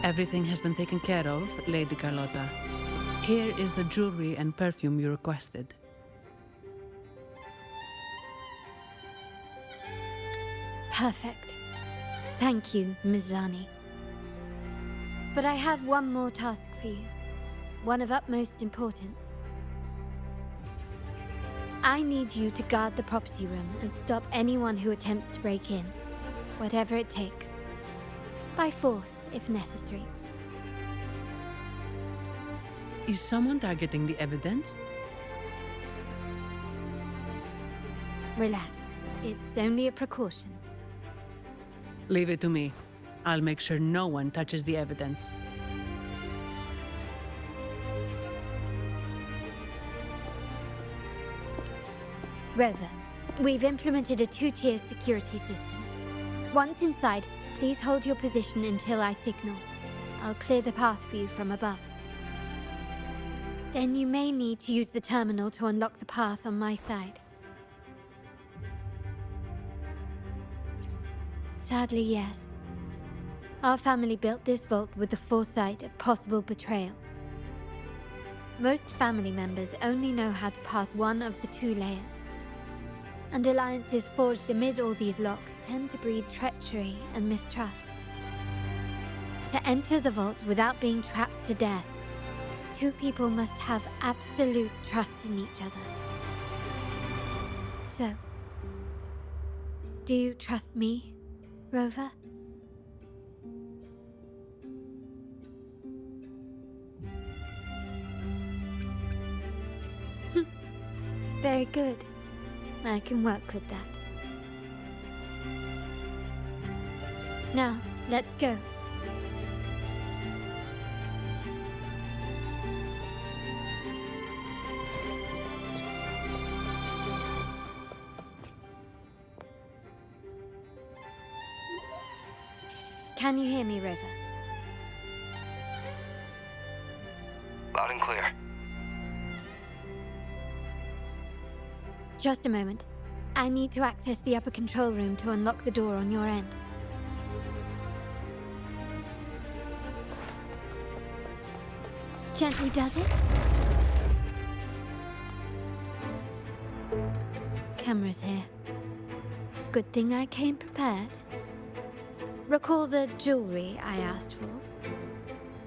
Everything has been taken care of, Lady Carlotta. Here is the jewelry and perfume you requested. Perfect. Thank you, Ms. Zani. But I have one more task for you. One of utmost importance. I need you to guard the property room and stop anyone who attempts to break in. Whatever it takes. By force, if necessary. Is someone targeting the evidence? Relax. It's only a precaution. Leave it to me. I'll make sure no one touches the evidence. Rover, we've implemented a two-tier security system. Once inside, please hold your position until I signal. I'll clear the path for you from above. Then you may need to use the terminal to unlock the path on my side. Sadly, yes. Our family built this vault with the foresight of possible betrayal. Most family members only know how to pass one of the two layers. And alliances forged amid all these locks tend to breed treachery and mistrust. To enter the vault without being trapped to death, two people must have absolute trust in each other. So, do you trust me, Rover? Very good. I can work with that. Now, let's go. Can you hear me, Rover? Loud and clear. Just a moment. I need to access the upper control room to unlock the door on your end. gently does it. Cameras here. Good thing I came prepared. Recall the jewelry I asked for?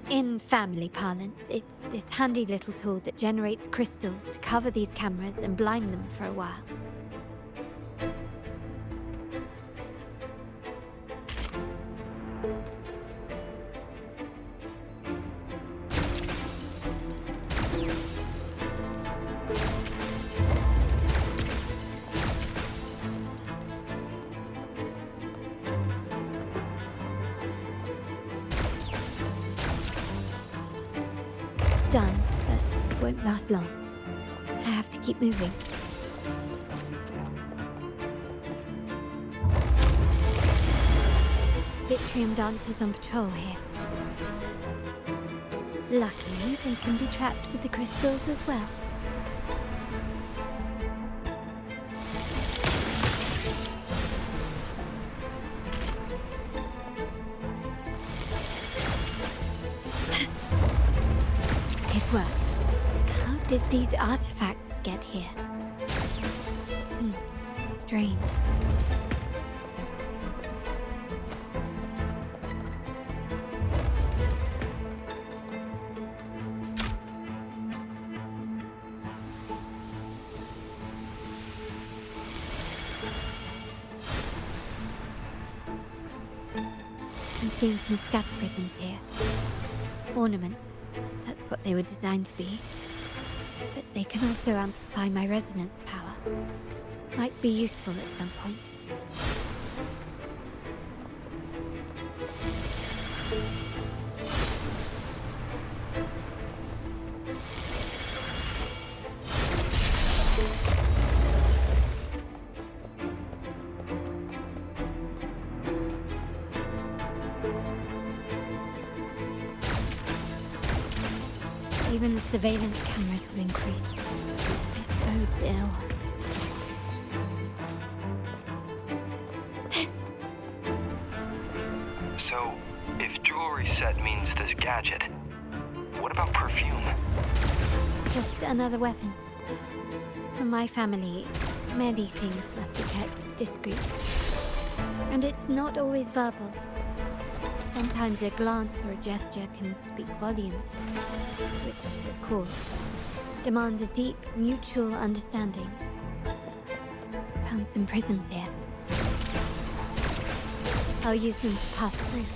In family parlance, it's this handy little tool that generates crystals to cover these cameras and blind them for a while. Done, but it won't last long. I have to keep moving. Vitrium dancers on patrol here. Luckily, they can be trapped with the crystals as well. It worked. How did these artifacts get here? Strange. I'm seeing some scatter prisms here. Ornaments. That's what they were designed to be. But they can also amplify my resonance power. Might be useful at some point. Even the surveillance cameras have increased. This bodes ill. So, if jewelry set means this gadget, what about perfume? Just another weapon. For my family, many things must be kept discreet. And it's not always verbal. Sometimes a glance or a gesture can speak volumes, which, of course, demands a deep mutual understanding. Found some prisms here. I'll use them to pass through.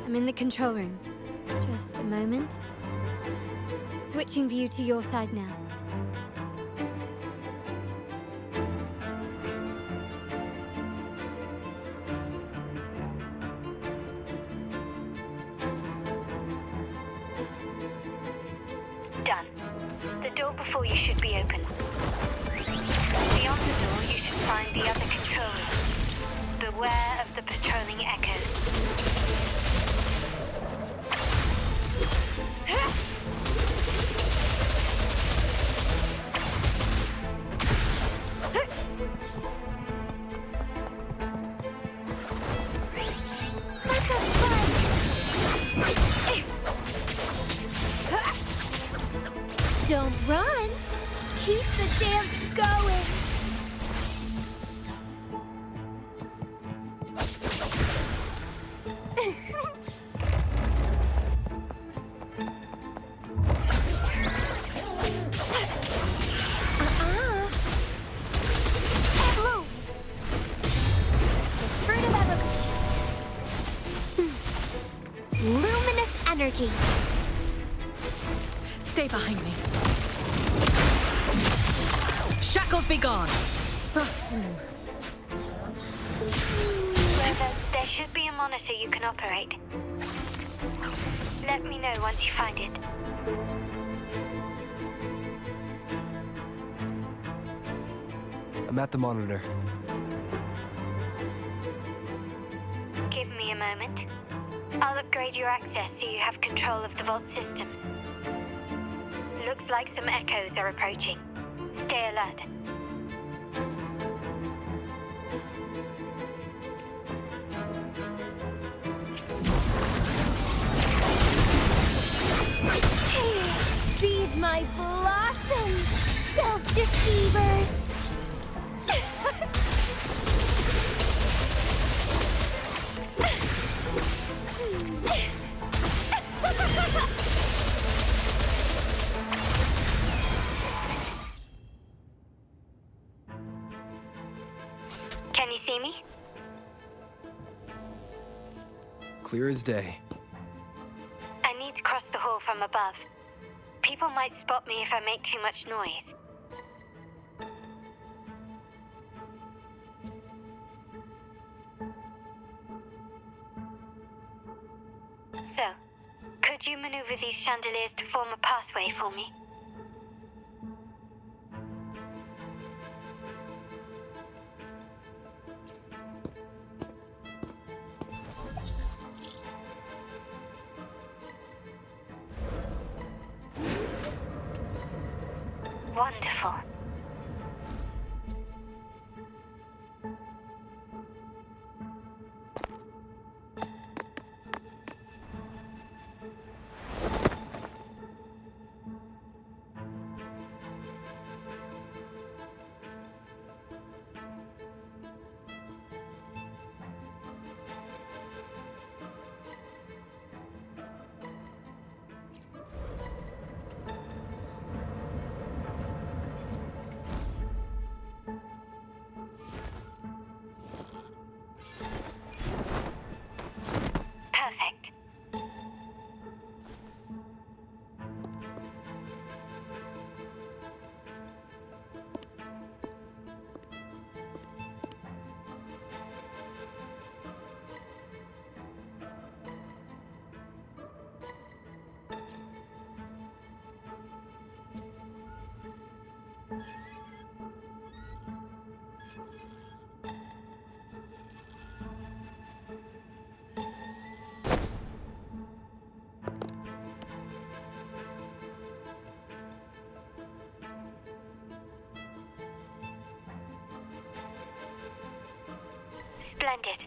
I'm in the control room. Just a moment. Switching view to your side now. Done. The door before you should be open. Beyond the door, you should find the other control room. Beware of the patrolling echoes. Don't run! Keep the dance going! Stay behind me. Shackles be gone! Rover, there should be a monitor you can operate. Let me know once you find it. I'm at the monitor. Give me a moment. I'll upgrade your access so you have control of the vault systems. Looks like some echoes are approaching. Stay alert. Feed my blossoms, self-deceivers! Can you see me? Clear as day. I need to cross the hall from above. People might spot me if I make too much noise. So, could you maneuver these chandeliers to form a pathway for me? Wonderful. Perfect. Splendid.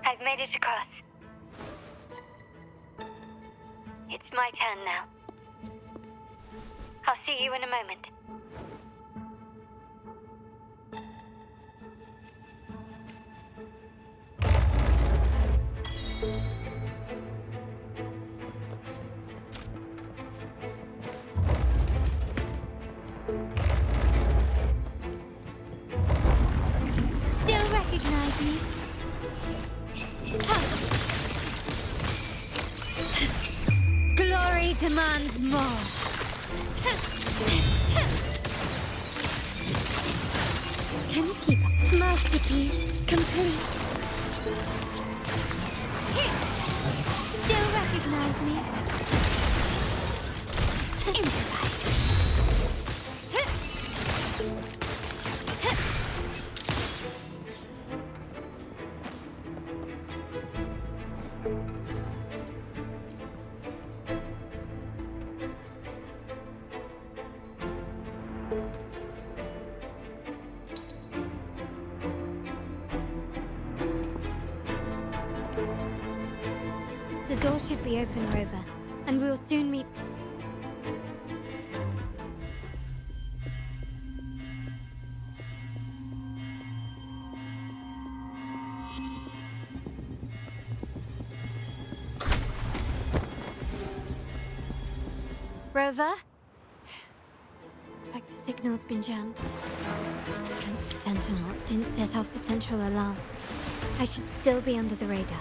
I've made it across. It's my turn now. I'll see you in a moment. Still recognize me? Glory demands more. Can you keep up? Masterpiece complete. Still recognize me? Improvise. The door should be open, Rover, and we'll soon meet. Rover? Looks like the signal's been jammed. And the Sentinel didn't set off the central alarm. I should still be under the radar.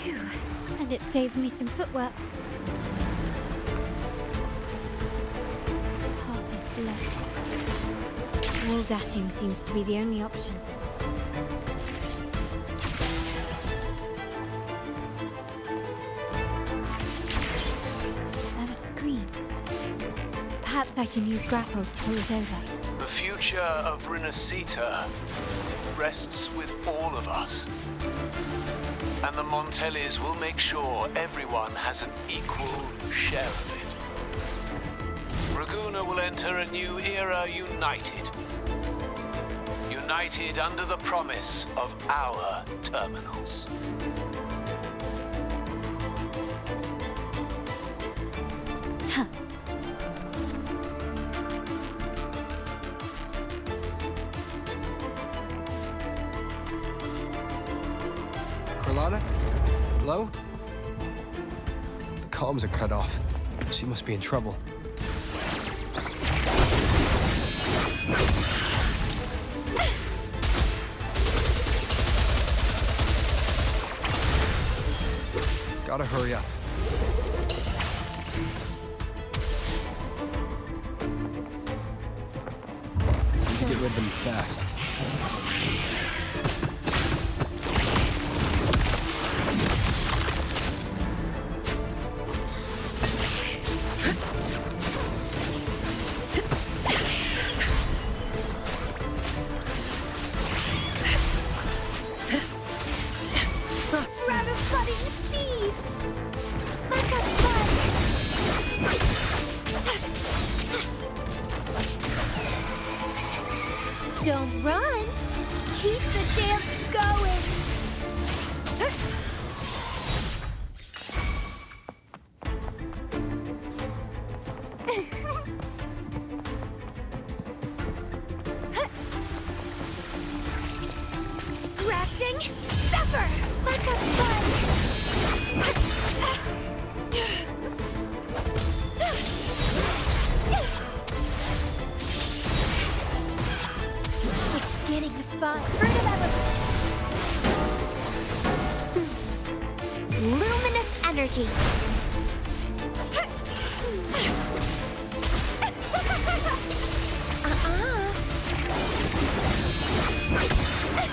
Phew, I'm And it saved me some footwork. The path is blocked. Wall dashing seems to be the only option. Is that a screen? Perhaps I can use grapple to pull it over. The future of Rinascita rests with all of us. And the Montellis will make sure everyone has an equal share of it. Raguuna will enter a new era united. United under the promise of our terminals. Huh. Carlotta? Hello? The comms are cut off. She must be in trouble. Gotta hurry up. Need to get rid of them fast. Don't run! Keep the dance going! Grafting, suffer! Let's have fun! Getting fun. Fruit of luminous energy.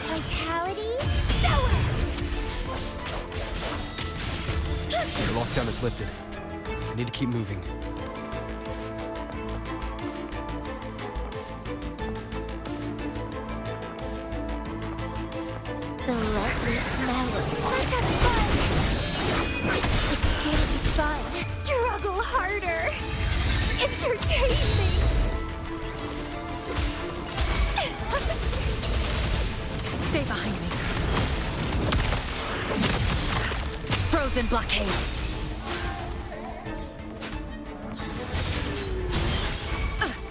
Vitality. Sour. Your lockdown is lifted. I need to keep moving. The lovely smell. Let's have fun! It's getting fun. Struggle harder. Entertain me. Stay behind me. Frozen blockade.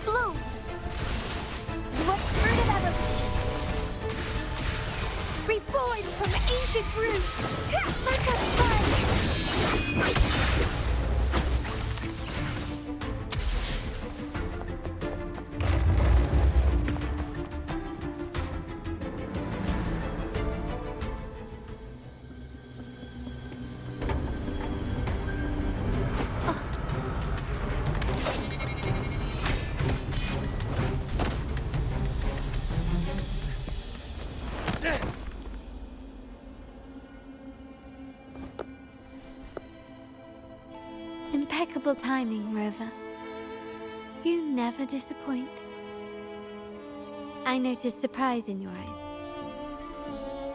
Blue. What fruit of evolution? Reborn from ancient roots! Let's have fun! Impeccable timing, Rover. You never disappoint. I noticed surprise in your eyes.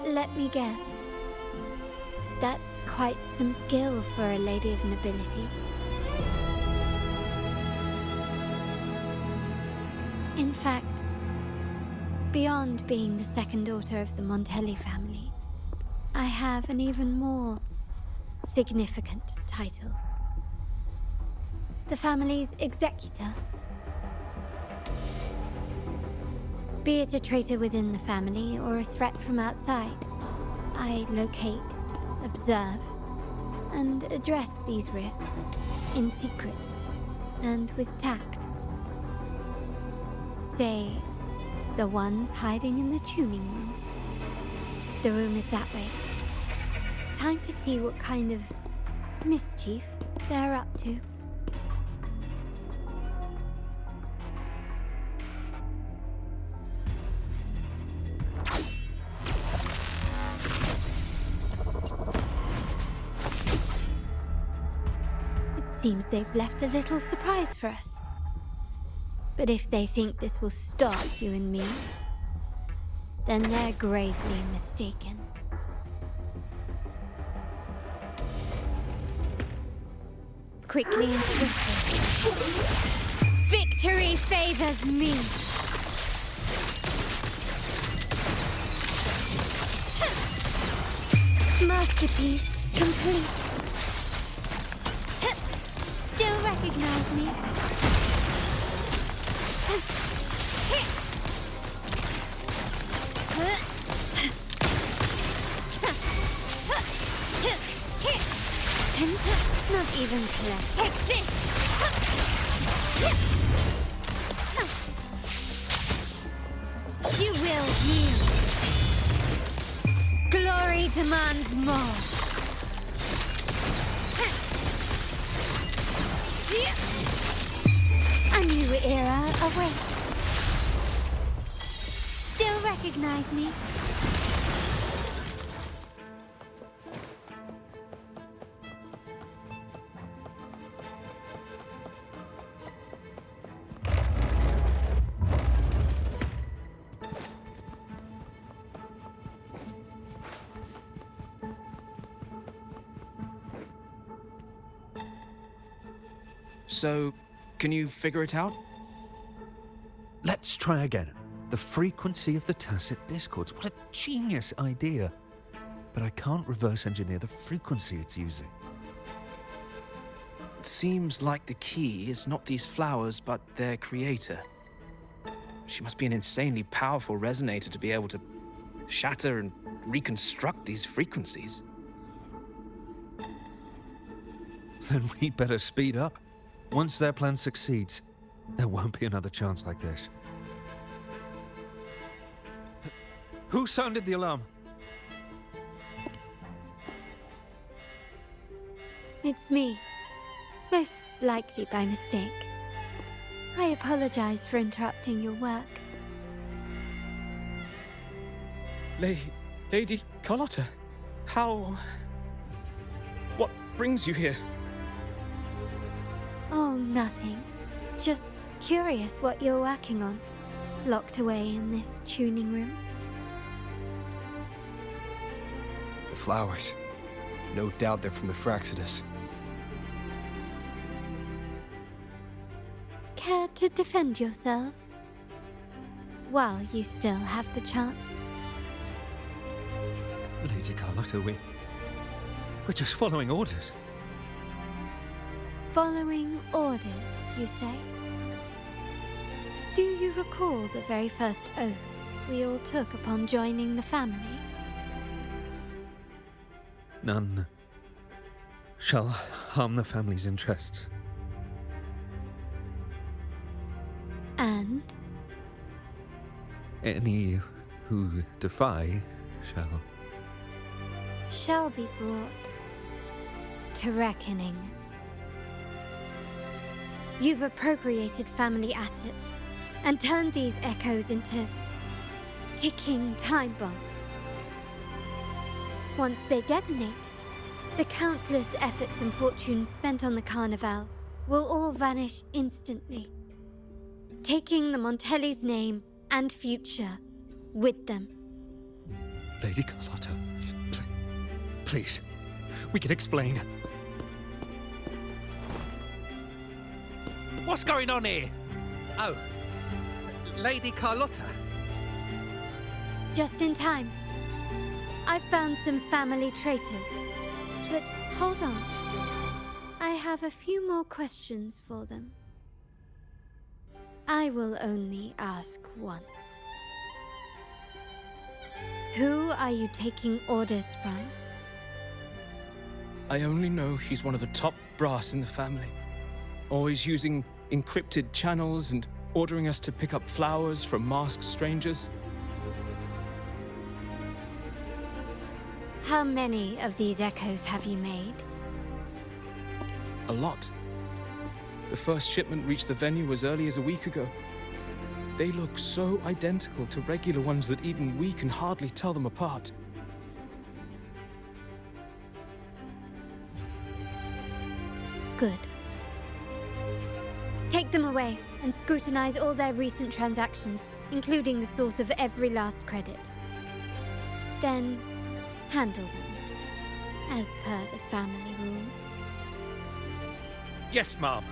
Let me guess. That's quite some skill for a lady of nobility. In fact, beyond being the second daughter of the Montelli family, I have an even more significant title. The family's executor. Be it a traitor within the family or a threat from outside, I locate, observe, and address these risks in secret and with tact. Say, the ones hiding in the tuning room. The room is that way. Time to see what kind of mischief they're up to. It seems they've left a little surprise for us. But if they think this will stop you and me, then they're gravely mistaken. Quickly and swiftly. Victory favors me! Masterpiece complete. Still recognize me? Not even close. Take this! You will yield. Glory demands more. A new era awaits. Still recognize me? So, can you figure it out? Let's try again. The frequency of the tacit discords. What a genius idea. But I can't reverse engineer the frequency it's using. It seems like the key is not these flowers, but their creator. She must be an insanely powerful resonator to be able to shatter and reconstruct these frequencies. Then we better speed up. Once their plan succeeds, there won't be another chance like this. Who sounded the alarm? It's me. Most likely by mistake. I apologize for interrupting your work. Lady Carlotta, how... What brings you here? Oh, nothing. Just curious what you're working on. Locked away in this tuning room. The flowers. No doubt they're from the Fraxidus. Care to defend yourselves? While you still have the chance. Lady Carlotta, we're just following orders. Following orders, you say? Do you recall the very first oath we all took upon joining the family? None shall harm the family's interests. And? Any who defy shall be brought to reckoning. You've appropriated family assets and turned these echoes into ticking time bombs. Once they detonate, the countless efforts and fortunes spent on the Carnival will all vanish instantly, taking the Montelli's name and future with them. Lady Carlotta, please, we can explain. What's going on here? Oh, Lady Carlotta. Just in time. I've found some family traitors. But hold on. I have a few more questions for them. I will only ask once. Who are you taking orders from? I only know he's one of the top brass in the family. Always using encrypted channels and ordering us to pick up flowers from masked strangers. How many of these echoes have you made? a lot. The first shipment reached the venue as early as a week ago. They look so identical to regular ones that even we can hardly tell them apart. Good. Take them away and scrutinize all their recent transactions, including the source of every last credit. Then, handle them, as per the family rules. Yes, Mom.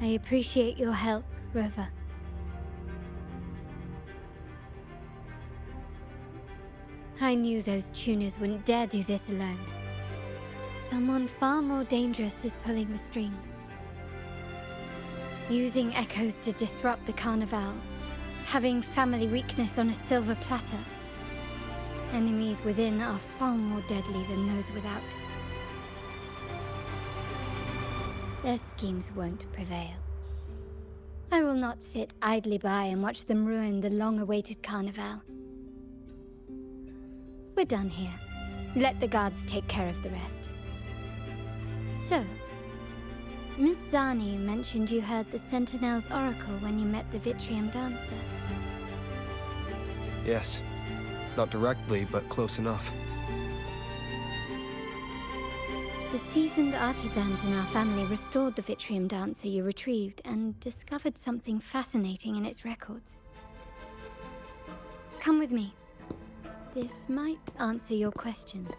I appreciate your help, Rover. I knew those tuners wouldn't dare do this alone. Someone far more dangerous is pulling the strings. Using echoes to disrupt the Carnival. Having family weakness on a silver platter. Enemies within are far more deadly than those without. Their schemes won't prevail. I will not sit idly by and watch them ruin the long-awaited Carnival. We're done here. Let the guards take care of the rest. So, Miss Zani mentioned you heard the Sentinel's oracle when you met the Vitrium Dancer. Yes. Not directly, but close enough. The seasoned artisans in our family restored the Vitrium Dancer you retrieved and discovered something fascinating in its records. Come with me. This might answer your questions.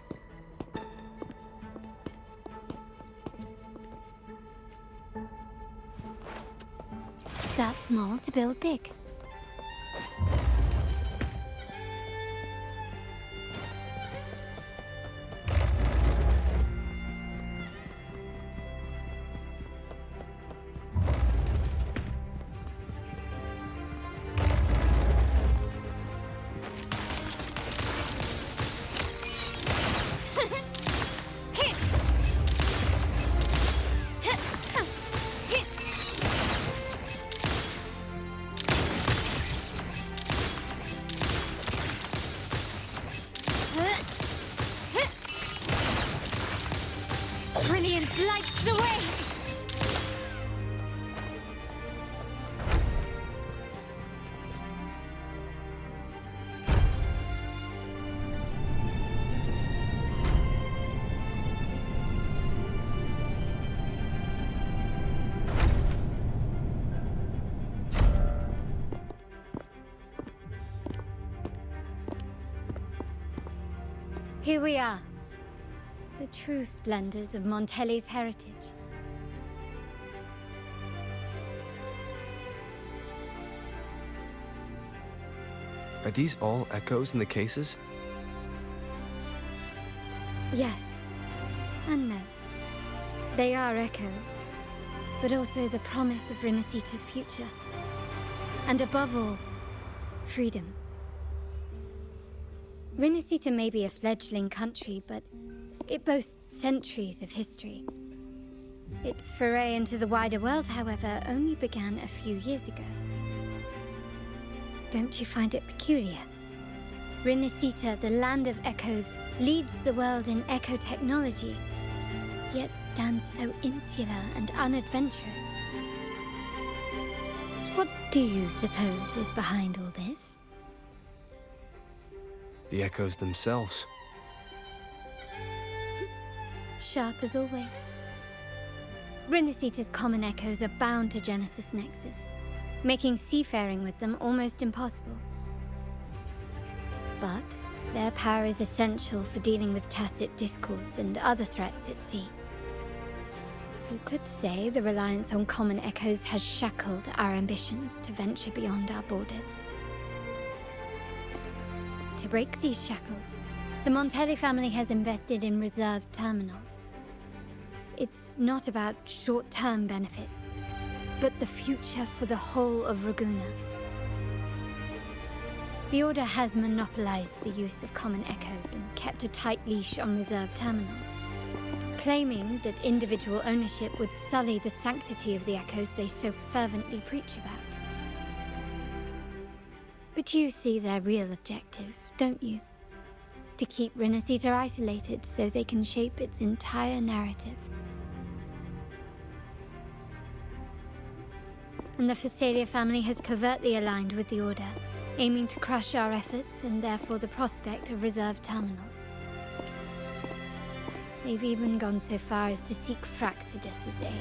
Start small to build big. Brilliance lights the way! Here we are. The true splendors of Montelli's heritage. Are these all echoes in the cases? Yes. And no. They are echoes, but also the promise of Renacita's future. And above all, freedom. Renacita may be a fledgling country, but it boasts centuries of history. Its foray into the wider world, however, only began a few years ago. Don't you find it peculiar? Renacita, the land of echoes, leads the world in echo technology, yet stands so insular and unadventurous. What do you suppose is behind all this? The echoes themselves. Sharp as always. Renacita's common echoes are bound to Genesis Nexus, making seafaring with them almost impossible. But their power is essential for dealing with tacit discords and other threats at sea. You could say the reliance on common echoes has shackled our ambitions to venture beyond our borders. To break these shackles, the Montelli family has invested in reserved terminals. It's not about short-term benefits, but the future for the whole of Raguna. The Order has monopolized the use of common echoes and kept a tight leash on reserved terminals, claiming that individual ownership would sully the sanctity of the echoes they so fervently preach about. But you see their real objective, don't you? to keep Renacita isolated so they can shape its entire narrative. And the Phasalia family has covertly aligned with the Order, aiming to crush our efforts and therefore the prospect of reserve terminals. They've even gone so far as to seek Fraxidus's aid.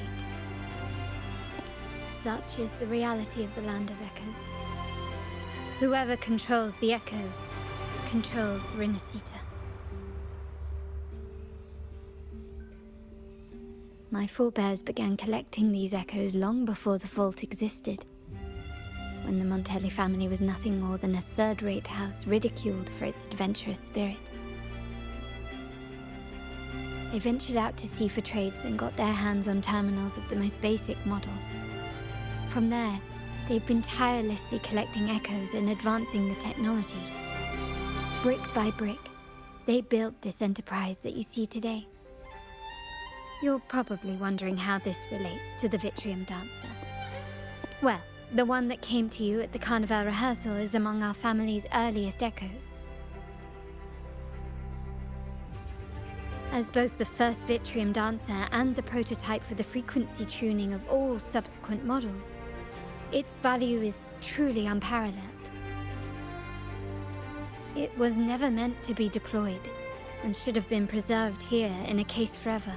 Such is the reality of the Land of Echoes. Whoever controls the Echoes controls Renacita. My forebears began collecting these echoes long before the vault existed, when the Montelli family was nothing more than a third-rate house ridiculed for its adventurous spirit. They ventured out to sea for trades and got their hands on terminals of the most basic model. From there, they've been tirelessly collecting echoes and advancing the technology. Brick by brick, they built this enterprise that you see today. You're probably wondering how this relates to the Vitrium Dancer. Well, the one that came to you at the Carnival rehearsal is among our family's earliest echoes. As both the first Vitrium Dancer and the prototype for the frequency tuning of all subsequent models, its value is truly unparalleled. It was never meant to be deployed, and should have been preserved here in a case forever.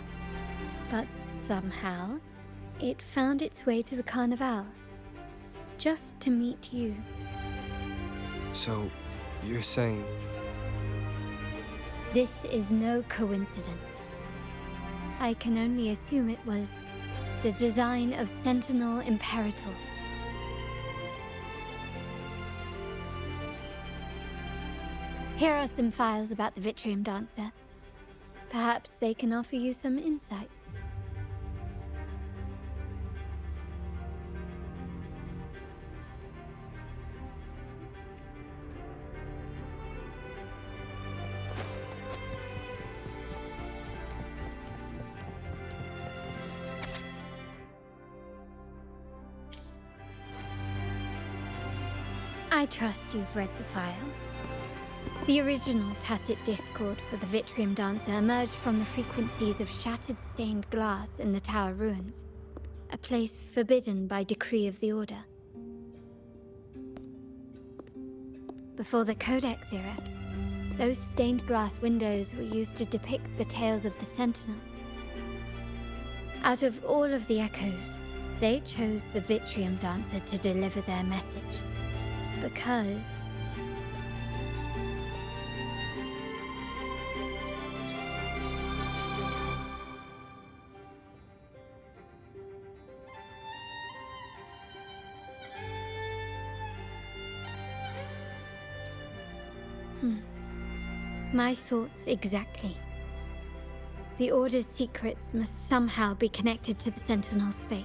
But somehow, it found its way to the Carnival, just to meet you. So, you're saying... This is no coincidence. I can only assume it was the design of Sentinel Imperator. Here are some files about the Vitrium Dancer. Perhaps they can offer you some insights. I trust you've read the files. The original tacit discord for the Vitrium Dancer emerged from the frequencies of shattered stained glass in the tower ruins, a place forbidden by decree of the Order. Before the Codex era, those stained glass windows were used to depict the tales of the Sentinel. Out of all of the echoes, they chose the Vitrium Dancer to deliver their message. Because... My thoughts exactly. The Order's secrets must somehow be connected to the Sentinel's fate.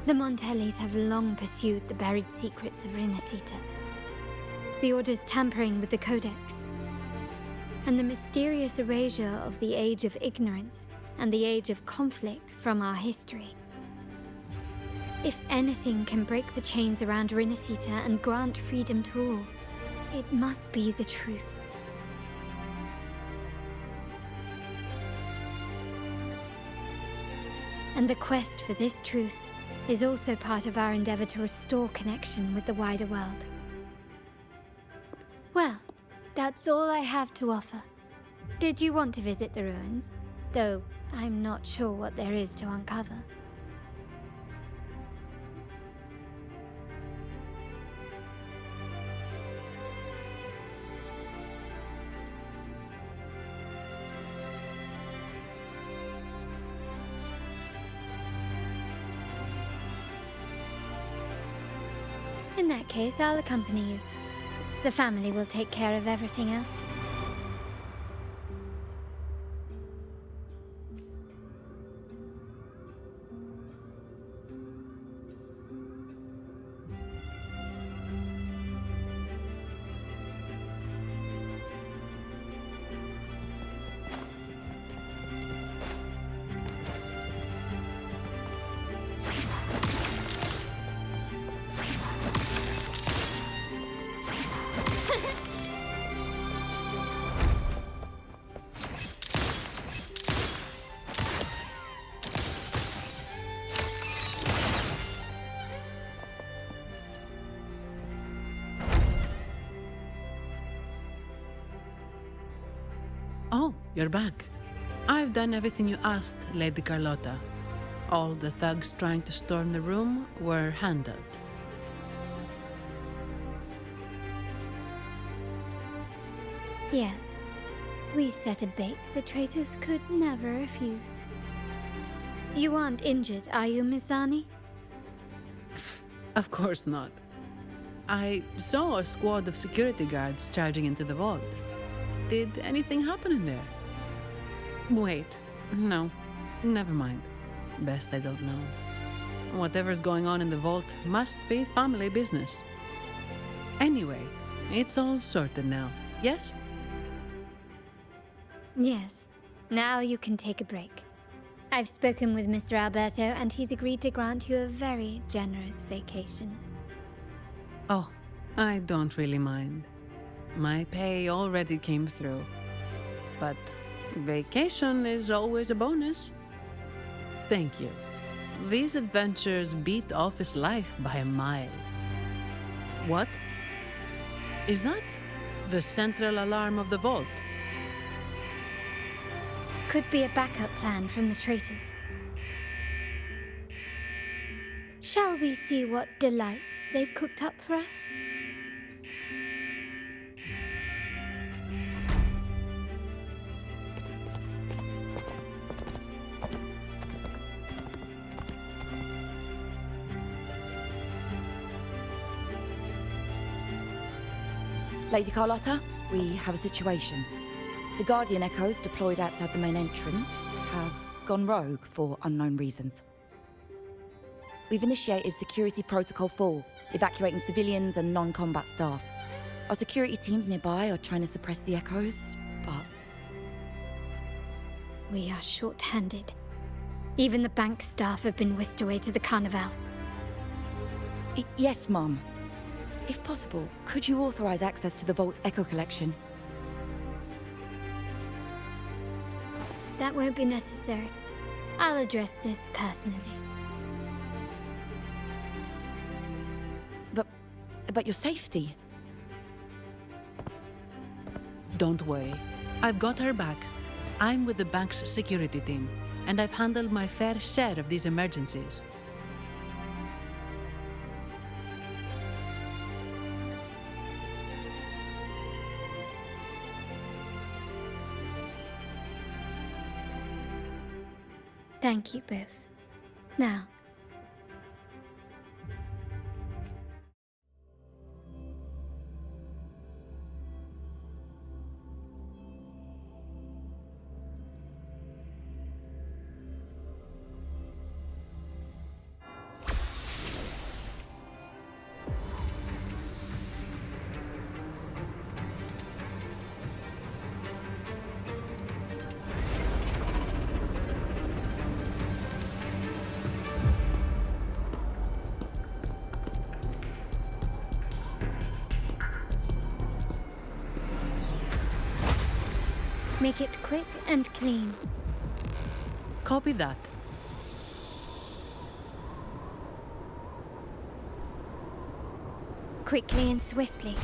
The Montellis have long pursued the buried secrets of Renacita, the Order's tampering with the Codex, and the mysterious erasure of the Age of Ignorance and the Age of Conflict from our history. If anything can break the chains around Renacita and grant freedom to all, it must be the truth. And the quest for this truth is also part of our endeavor to restore connection with the wider world. Well, that's all I have to offer. Did you want to visit the ruins? Though I'm not sure what there is to uncover. In that case, I'll accompany you. The family will take care of everything else. Oh, you're back. I've done everything you asked, Lady Carlotta. All the thugs trying to storm the room were handled. Yes. We set a bait the traitors could never refuse. You aren't injured, are you, Mizani? Of course not. I saw a squad of security guards charging into the vault. Did anything happen in there? Wait, no, never mind. Best I don't know. Whatever's going on in the vault must be family business. Anyway, it's all sorted now, yes? Yes. Now you can take a break. I've spoken with Mr. Alberto, and he's agreed to grant you a very generous vacation. Oh, I don't really mind. My pay already came through. But vacation is always a bonus. Thank you. These adventures beat office life by a mile. What? Is that the central alarm of the vault? Could be a backup plan from the traitors. Shall we see what delights they've cooked up for us? Lady Carlotta, we have a situation. The Guardian Echoes deployed outside the main entrance have gone rogue for unknown reasons. We've initiated Security Protocol 4, evacuating civilians and non-combat staff. Our security teams nearby are trying to suppress the Echoes, but... We are short-handed. Even the bank staff have been whisked away to the Carnival. Yes, Mum. If possible, could you authorize access to the Vault's Echo Collection? That won't be necessary. I'll address this personally. But your safety? Don't worry. I've got her back. I'm with the bank's security team, and I've handled my fair share of these emergencies. Thank you both. Now, make it quick and clean. Copy that. Quickly and swiftly.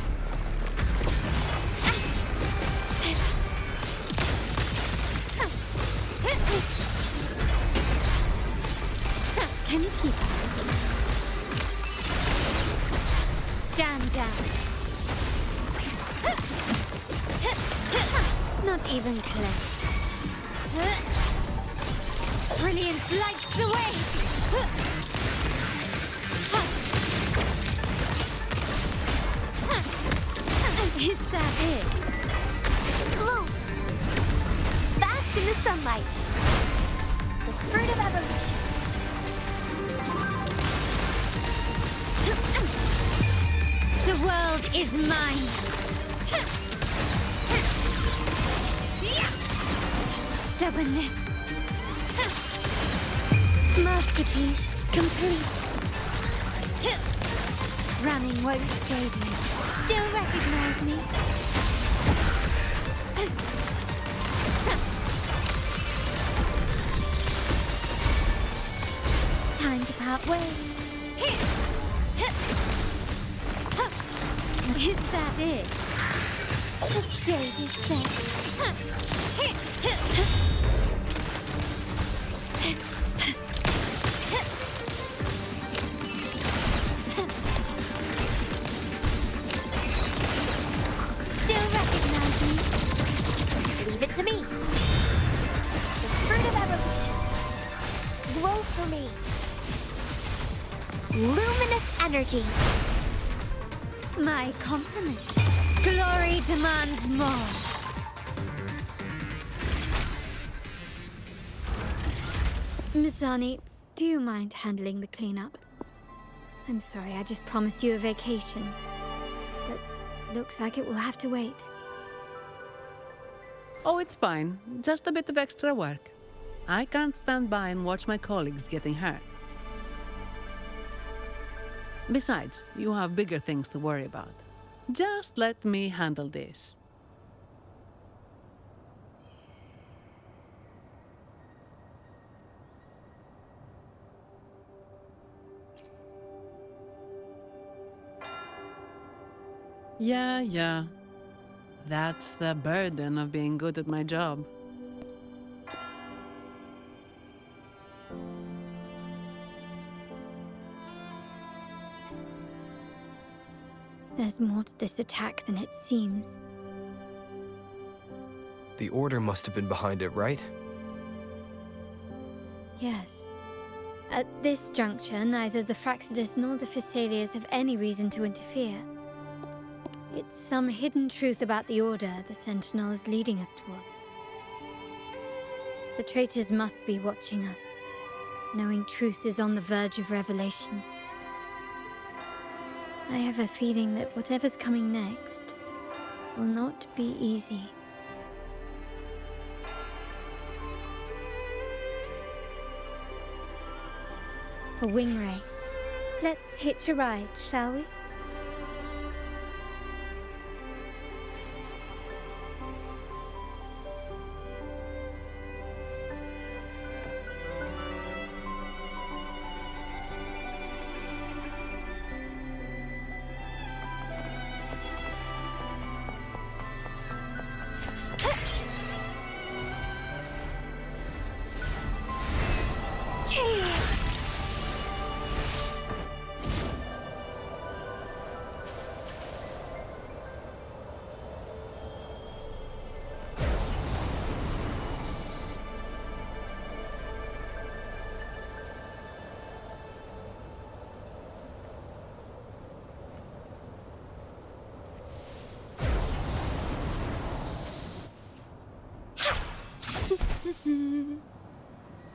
Can you keep up? Stand down. Not even close. Brilliance lights the way! Is that it? Bloom! Bask in the sunlight. The fruit of evolution. The world is mine! Such stubbornness. Masterpiece complete. Running won't save me. Still recognize me? Time to part ways. Is that it? The stage is set. Still recognize me? Leave it to me. The fruit of evolution. Glow for me. Luminous energy. My compliment. Glory demands more. Mizani, do you mind handling the cleanup? I'm sorry, I just promised you a vacation. But looks like it will have to wait. Oh, it's fine. Just a bit of extra work. I can't stand by and watch my colleagues getting hurt. Besides, you have bigger things to worry about. Just let me handle this. Yeah. That's the burden of being good at my job. There's more to this attack than it seems. The Order must have been behind it, right? Yes. At this juncture, neither the Fraxidus nor the Physaelias have any reason to interfere. It's some hidden truth about the Order the Sentinel is leading us towards. The traitors must be watching us, knowing truth is on the verge of revelation. I have a feeling that whatever's coming next will not be easy. A wing ray. Let's hitch a ride, shall we?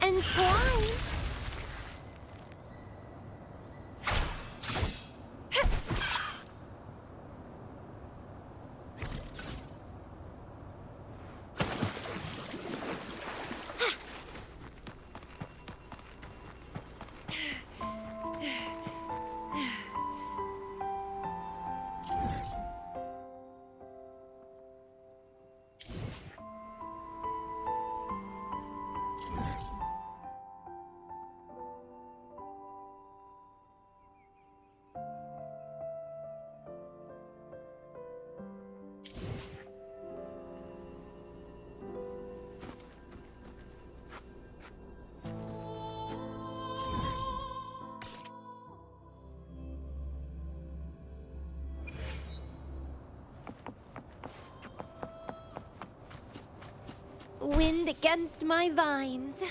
Entwine! Wind against my vines.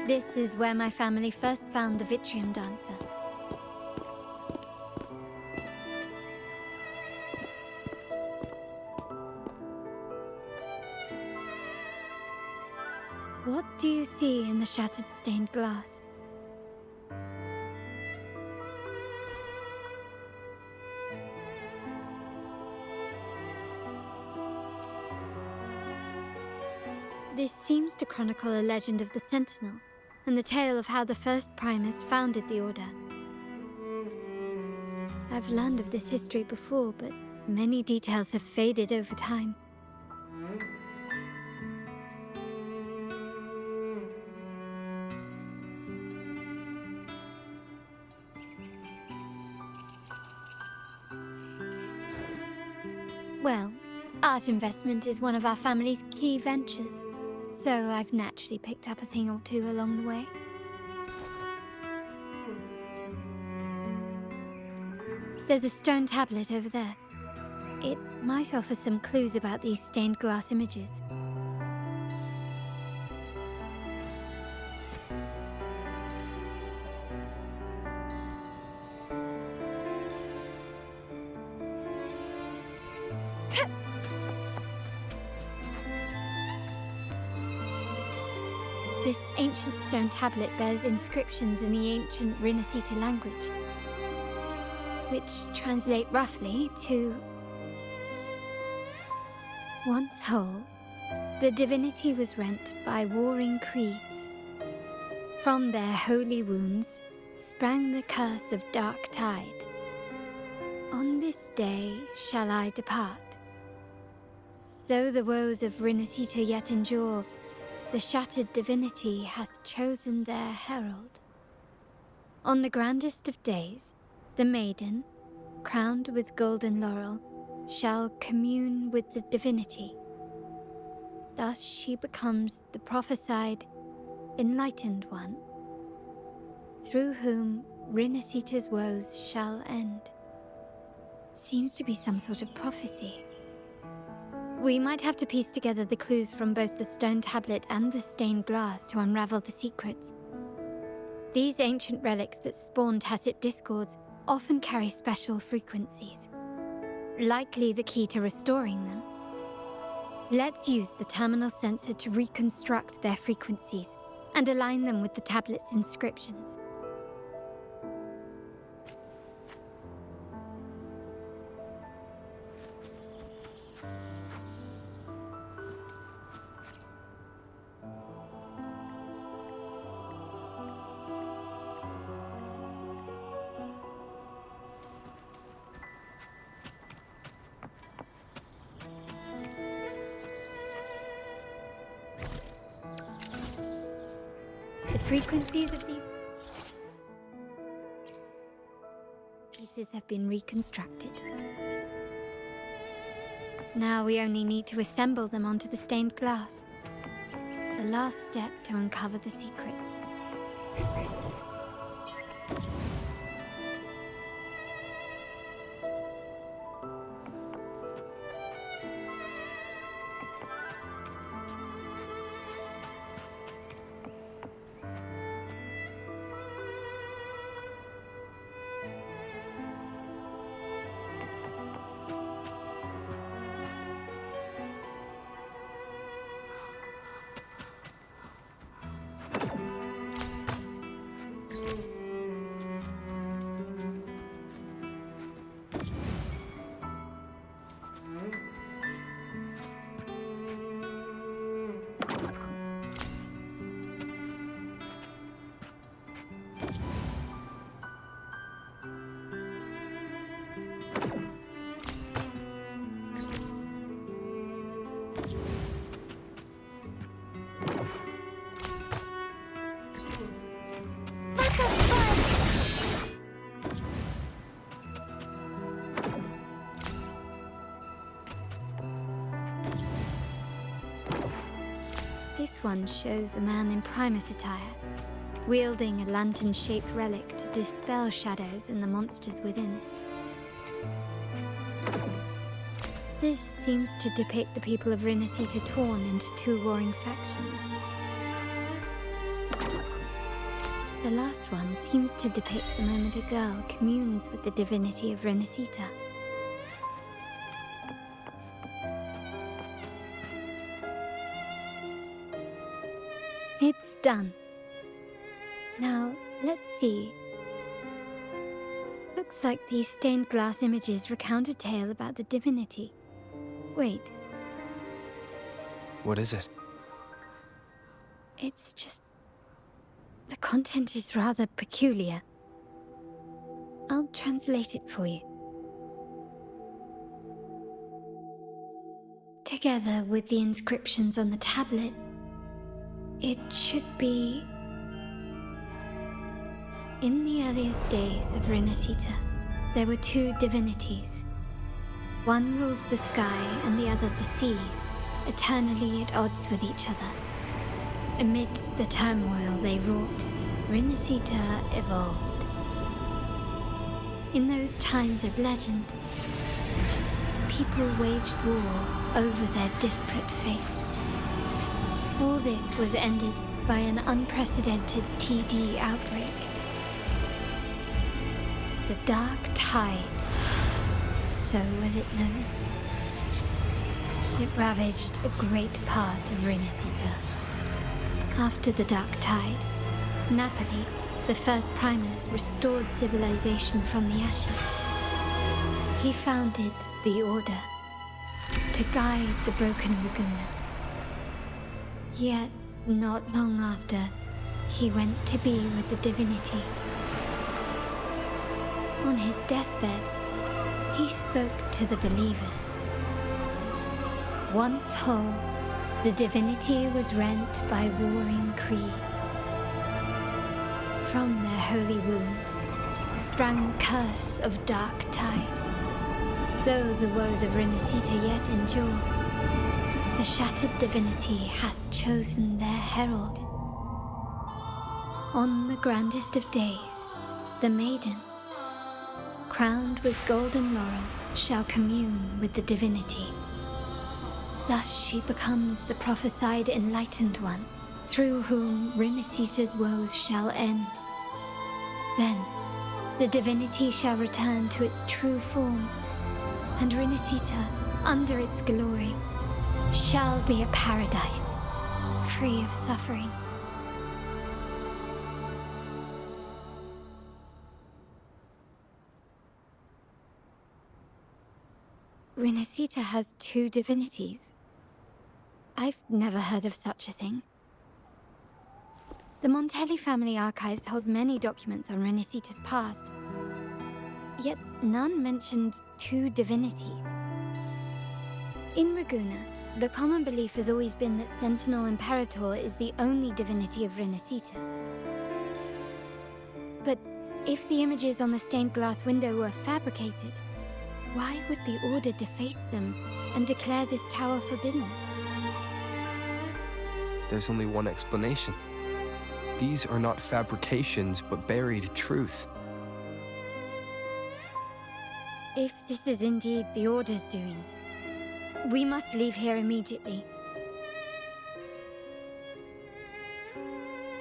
This is where my family first found the Vitrium Dancer. What do you see in the shattered stained glass? This seems to chronicle a legend of the Sentinel, and the tale of how the first Primus founded the Order. I've learned of this history before, but many details have faded over time. Well, art investment is one of our family's key ventures, so I've naturally picked up a thing or two along the way. There's a stone tablet over there. It might offer some clues about these stained glass images. This ancient stone tablet bears inscriptions in the ancient Rinascita language, which translate roughly to... Once whole, the divinity was rent by warring creeds. From their holy wounds sprang the curse of dark tide. On this day shall I depart. Though the woes of Rinascita yet endure, the shattered divinity hath chosen their herald. On the grandest of days, the maiden, crowned with golden laurel, shall commune with the divinity. Thus she becomes the prophesied, enlightened one, through whom Rinascita's woes shall end. Seems to be some sort of prophecy. We might have to piece together the clues from both the stone tablet and the stained glass to unravel the secrets. These ancient relics that spawn tacit discords often carry special frequencies, likely the key to restoring them. Let's use the terminal sensor to reconstruct their frequencies and align them with the tablet's inscriptions. The frequencies of these pieces have been reconstructed. Now we only need to assemble them onto the stained glass. The last step to uncover the secrets. This one shows a man in Primus attire, wielding a lantern-shaped relic to dispel shadows and the monsters within. This seems to depict the people of Rinascita torn into two warring factions. The last one seems to depict the moment a girl communes with the divinity of Renacita. It's done. Now, let's see. Looks like these stained glass images recount a tale about the divinity. Wait, What is it? it's just... the content is rather peculiar. I'll translate it for you. Together with the inscriptions on the tablet, it should be... In the earliest days of Renacita, there were two divinities. One rules the sky and the other the seas, eternally at odds with each other. Amidst the turmoil they wrought, Renacita evolved. In those times of legend, people waged war over their disparate fates. All this was ended by an unprecedented TD outbreak. The Dark Tide, so was it known. It ravaged a great part of Renacita. After the Dark Tide, Napoli, the first Primus, restored civilization from the ashes. He founded the Order to guide the broken Laguna. Yet, not long after, he went to be with the divinity. On his deathbed, he spoke to the believers. Once whole, the divinity was rent by warring creeds. From their holy wounds sprang the curse of Dark Tide. Though the woes of Renacita yet endure, the shattered divinity hath chosen their herald. On the grandest of days, the maiden, crowned with golden laurel, shall commune with the divinity. Thus she becomes the prophesied enlightened one, through whom Renacita's woes shall end. Then, the divinity shall return to its true form, and Renacita, under its glory, shall be a paradise, free of suffering. Renacita has two divinities. I've never heard of such a thing. The Montelli family archives hold many documents on Renacita's past, yet none mentioned two divinities. In Raguena, the common belief has always been that Sentinel Imperator is the only divinity of Renacita. But if the images on the stained glass window were fabricated, why would the Order deface them and declare this tower forbidden? There's only one explanation. These are not fabrications, but buried truth. If this is indeed the Order's doing, we must leave here immediately.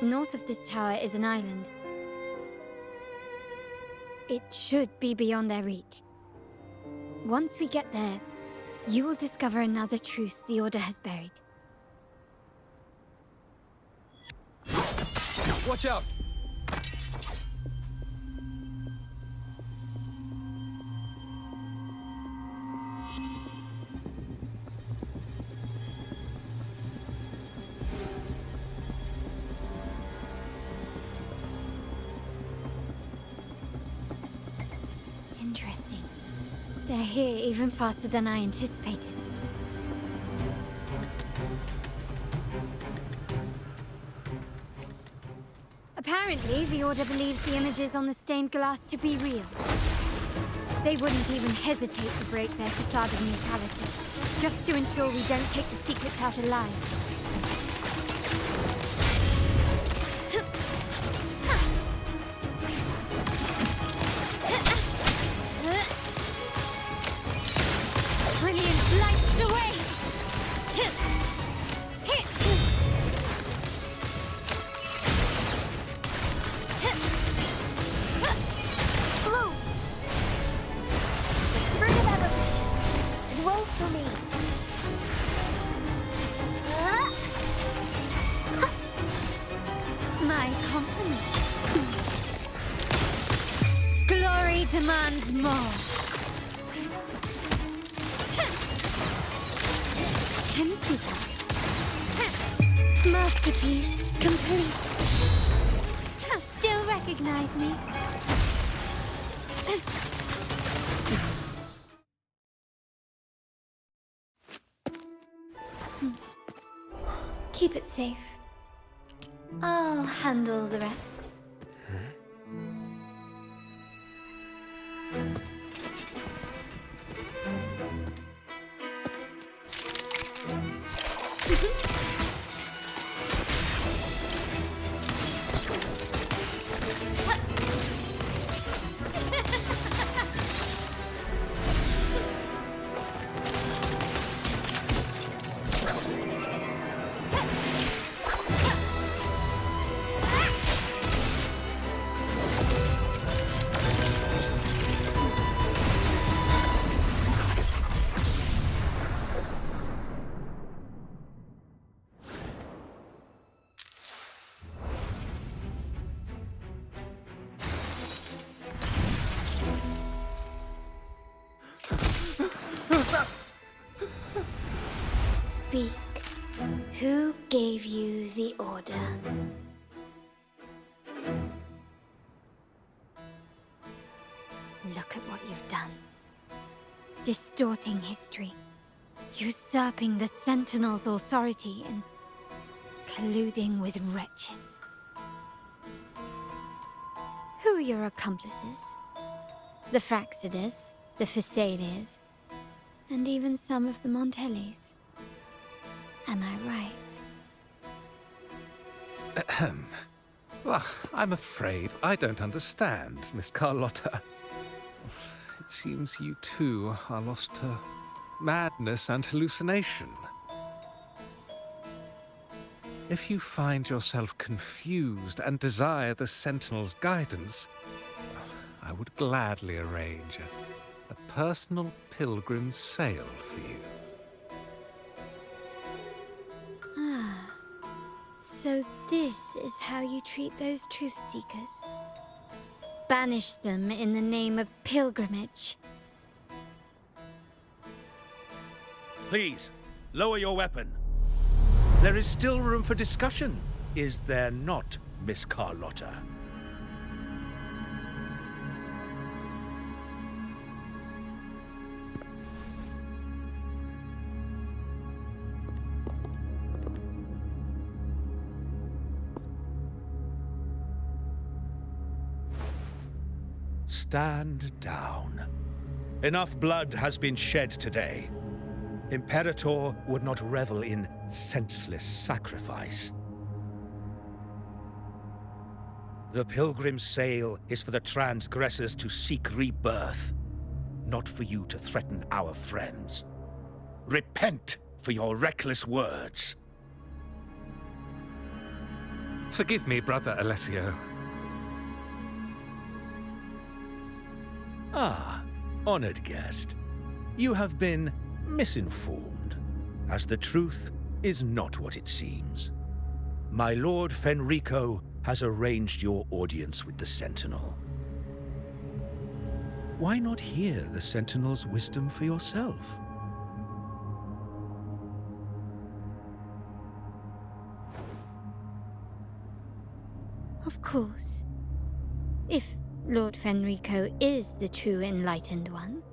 North of this tower is an island. It should be beyond their reach. Once we get there, you will discover another truth the Order has buried. Watch out! Interesting. They're here even faster than I anticipated. Apparently, the Order believes the images on the stained glass to be real. They wouldn't even hesitate to break their facade of neutrality, just to ensure we don't take the secrets out alive. Brilliant lights the way! for me. My compliments. Glory demands more. Can you keep up? Masterpiece complete. Still recognize me? Keep it safe. I'll handle the rest. Speak. Who gave you the order? Look at what you've done. Distorting history. Usurping the Sentinel's authority and colluding with wretches. Who are your accomplices? The Fraxidus, the Phisades, and even some of the Montellis. Am I right? Ahem. Well, I'm afraid I don't understand, Miss Carlotta. It seems you too are lost to madness and hallucination. If you find yourself confused and desire the Sentinel's guidance, I would gladly arrange a personal pilgrim sail for you. Ah, so this is how you treat those truth seekers. Banish them in the name of pilgrimage. Please, lower your weapon. There is still room for discussion, is there not, Miss Carlotta? Stand down. Enough blood has been shed today. Imperator would not revel in senseless sacrifice. The pilgrim's sail is for the transgressors to seek rebirth, not for you to threaten our friends. Repent for your reckless words. Forgive me, Brother Alessio. Ah, honored guest. You have been misinformed, as the truth is not what it seems. My Lord Fenrico has arranged your audience with the Sentinel. Why not hear the Sentinel's wisdom for yourself? Of course. If Lord Fenrico is the true Enlightened One.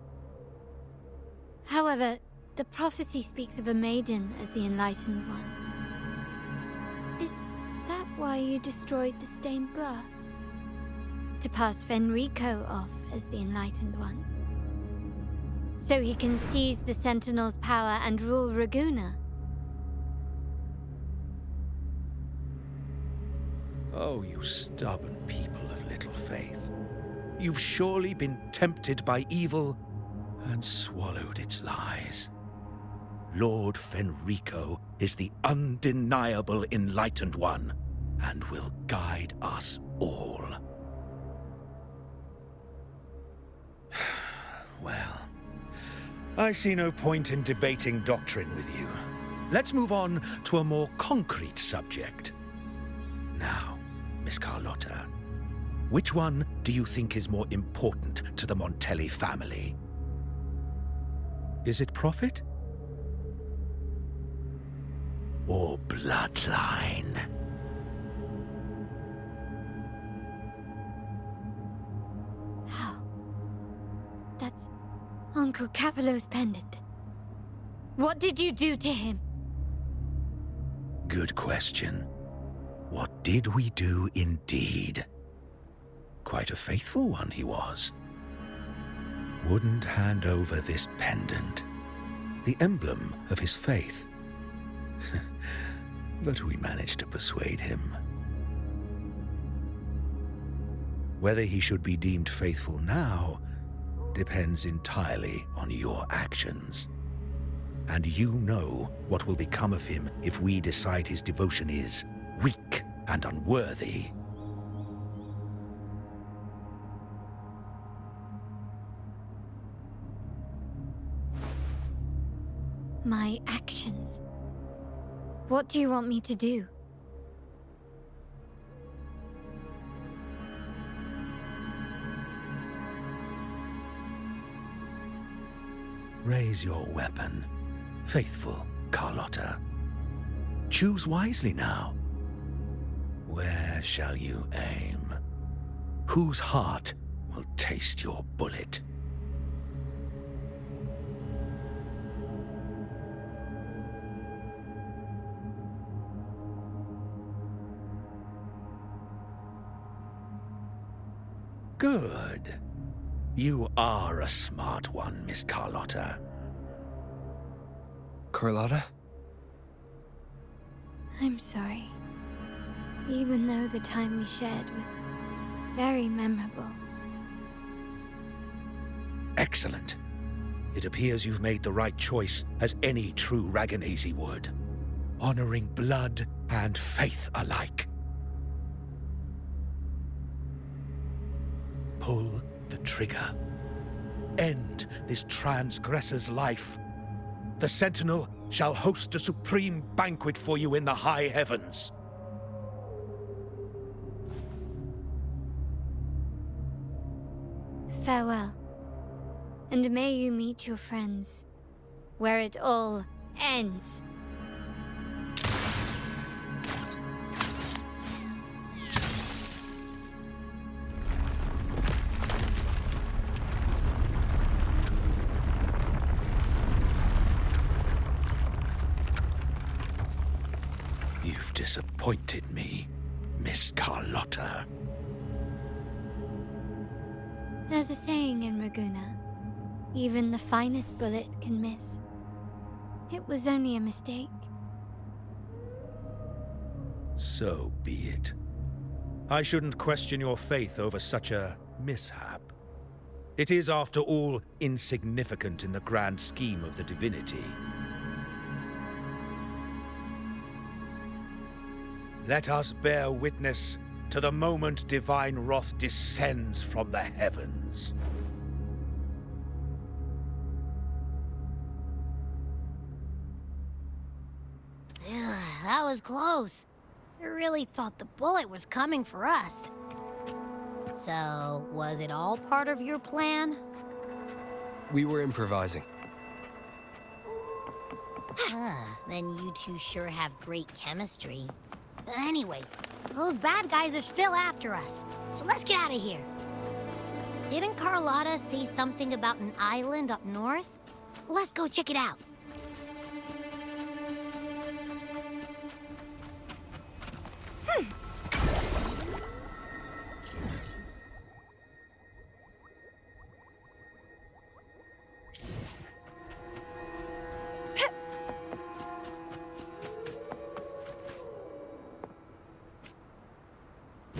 However, the prophecy speaks of a maiden as the Enlightened One. Is that why you destroyed the stained glass? To pass Fenrico off as the Enlightened One? So he can seize the Sentinel's power and rule Raguna? Oh, you stubborn people of little faith. You've surely been tempted by evil and swallowed its lies. Lord Fenrico is the undeniable Enlightened One and will guide us all. Well, I see no point in debating doctrine with you. Let's move on to a more concrete subject. Now, Miss Carlotta, which one do you think is more important to the Montelli family? Is it profit? Or bloodline? How? That's Uncle Capello's pendant. What did you do to him? Good question. What did we do indeed? Quite a faithful one he was. Wouldn't hand over this pendant, the emblem of his faith. But we managed to persuade him. Whether he should be deemed faithful now depends entirely on your actions. And you know what will become of him if we decide his devotion is weak and unworthy. My actions. What do you want me to do? Raise your weapon, faithful Carlotta. Choose wisely now. Where shall you aim? Whose heart will taste your bullet? Good. You are a smart one, Miss Carlotta. Carlotta? I'm sorry. Even though the time we shared was very memorable. Excellent. It appears you've made the right choice, as any true Raganazi would. Honoring blood and faith alike. Pull the trigger. End this transgressor's life. The Sentinel shall host a supreme banquet for you in the high heavens. Farewell. And may you meet your friends, where it all ends. You've disappointed me, Miss Carlotta. There's a saying in Raguna, even the finest bullet can miss. It was only a mistake. So be it. I shouldn't question your faith over such a mishap. It is, after all, insignificant in the grand scheme of the divinity. Let us bear witness to the moment divine wrath descends from the heavens. Ugh, that was close. I really thought the bullet was coming for us. So, was it all part of your plan? We were improvising. Then you two sure have great chemistry. But anyway, those bad guys are still after us. So let's get out of here. Didn't Carlotta say something about an island up north? Let's go check it out.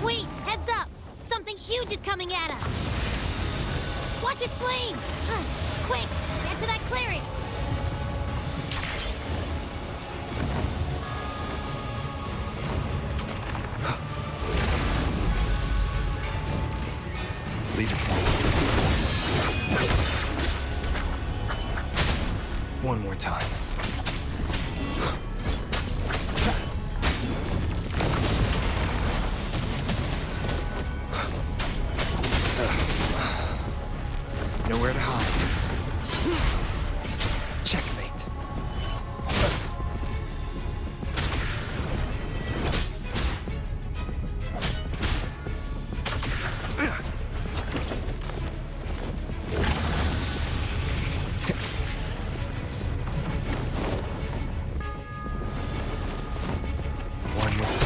Wait, heads up! Something huge is coming at us! Watch its flames! Quick, get to that clearing! Leave it for me. One more time. Nowhere to hide. Checkmate. One with the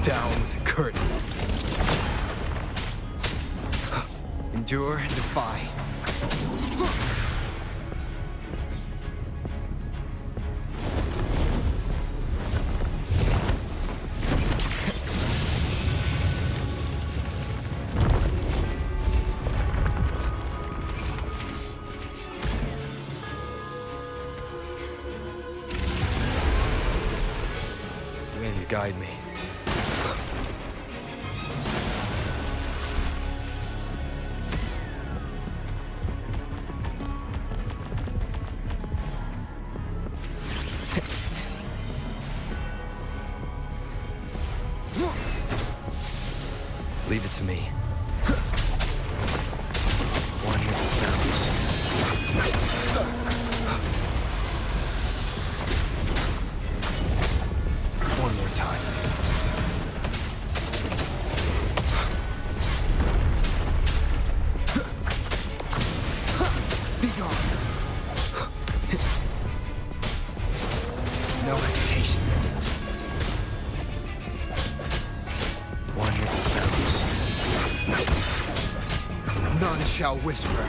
Down with the curtain. Endure and defy. Winds guide me. Leave it to me. One with the sounds. One more time. Be gone. No hesitation. One with the sounds. None shall whisper.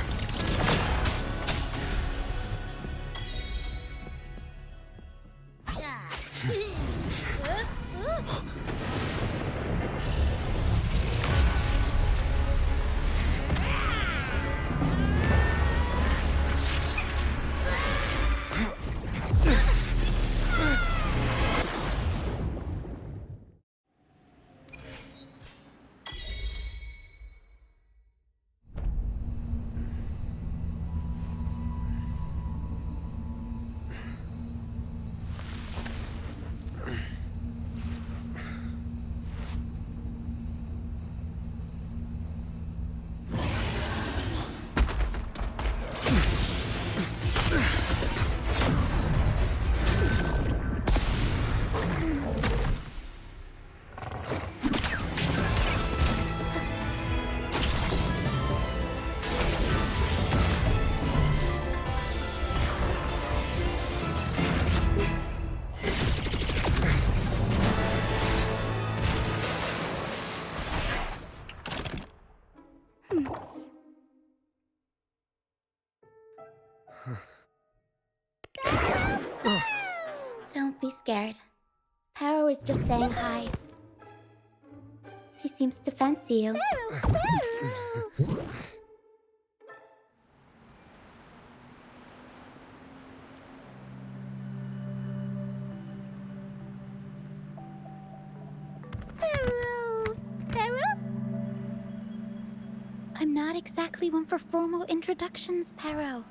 Don't be scared. Paro is just saying hi. She seems to fancy you. I'm not exactly one for formal introductions, Paro.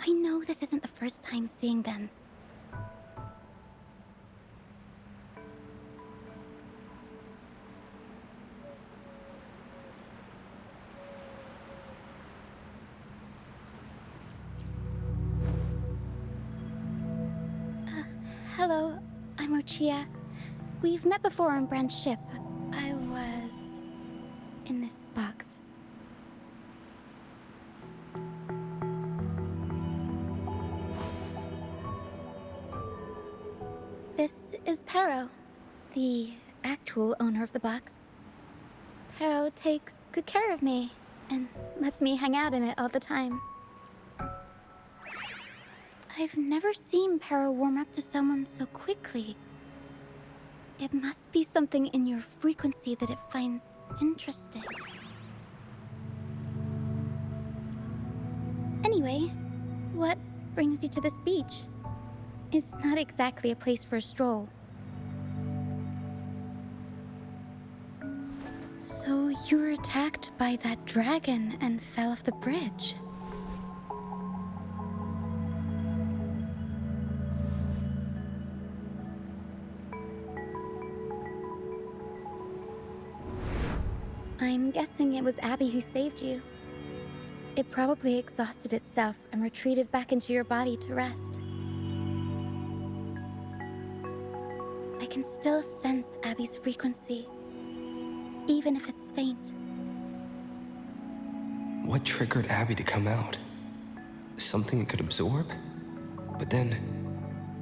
I know this isn't the first time seeing them. Hello, I'm Ochia. We've met before on Brand's ship. I was in this box. This is Paro, the actual owner of the box. Paro takes good care of me and lets me hang out in it all the time. I've never seen Para warm up to someone so quickly. It must be something in your frequency that it finds interesting. Anyway, what brings you to this beach? It's not exactly a place for a stroll. So you were attacked by that dragon and fell off the bridge. I'm guessing it was Abby who saved you. It probably exhausted itself and retreated back into your body to rest. I can still sense Abby's frequency, even if it's faint. What triggered Abby to come out? Something it could absorb? But then,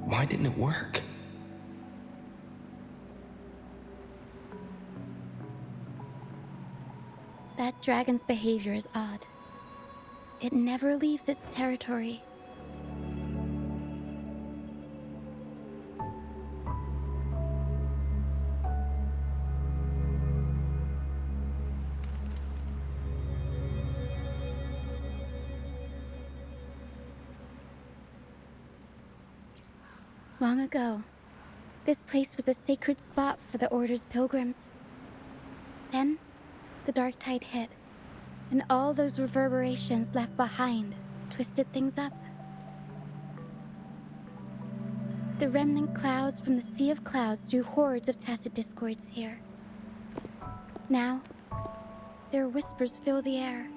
why didn't it work? That dragon's behavior is odd. It never leaves its territory. Long ago, this place was a sacred spot for the Order's pilgrims. Then, the dark tide hit, and all those reverberations left behind twisted things up. The remnant clouds from the Sea of Clouds drew hordes of tacit discords here. Now, their whispers fill the air,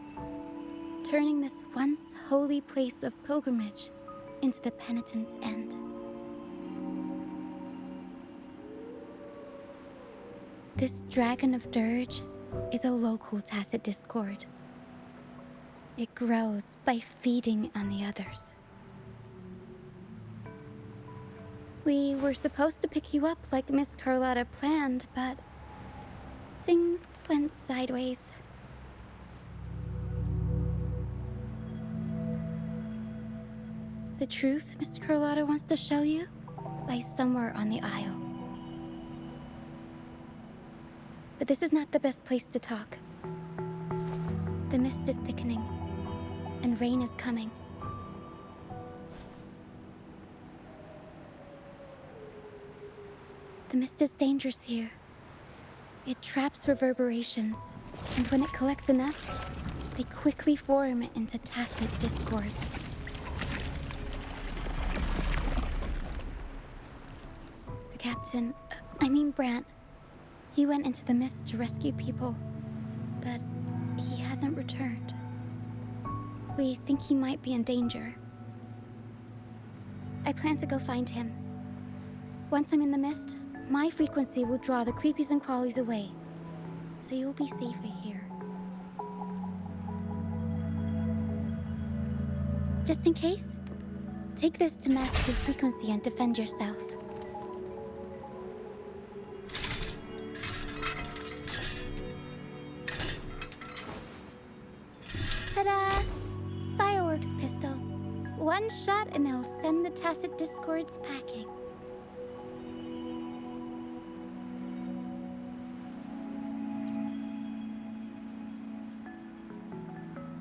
turning this once holy place of pilgrimage into the penitent's end. This Dragon of Dirge is a local tacit discord. It grows by feeding on the others. We were supposed to pick you up like Miss Carlotta planned, but things went sideways. The truth Miss Carlotta wants to show you lies somewhere on the Isle. But this is not the best place to talk. The mist is thickening, and rain is coming. The mist is dangerous here. It traps reverberations, and when it collects enough, they quickly form into tacit discords. The captain, Brant, he went into the mist to rescue people, but he hasn't returned. We think he might be in danger. I plan to go find him. Once I'm in the mist, my frequency will draw the creepies and crawlies away, so you'll be safer here. Just in case, take this to mask your frequency and defend yourself. Ta-da! Fireworks pistol. One shot and it'll send the tacit discords packing.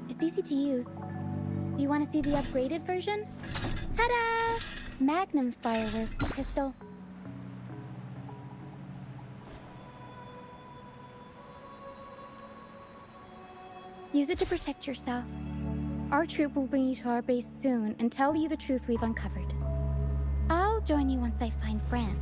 It's easy to use. You want to see the upgraded version? Ta-da! Magnum fireworks pistol. Use it to protect yourself. Our troop will bring you to our base soon and tell you the truth we've uncovered. I'll join you once I find Brant.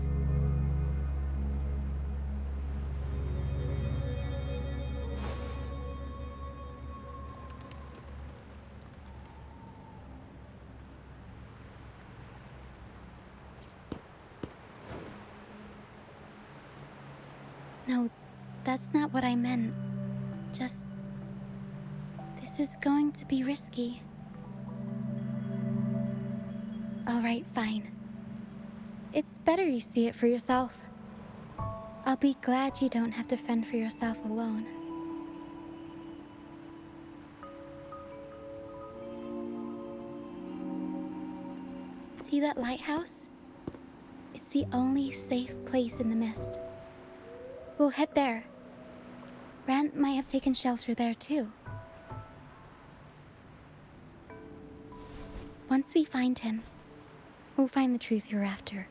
No, that's not what I meant. Just... this is going to be risky. Alright, fine. It's better you see it for yourself. I'll be glad you don't have to fend for yourself alone. See that lighthouse? It's the only safe place in the mist. We'll head there. Rand might have taken shelter there too. Once we find him, we'll find the truth you're after.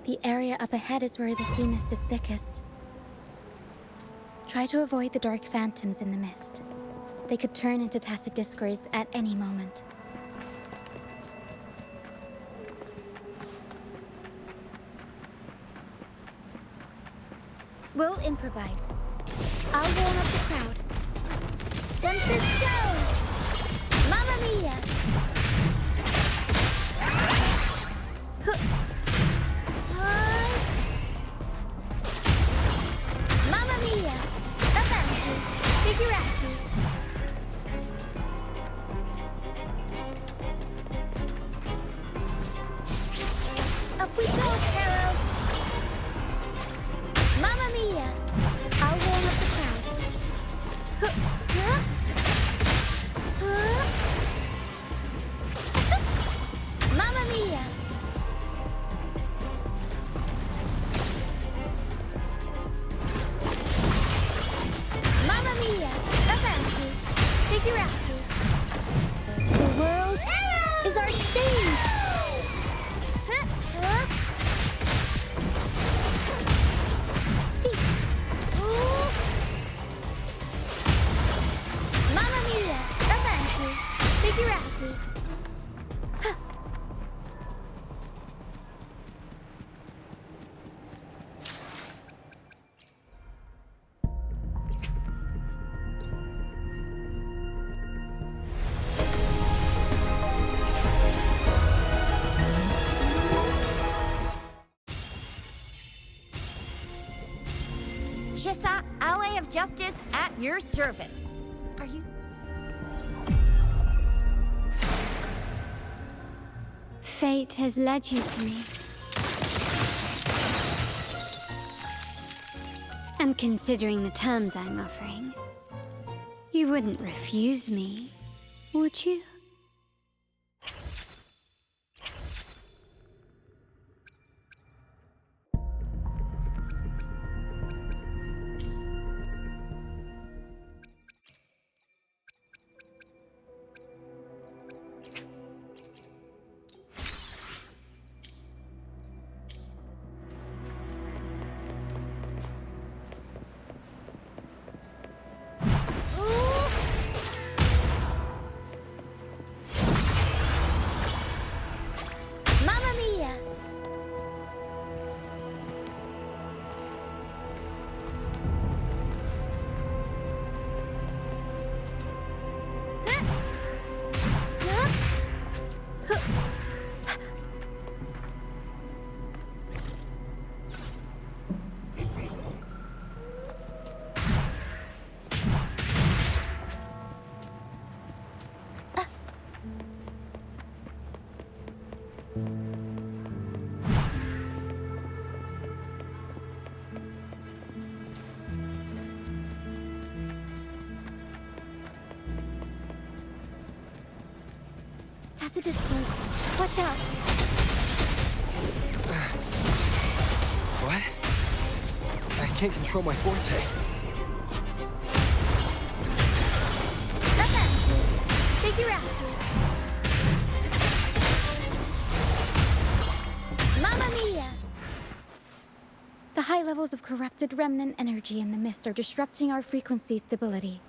The area up ahead is where the sea mist is thickest. Try to avoid the dark phantoms in the mist. They could turn into tacit discords at any moment. We'll improvise. I'll warm up the crowd. Senses go! Mamma mia! Mamma mia! Avanti! Figurati! Up we go, Caro! Mamma mia! I'll warm up the crowd. Mamma mia! Mamma mia! Avanti! Figurati! The world is our stage! Mamma mia! Avanti! Figurati! Chissa, ally of justice at your service. Are you... Fate has led you to me. And considering the terms I'm offering, you wouldn't refuse me, would you? Mamma mia! Tacit discords. Watch out! What? I can't control my forte. Avanti! Figurati! Mamma mia! The high levels of corrupted remnant energy in the mist are disrupting our frequency stability.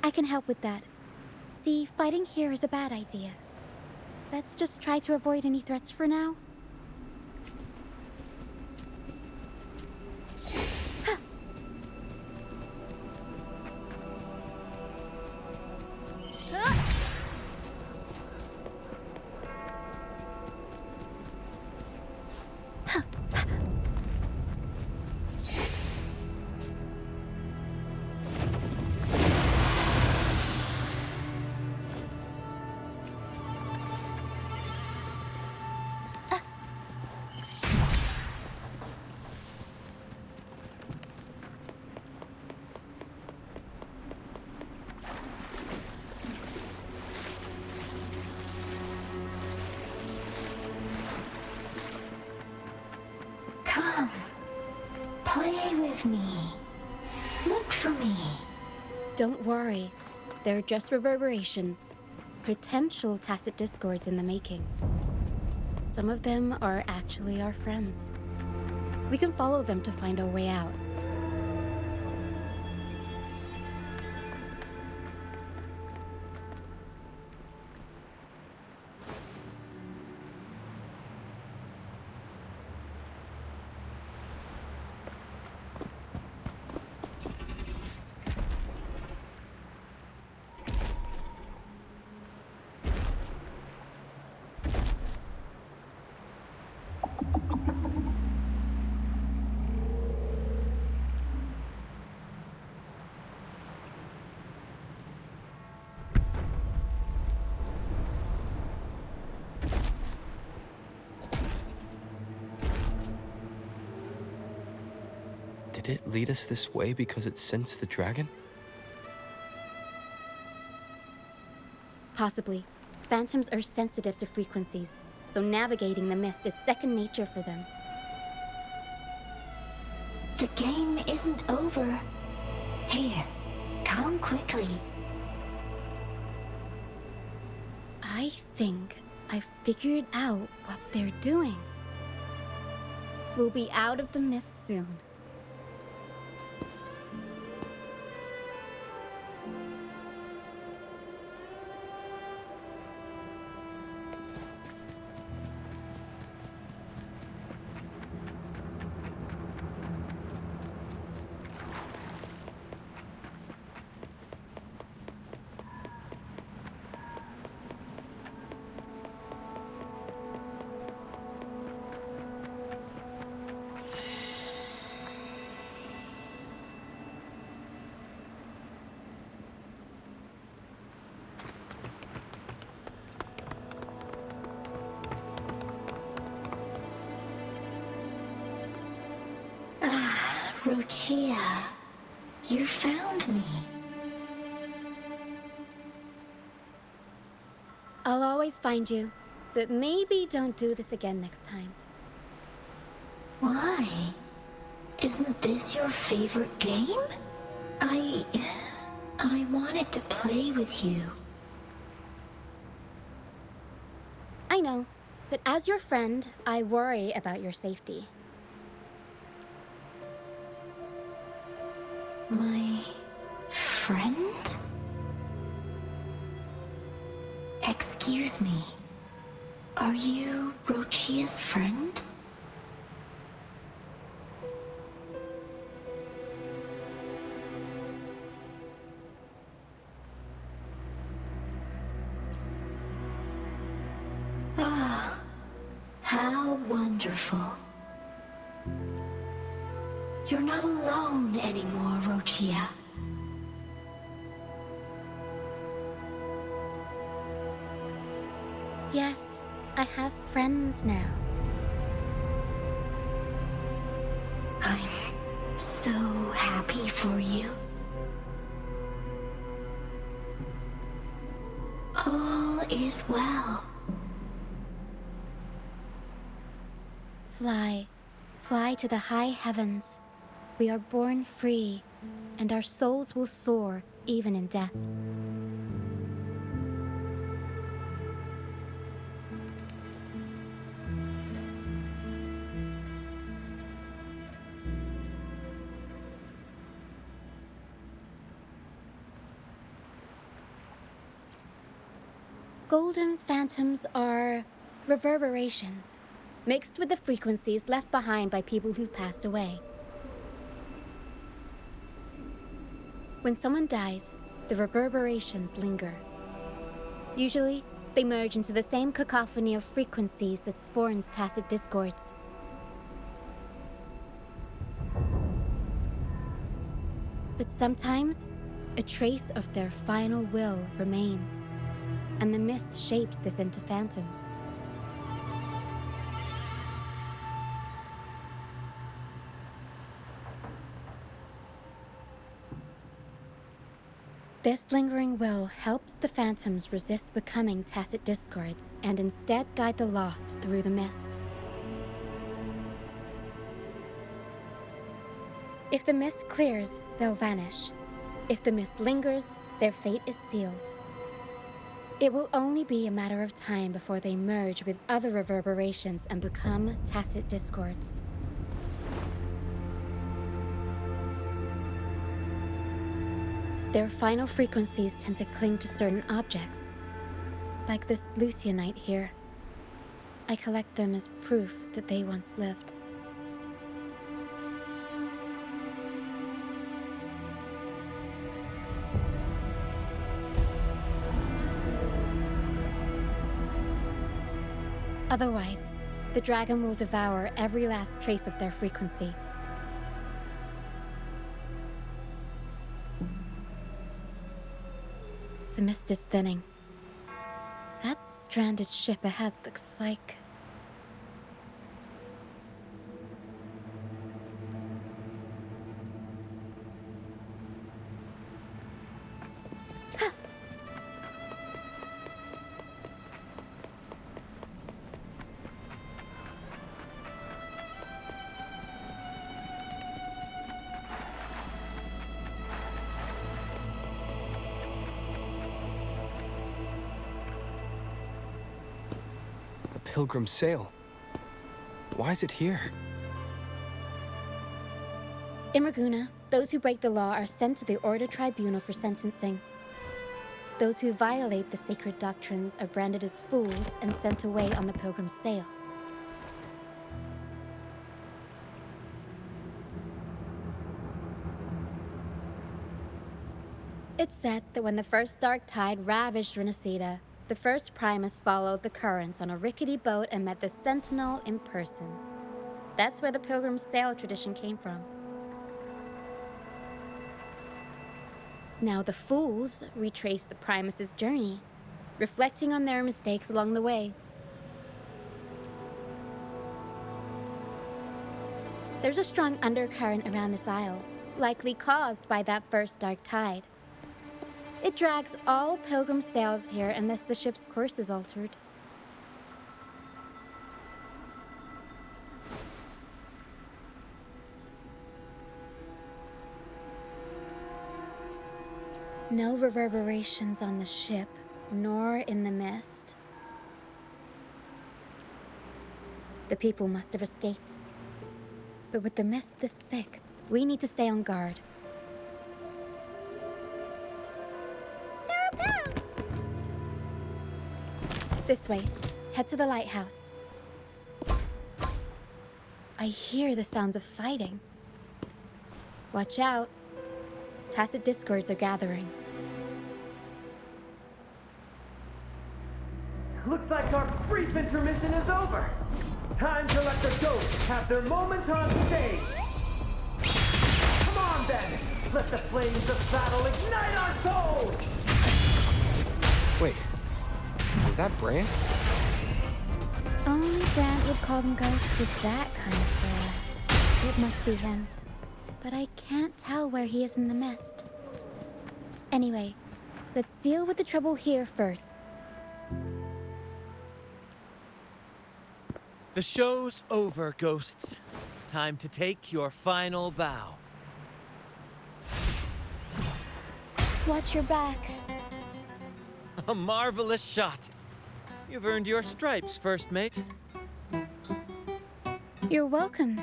I can help with that. See, fighting here is a bad idea. Let's just try to avoid any threats for now. with me. Look for me. Don't worry. They're just reverberations. Potential tacit discords in the making. Some of them are actually our friends. We can follow them to find our way out. Did it lead us this way because it sensed the dragon? Possibly. Phantoms are sensitive to frequencies, so navigating the mist is second nature for them. The game isn't over. Here, come quickly. I think I figured out what they're doing. We'll be out of the mist soon. WUWa, you found me. I'll always find you, but maybe don't do this again next time. Why? Isn't this your favorite game? I wanted to play with you. I know, but as your friend, I worry about your safety. My friend? Excuse me. Are you WUWa's friend? Ah, how wonderful. You're not alone anymore, WUWa. Yes, I have friends now. I'm so happy for you. All is well. Fly, fly to the high heavens. We are born free, and our souls will soar even in death. Golden phantoms are reverberations, mixed with the frequencies left behind by people who've passed away. When someone dies, the reverberations linger. Usually, they merge into the same cacophony of frequencies that spawns tacit discords. But sometimes, a trace of their final will remains, and the mist shapes this into phantoms. This lingering will helps the phantoms resist becoming tacit discords and instead guide the lost through the mist. If the mist clears, they'll vanish. If the mist lingers, their fate is sealed. It will only be a matter of time before they merge with other reverberations and become tacit discords. Their final frequencies tend to cling to certain objects, like this Lucianite here. I collect them as proof that they once lived. Otherwise, the dragon will devour every last trace of their frequency. The mist is thinning. That stranded ship ahead looks like... Pilgrim sail. Why is it here? In Ragunna, those who break the law are sent to the Order Tribunal for sentencing. Those who violate the sacred doctrines are branded as fools and sent away on the Pilgrim sail. It's said that when the first dark tide ravaged Renacida, the first Primus followed the currents on a rickety boat and met the Sentinel in person. That's where the Pilgrim sail tradition came from. Now the fools retrace the Primus's journey, reflecting on their mistakes along the way. There's a strong undercurrent around this isle, likely caused by that first dark tide. It drags all Pilgrim sails here unless the ship's course is altered. No reverberations on the ship, nor in the mist. The people must have escaped. But with the mist this thick, we need to stay on guard. This way. Head to the lighthouse. I hear the sounds of fighting. Watch out. Tacit discords are gathering. Looks like our brief intermission is over. Time to let the ghosts have their moment on stage. Come on then. Let the flames of battle ignite our souls. Wait. Is that Brant? Only Brant would call them ghosts with that kind of flair. It must be him. But I can't tell where he is in the mist. Anyway, let's deal with the trouble here first. The show's over, ghosts. Time to take your final bow. Watch your back. A marvelous shot. You've earned your stripes, first mate. You're welcome.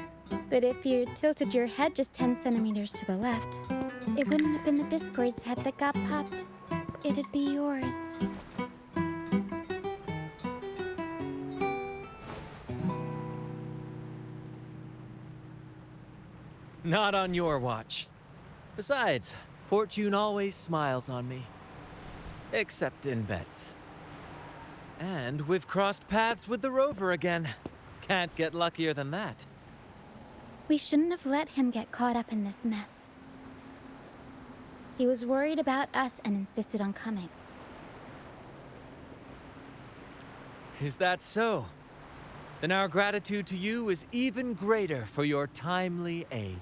But if you tilted your head just 10 centimeters to the left, it wouldn't have been the Discord's head that got popped. It'd be yours. Not on your watch. Besides, fortune always smiles on me. Except in bets. And we've crossed paths with the rover again. Can't get luckier than that. We shouldn't have let him get caught up in this mess. He was worried about us and insisted on coming. Is that so? Then our gratitude to you is even greater for your timely aid.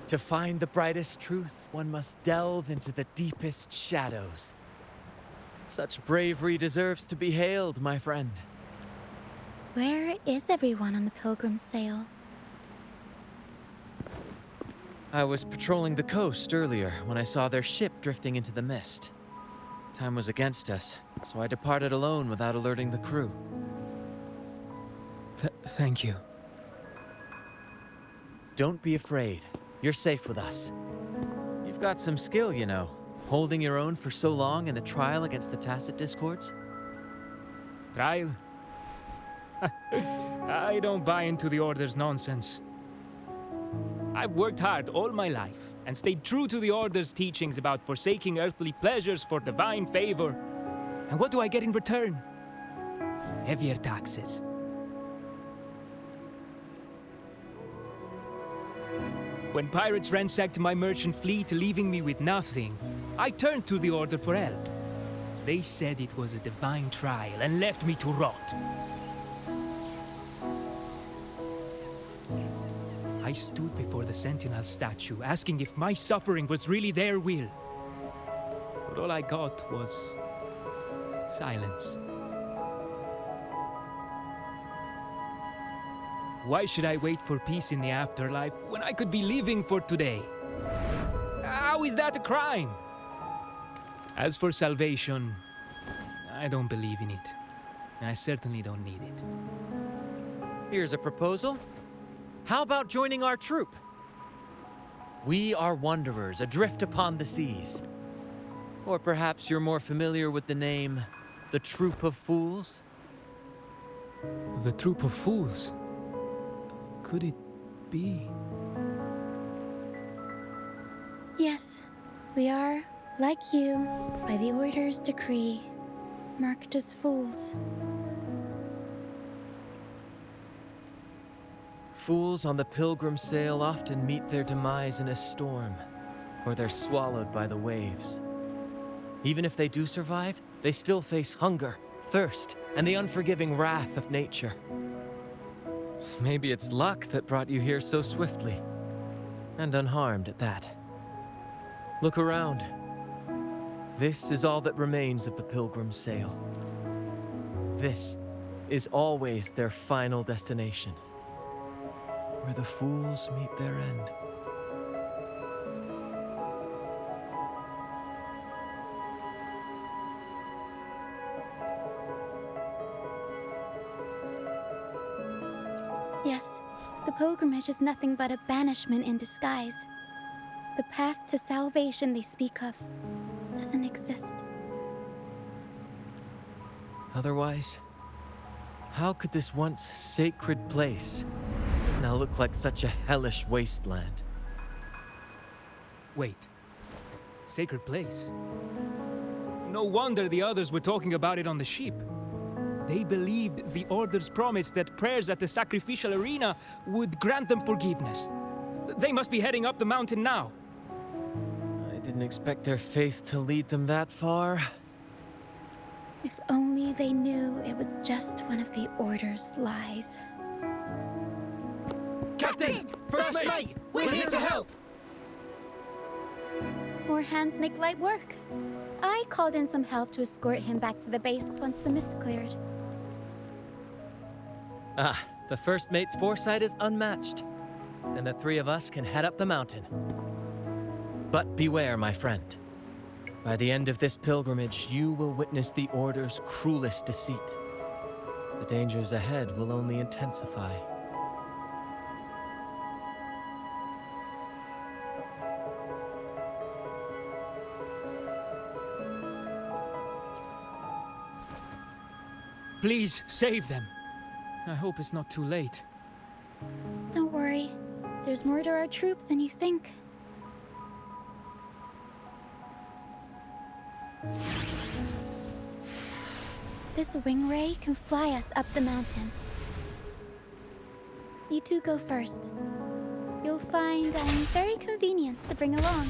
To find the brightest truth, one must delve into the deepest shadows. Such bravery deserves to be hailed, my friend. Where is everyone on the Pilgrim's sail? I was patrolling the coast earlier when I saw their ship drifting into the mist. Time was against us, so I departed alone without alerting the crew. Thank you. Don't be afraid. You're safe with us. You've got some skill, you know, holding your own for so long in the trial against the Tacit Discords. Trial? I don't buy into the Order's nonsense. I've worked hard all my life and stayed true to the Order's teachings about forsaking earthly pleasures for divine favor. And what do I get in return? Heavier taxes. When pirates ransacked my merchant fleet, leaving me with nothing, I turned to the Order for help. They said it was a divine trial and left me to rot. I stood before the Sentinel statue, asking if my suffering was really their will. But all I got was silence. Why should I wait for peace in the afterlife when I could be living for today? How is that a crime? As for salvation, I don't believe in it. And I certainly don't need it. Here's a proposal. How about joining our troop? We are wanderers adrift upon the seas. Or perhaps you're more familiar with the name, the Troop of Fools? The Troop of Fools? Could it be? Yes, we are, like you, by the Order's decree, marked as fools. Fools on the pilgrim sail often meet their demise in a storm, or they're swallowed by the waves. Even if they do survive, they still face hunger, thirst, and the unforgiving wrath of nature. Maybe it's luck that brought you here so swiftly, and unharmed at that. Look around. This is all that remains of the pilgrim's sail. This is always their final destination, where the fools meet their end. Yes, the pilgrimage is nothing but a banishment in disguise. The path to salvation they speak of doesn't exist. Otherwise, how could this once sacred place now look like such a hellish wasteland? Wait. Sacred place? No wonder the others were talking about it on the ship. They believed the Order's promise that prayers at the sacrificial arena would grant them forgiveness. They must be heading up the mountain now. I didn't expect their faith to lead them that far. If only they knew it was just one of the Order's lies. Captain! First mate! We're here to help! More hands make light work. I called in some help to escort him back to the base once the mist cleared. Ah, the first mate's foresight is unmatched. Then the three of us can head up the mountain. But beware, my friend. By the end of this pilgrimage, you will witness the Order's cruelest deceit. The dangers ahead will only intensify. Please, save them. I hope it's not too late. Don't worry. There's more to our troop than you think. This wing ray can fly us up the mountain. You two go first. You'll find I'm very convenient to bring along.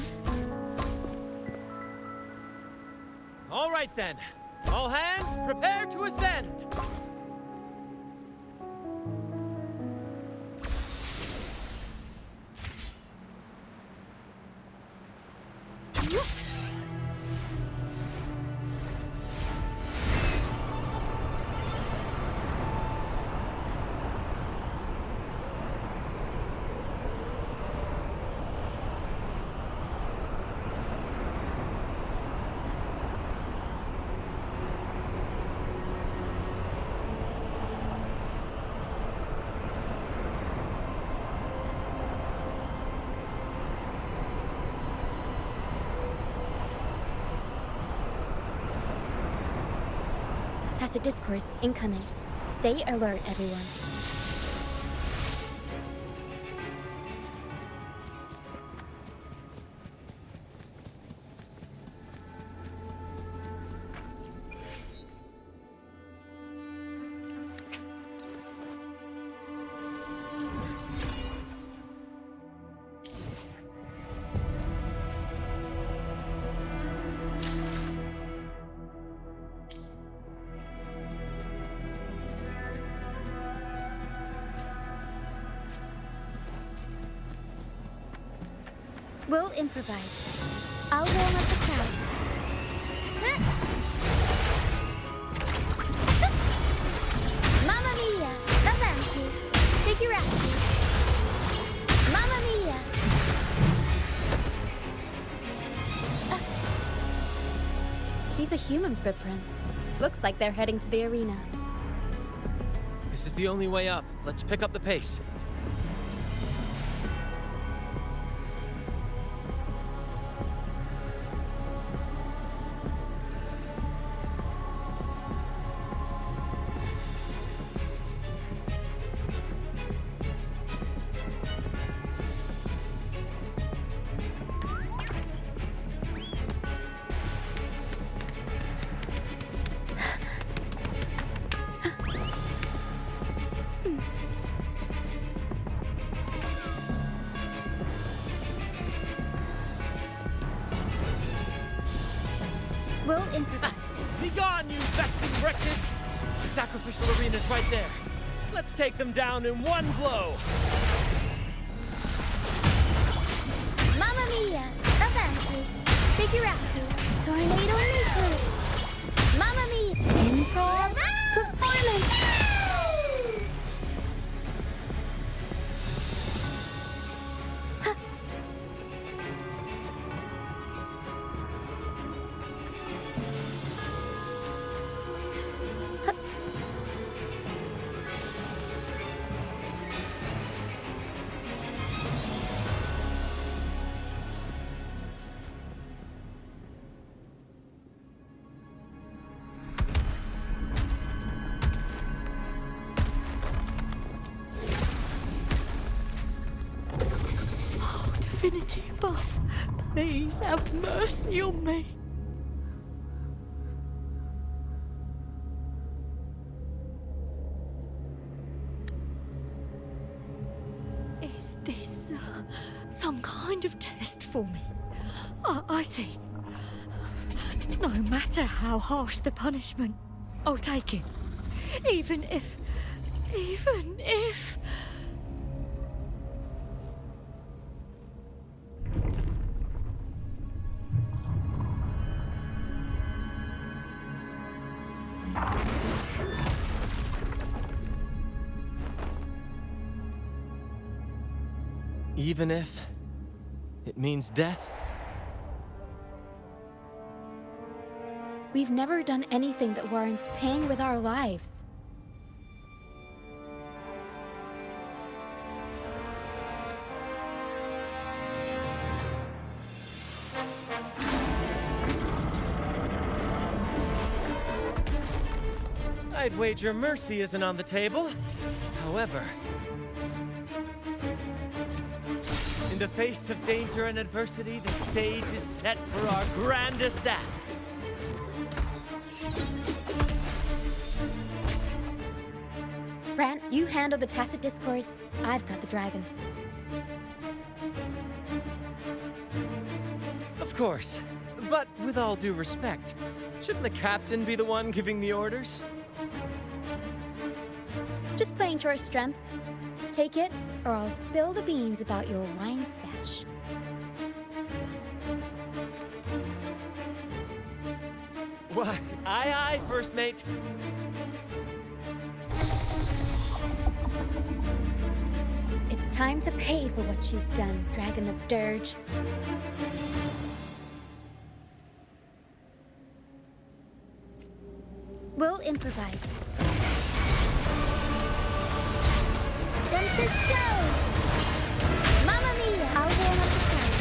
All right then. All hands, prepare to ascend! tacit discords incoming. Stay alert, everyone. We'll improvise. I'll warm up the crowd. Mamma mia! Avanti! Figurati! Mamma mia! These are human footprints. Looks like they're heading to the arena. This is the only way up. Let's pick up the pace. We'll improvise. Begone, you vexing wretches! The sacrificial arena's right there. Let's take them down in one blow! Mamma mia! Avanti! Figurati! Tornado nuclear! Mamma mia! Improv performance! Divinity above, please have mercy on me. Is this some kind of test for me? I see. No matter how harsh the punishment, I'll take it. Even if... Even if it means death? We've never done anything that warrants paying with our lives. I'd wager mercy isn't on the table. However, in the face of danger and adversity, the stage is set for our grandest act. Brant, you handle the tacit discords. I've got the dragon. Of course. But with all due respect, shouldn't the captain be the one giving the orders? Just playing to our strengths. Take it, or I'll spill the beans about your wine stash. Why, aye, first mate. It's time to pay for what you've done, Dragon of Dirge. We'll improvise. Tempest show! Mamma mia! I'll warm up the crowd.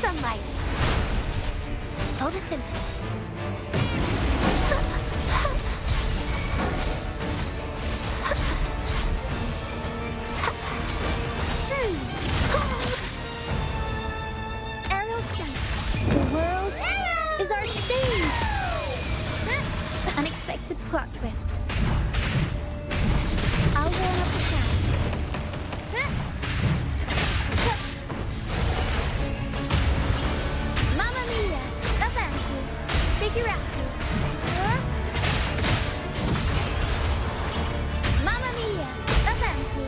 Sunlight. Photosynthesis. Aerial stunt. The world is our stage. Unexpected plot twist. I'll warm up the sound. Mamma mia! Avanti! Figurati! Mamma mia! Avanti!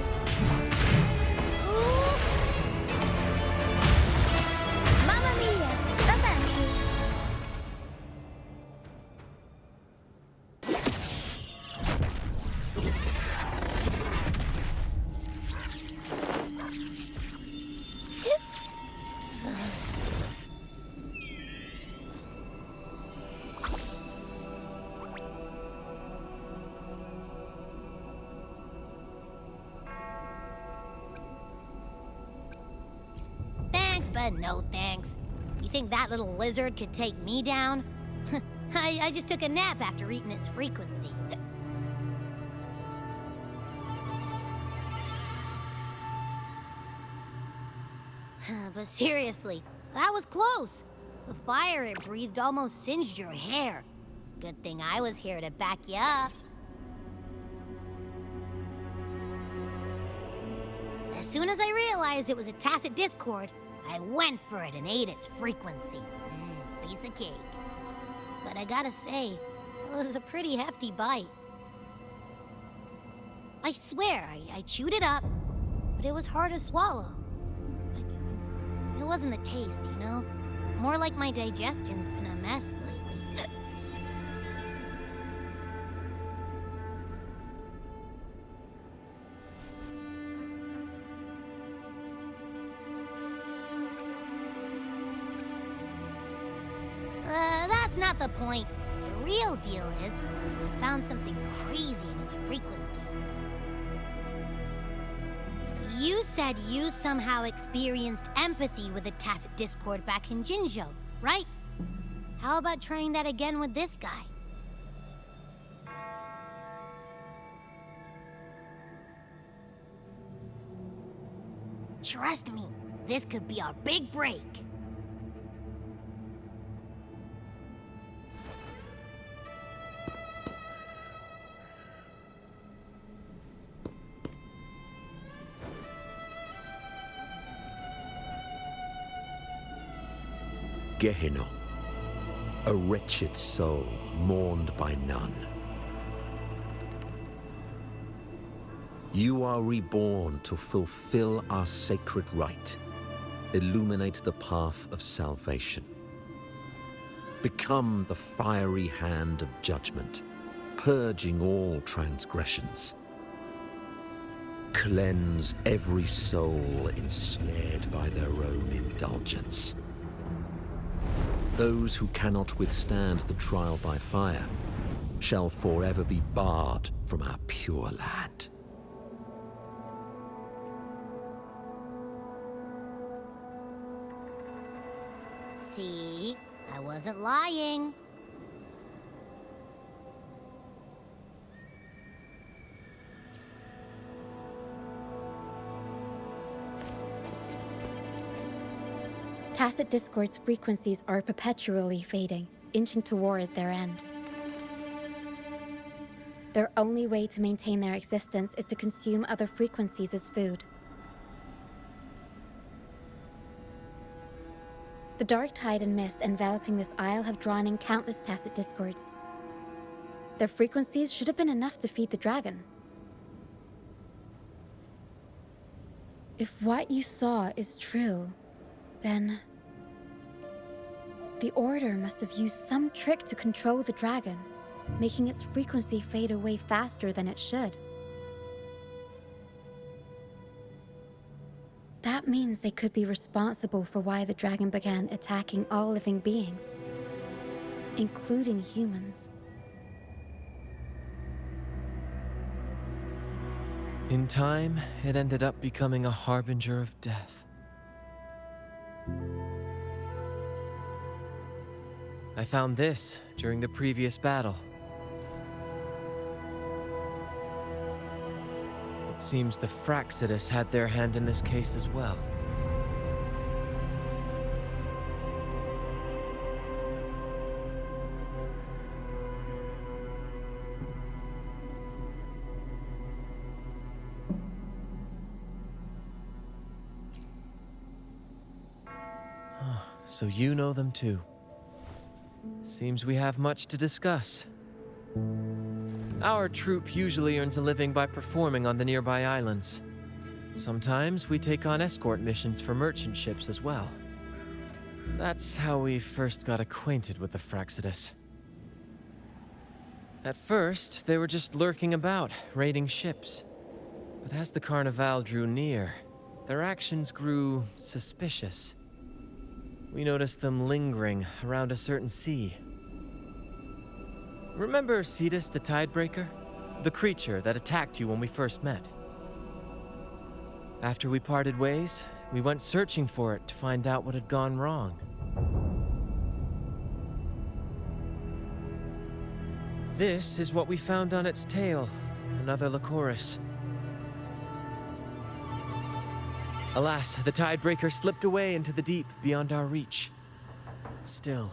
Ooh. Mamma mia! Avanti! Thanks, but no thanks. You think that little lizard could take me down? I just took a nap after eating its frequency. But seriously, that was close. The fire it breathed almost singed your hair. Good thing I was here to back you up. As soon as I realized it was a tacit discord, I went for it and ate its frequency. Piece of cake. But I gotta say, it was a pretty hefty bite. I swear, I chewed it up, but it was hard to swallow. It wasn't the taste, you know? More like my digestion's been a mess lately. That's not the point. The real deal is, I found something crazy in its frequency. You said you somehow experienced empathy with the tacit discord back in Jinzhou, right? How about trying that again with this guy? Trust me, this could be our big break. Gehenna, a wretched soul mourned by none. You are reborn to fulfill our sacred rite, illuminate the path of salvation. Become the fiery hand of judgment, purging all transgressions. Cleanse every soul ensnared by their own indulgence. Those who cannot withstand the trial by fire shall forever be barred from our pure land. See? I wasn't lying. Tacit discord's frequencies are perpetually fading, inching toward their end. Their only way to maintain their existence is to consume other frequencies as food. The dark tide and mist enveloping this isle have drawn in countless tacit discords. Their frequencies should have been enough to feed the dragon. If what you saw is true, then the Order must have used some trick to control the dragon, making its frequency fade away faster than it should. That means they could be responsible for why the dragon began attacking all living beings, including humans. In time, it ended up becoming a harbinger of death. I found this during the previous battle. It seems the Fraxidus had their hand in this case as well. So you know them too. Seems we have much to discuss. Our troop usually earns a living by performing on the nearby islands. Sometimes we take on escort missions for merchant ships as well. That's how we first got acquainted with the Fraxidus. At first, they were just lurking about, raiding ships. But as the Carnival drew near, their actions grew suspicious. We noticed them lingering around a certain sea. Remember Cetus the Tidebreaker? The creature that attacked you when we first met? After we parted ways, we went searching for it to find out what had gone wrong. This is what we found on its tail, another Lycoris. Alas, the Tidebreaker slipped away into the deep beyond our reach. Still,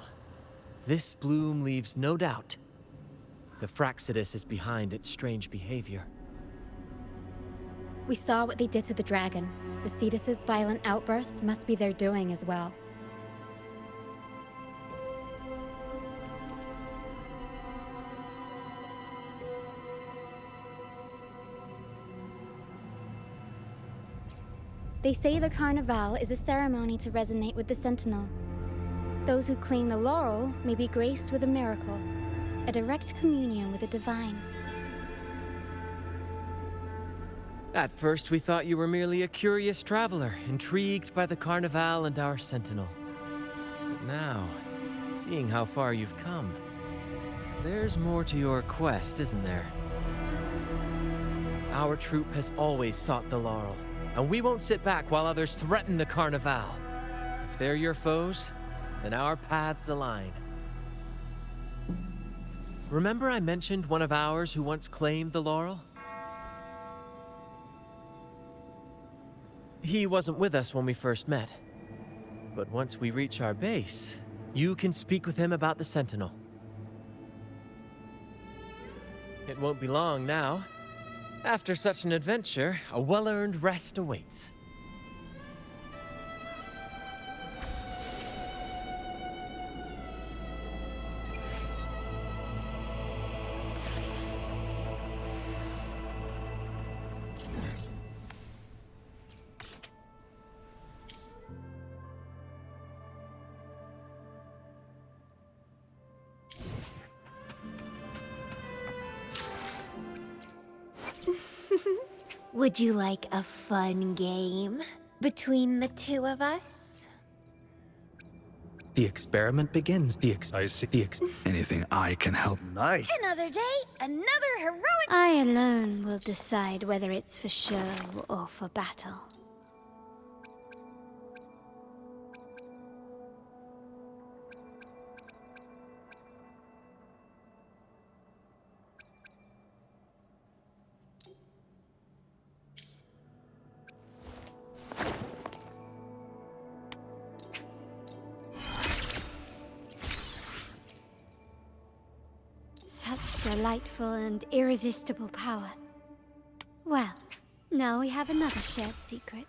this bloom leaves no doubt. The Fraxidus is behind its strange behavior. We saw what they did to the dragon. The Cetus's violent outburst must be their doing as well. They say the Carnival is a ceremony to resonate with the Sentinel. Those who claim the laurel may be graced with a miracle, a direct communion with the divine. At first, we thought you were merely a curious traveler, intrigued by the Carnival and our Sentinel. But now, seeing how far you've come, there's more to your quest, isn't there? Our troop has always sought the laurel, and we won't sit back while others threaten the Carnival. If they're your foes, then our paths align. Remember I mentioned one of ours who once claimed the laurel? He wasn't with us when we first met. But once we reach our base, you can speak with him about the Sentinel. It won't be long now. After such an adventure, a well-earned rest awaits. Would you like a fun game between the two of us? The experiment begins. Anything I can help. Nice. Another day, another heroic... I alone will decide whether it's for show or for battle. Such delightful and irresistible power. Well, now we have another shared secret.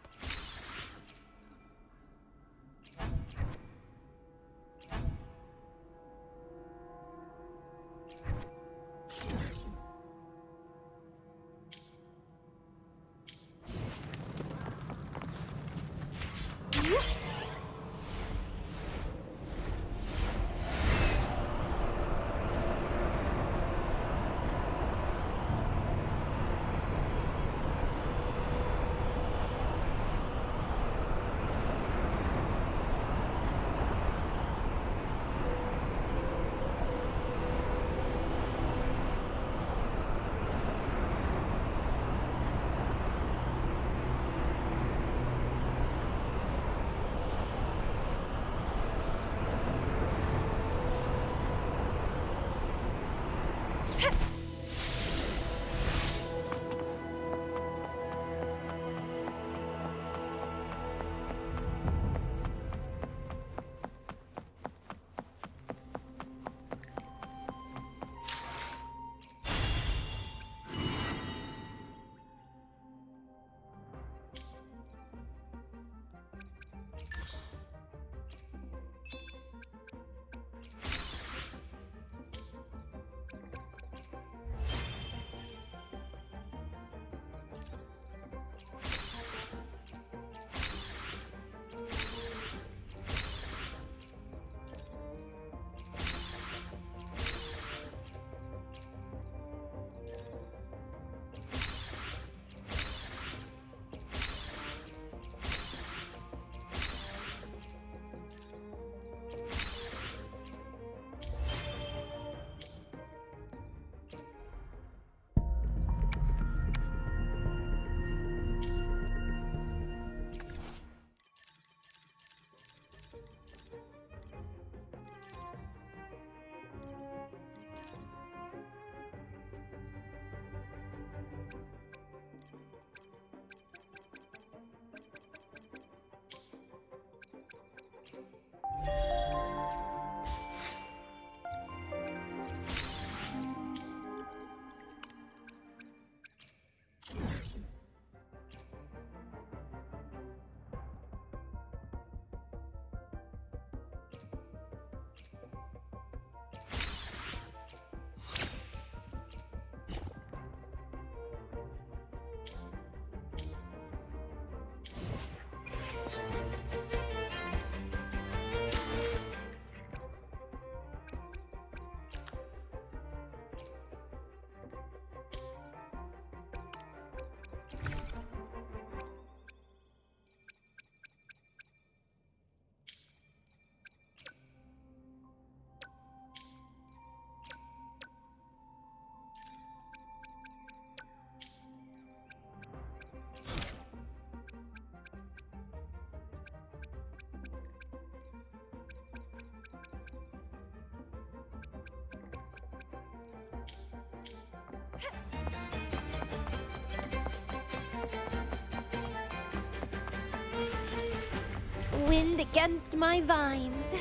wind against my vines.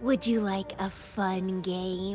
Would you like a fun game?